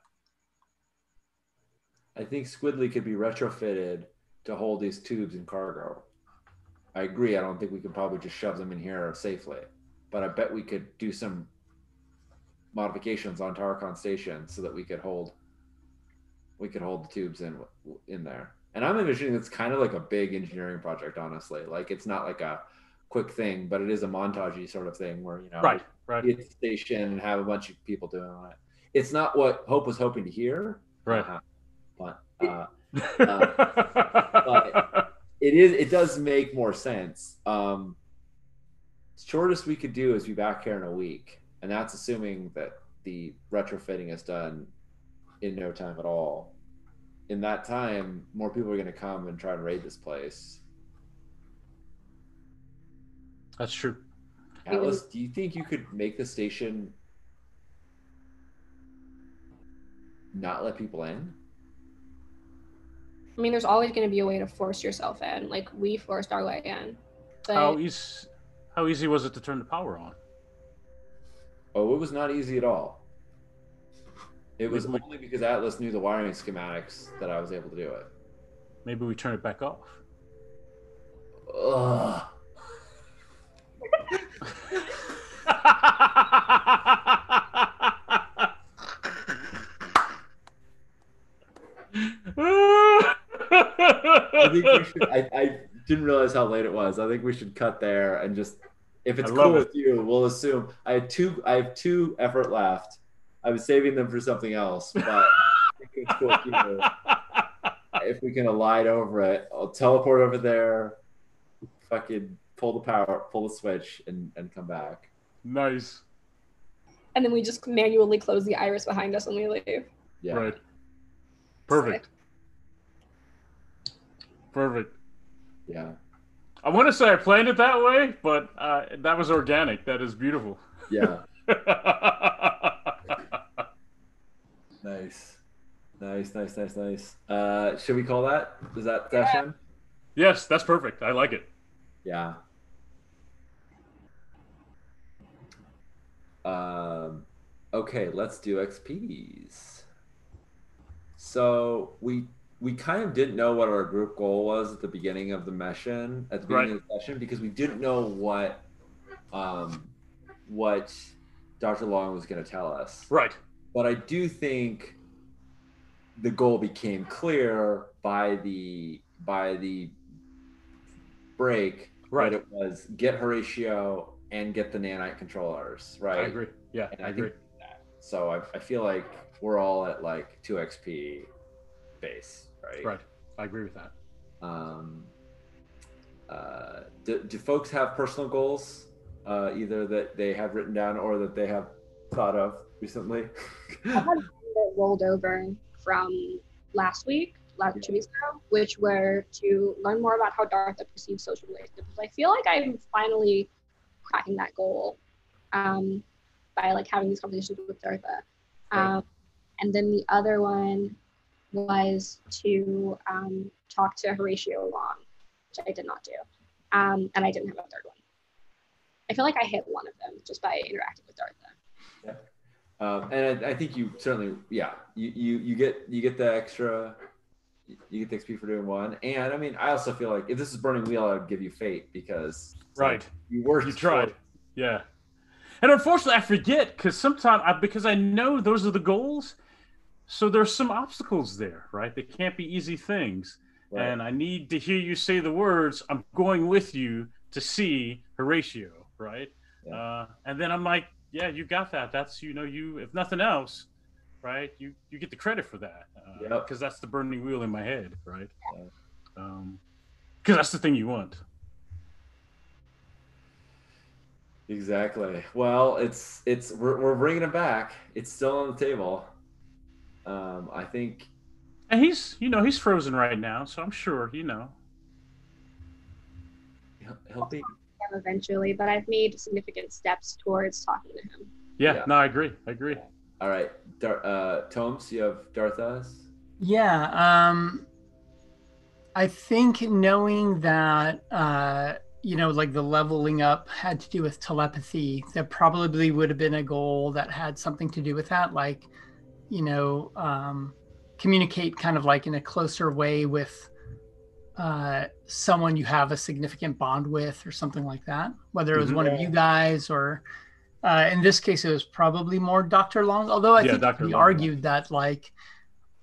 I think Squidly could be retrofitted to hold these tubes in cargo. I agree. I don't think we could probably just shove them in here safely, but I bet we could do some modifications on Tarkon Station so that we could hold the tubes in there. And I'm envisioning it's kind of like a big engineering project, honestly. Like, it's not like a quick thing, but it is a montagey sort of thing where, you know, right. Get the station and have a bunch of people doing it. It's not what Hope was hoping to hear, right? But it does make more sense. Shortest we could do is be back here in a week, and that's assuming that the retrofitting is done in no time at all. In that time, more people are going to come and try to raid this place. That's true. Atlas, do you think you could make the station not let people in? I mean, there's always going to be a way to force yourself in. Like, we forced our way in. But How easy was it to turn the power on? Oh, it was not easy at all. It was only because Atlas knew the wiring schematics that I was able to do it. Maybe we turn it back off. Ugh. I think we should. I didn't realize how late it was. I think we should cut there and just, if it's cool with you, we'll assume. I have two effort left. I was saving them for something else, but I think it's cool with you. If we can elide over it, I'll teleport over there, fucking pull the switch, and come back. Nice. And then we just manually close the iris behind us when we leave. Yeah. Right. Perfect. Perfect. Yeah. I want to say I planned it that way, but that was organic. That is beautiful. Yeah. Nice. Nice. Should we call that? Is that session? Yes, that's perfect. I like it. Yeah. Okay, let's do XPs. So we kind of didn't know what our group goal was at the beginning of the mission, at the beginning of the session, because we didn't know what Dr. Long was going to tell us. Right. But I do think the goal became clear by the break. Right. That it was get Horatio and get the nanite controllers. Right. I agree. Yeah, and I agree. So I feel like we're all at like 2 XP base, right? Right. I agree with that. Do folks have personal goals, either that they have written down or that they have thought of recently? I had one that rolled over from last 2 weeks ago, which were to learn more about how Dartha perceives social relationships. I feel like I'm finally cracking that goal by like having these conversations with Dartha. Right. And then the other one was to talk to Horatio Long, which I did not do. And I didn't have a third one. I feel like I hit one of them just by interacting with Dartha. Yeah. And I think you certainly, you get the extra, you get the XP for doing one. And I mean, I also feel like if this is Burning Wheel, I would give you Fate because right, you tried, yeah. And unfortunately, I forget because sometimes because I know those are the goals, so there's some obstacles there, right? They can't be easy things, right. And I need to hear you say the words. I'm going with you to see Horatio, right? Yeah. And then I'm like, yeah, you got that. That's you if nothing else, right? You get the credit for that because that's the burning wheel in my head, right? Because that's the thing you want. Exactly. Well, we're bringing it back. It's still on the table. I think, and he's frozen right now, so I'm sure he'll be him eventually. But I've made significant steps towards talking to him. Yeah. No, I agree. All right, Tomes, you have Darthas? Yeah. I think knowing that like the leveling up had to do with telepathy, that probably would have been a goal that had something to do with that, like communicate kind of like in a closer way with someone you have a significant bond with or something like that, whether it was one of you guys or in this case it was probably more Dr. Long, although I think we argued that like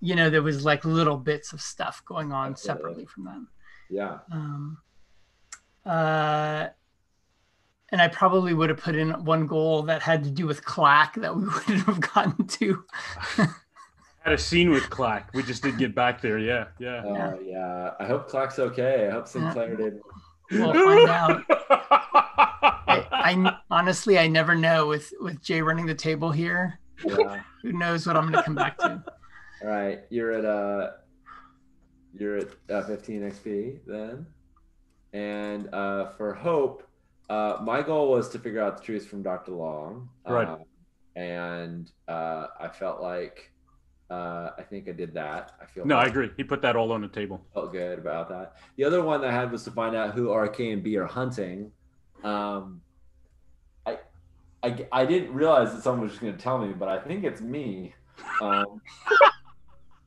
there was like little bits of stuff going on separately from that. And I probably would have put in one goal that had to do with Clack that we wouldn't have gotten to. Had a scene with Clack. We just didn't get back there. Yeah. Yeah. I hope Clack's okay. I hope Sinclair did. We'll find out. I honestly, I never know with Jay running the table here. Yeah. Who knows what I'm going to come back to. All right. You're at 15 XP then. And for Hope, my goal was to figure out the truth from Dr. Long. Right. And I felt like I think I did that. I agree. He put that all on the table. Felt good about that. The other one I had was to find out who RK and B are hunting. I didn't realize that someone was just going to tell me, but I think it's me.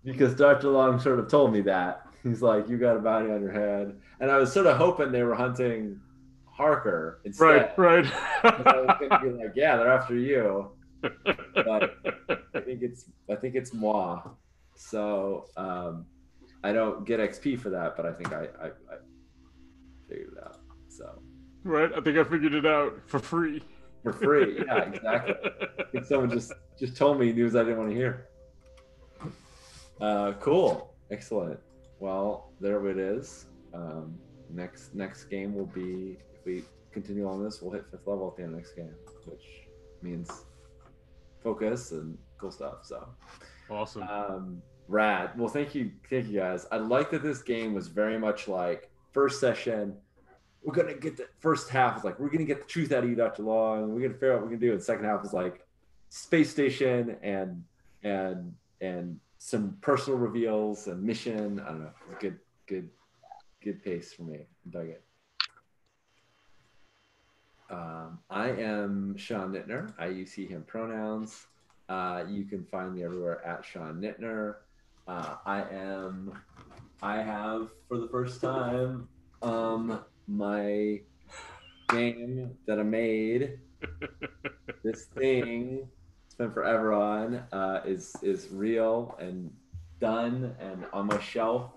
Because Dr. Long sort of told me that. He's like, you got a bounty on your head. And I was sort of hoping they were hunting Harker instead. Right. I was going to be like, yeah, they're after you. But I think it's moi. So I don't get XP for that, but I think I figured it out. So right, I think I figured it out for free. For free, yeah, exactly. I think someone just told me news I didn't want to hear. Cool, excellent. Well, there it is. Next game will be, if we continue on this, we'll hit 5th level at the end of the next game, which means focus and cool stuff. So awesome. Rad. Well, thank you guys. I like that this game was very much like first session. we're gonna get the first half is like we're gonna get the truth out of you, Dr. Long. We're gonna figure out what we're gonna do. And the second half is like space station and some personal reveals and mission. I don't know. It's a good pace for me. I dug it. I am Sean Nittner. I use he, him pronouns. You can find me everywhere at Sean Nittner. I have, for the first time, my game that I made, this thing it's been forever on, is real and done and on my shelf.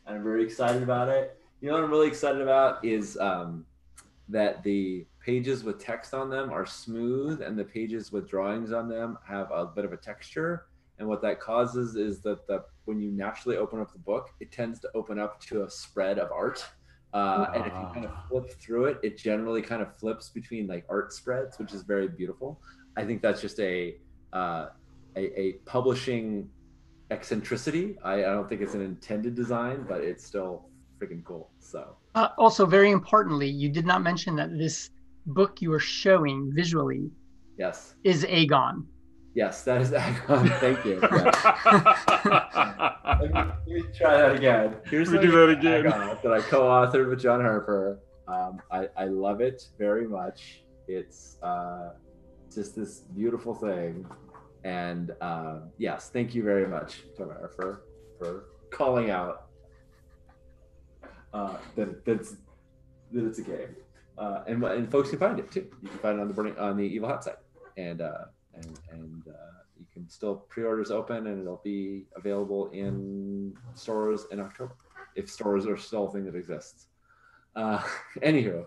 And I'm very excited about it. You know what I'm really excited about is that the pages with text on them are smooth and the pages with drawings on them have a bit of a texture. And what that causes is that when you naturally open up the book, it tends to open up to a spread of art. And if you kind of flip through it, it generally kind of flips between like art spreads, which is very beautiful. I think that's just a publishing eccentricity. I don't think it's an intended design, but it's still freaking cool. So also, very importantly, you did not mention that this book you are showing visually, yes, is Aegon. Yes, that is Aegon. Thank you. Let me try that again. Here's we do that again. Aegon that I co-authored with John Harper. I love it very much. It's just this beautiful thing. And yes, thank you very much, Tamara, for calling out that it's a game. And folks can find it too. You can find it on the Evil Hat site. And you can still pre-orders open, and it'll be available in stores in October, if stores are still a thing that exists. Anywho,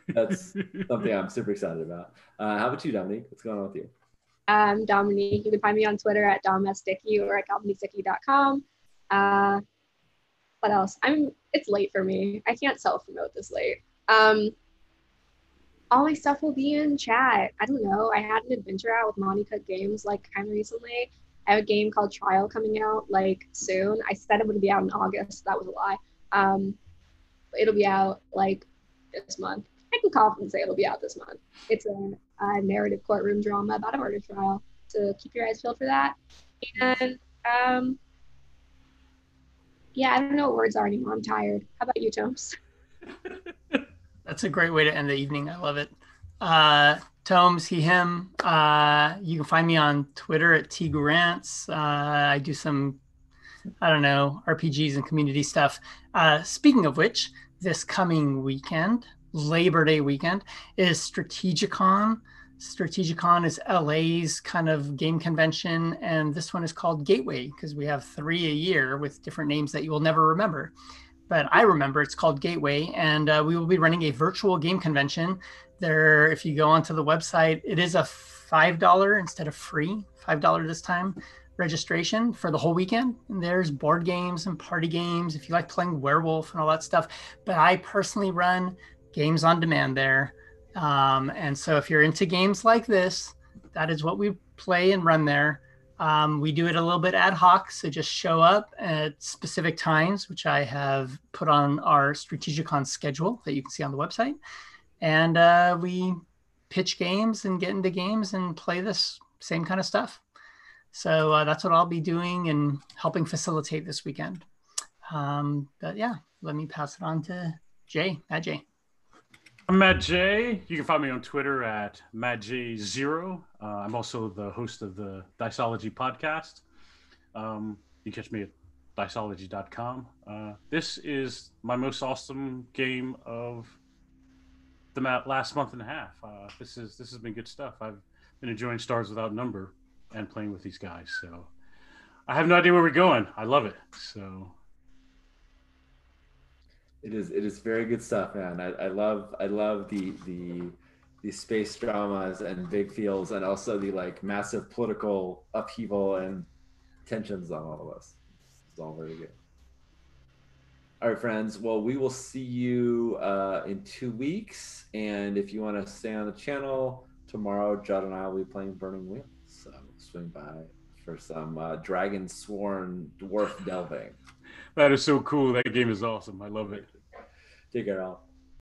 that's something I'm super excited about. How about you, Dominique? What's going on with you? Dominique. You can find me on Twitter at domesticky or at dominiquesticky.com. What else? It's late for me. I can't self-promote this late. All my stuff will be in chat. I don't know. I had an adventure out with Monty Cook Games like kind of recently. I have a game called Trial coming out like soon. I said it would be out in August. That was a lie. It'll be out like this month. I can confidently say it'll be out this month. It's a narrative courtroom drama about a murder trial. So keep your eyes peeled for that. And yeah, I don't know what words are anymore. I'm tired. How about you, Tomes? That's a great way to end the evening. I love it. Tomes, he, him. You can find me on Twitter at tgurants. I do some, I don't know, RPGs and community stuff. Speaking of which, this coming weekend, Labor Day weekend, is Strategicon. Strategicon is LA's kind of game convention, and this one is called Gateway because we have 3 a year with different names that you will never remember. But I remember it's called Gateway, and we will be running a virtual game convention. There, if you go onto the website, it is a $5 instead of free, $5 this time, registration for the whole weekend. And there's board games and party games if you like playing Werewolf and all that stuff. But I personally run games on demand there. And so if you're into games like this, that is what we play and run there. We do it a little bit ad hoc, so just show up at specific times, which I have put on our Strategicon schedule that you can see on the website. And we pitch games and get into games and play this same kind of stuff. So that's what I'll be doing and helping facilitate this weekend. But yeah, let me pass it on to Jay, Matt J. I'm Matt J. You can find me on Twitter at MattJ0. I'm also the host of the Diceology podcast. You can catch me at diceology.com. This is my most awesome game of the last month and a half. This has been good stuff. I've been enjoying Stars Without Number and playing with these guys. So I have no idea where we're going. I love it. So. It is very good stuff, man. I love the space dramas and big feels, and also the like massive political upheaval and tensions on all of us. It's all very good. All right, friends. Well, we will see you in 2 weeks, and if you want to stay on the channel tomorrow, Judd and I will be playing Burning Wheel. So swing by for some Dragon Sworn dwarf delving. That is so cool. That game is awesome. I love it. Take care, all.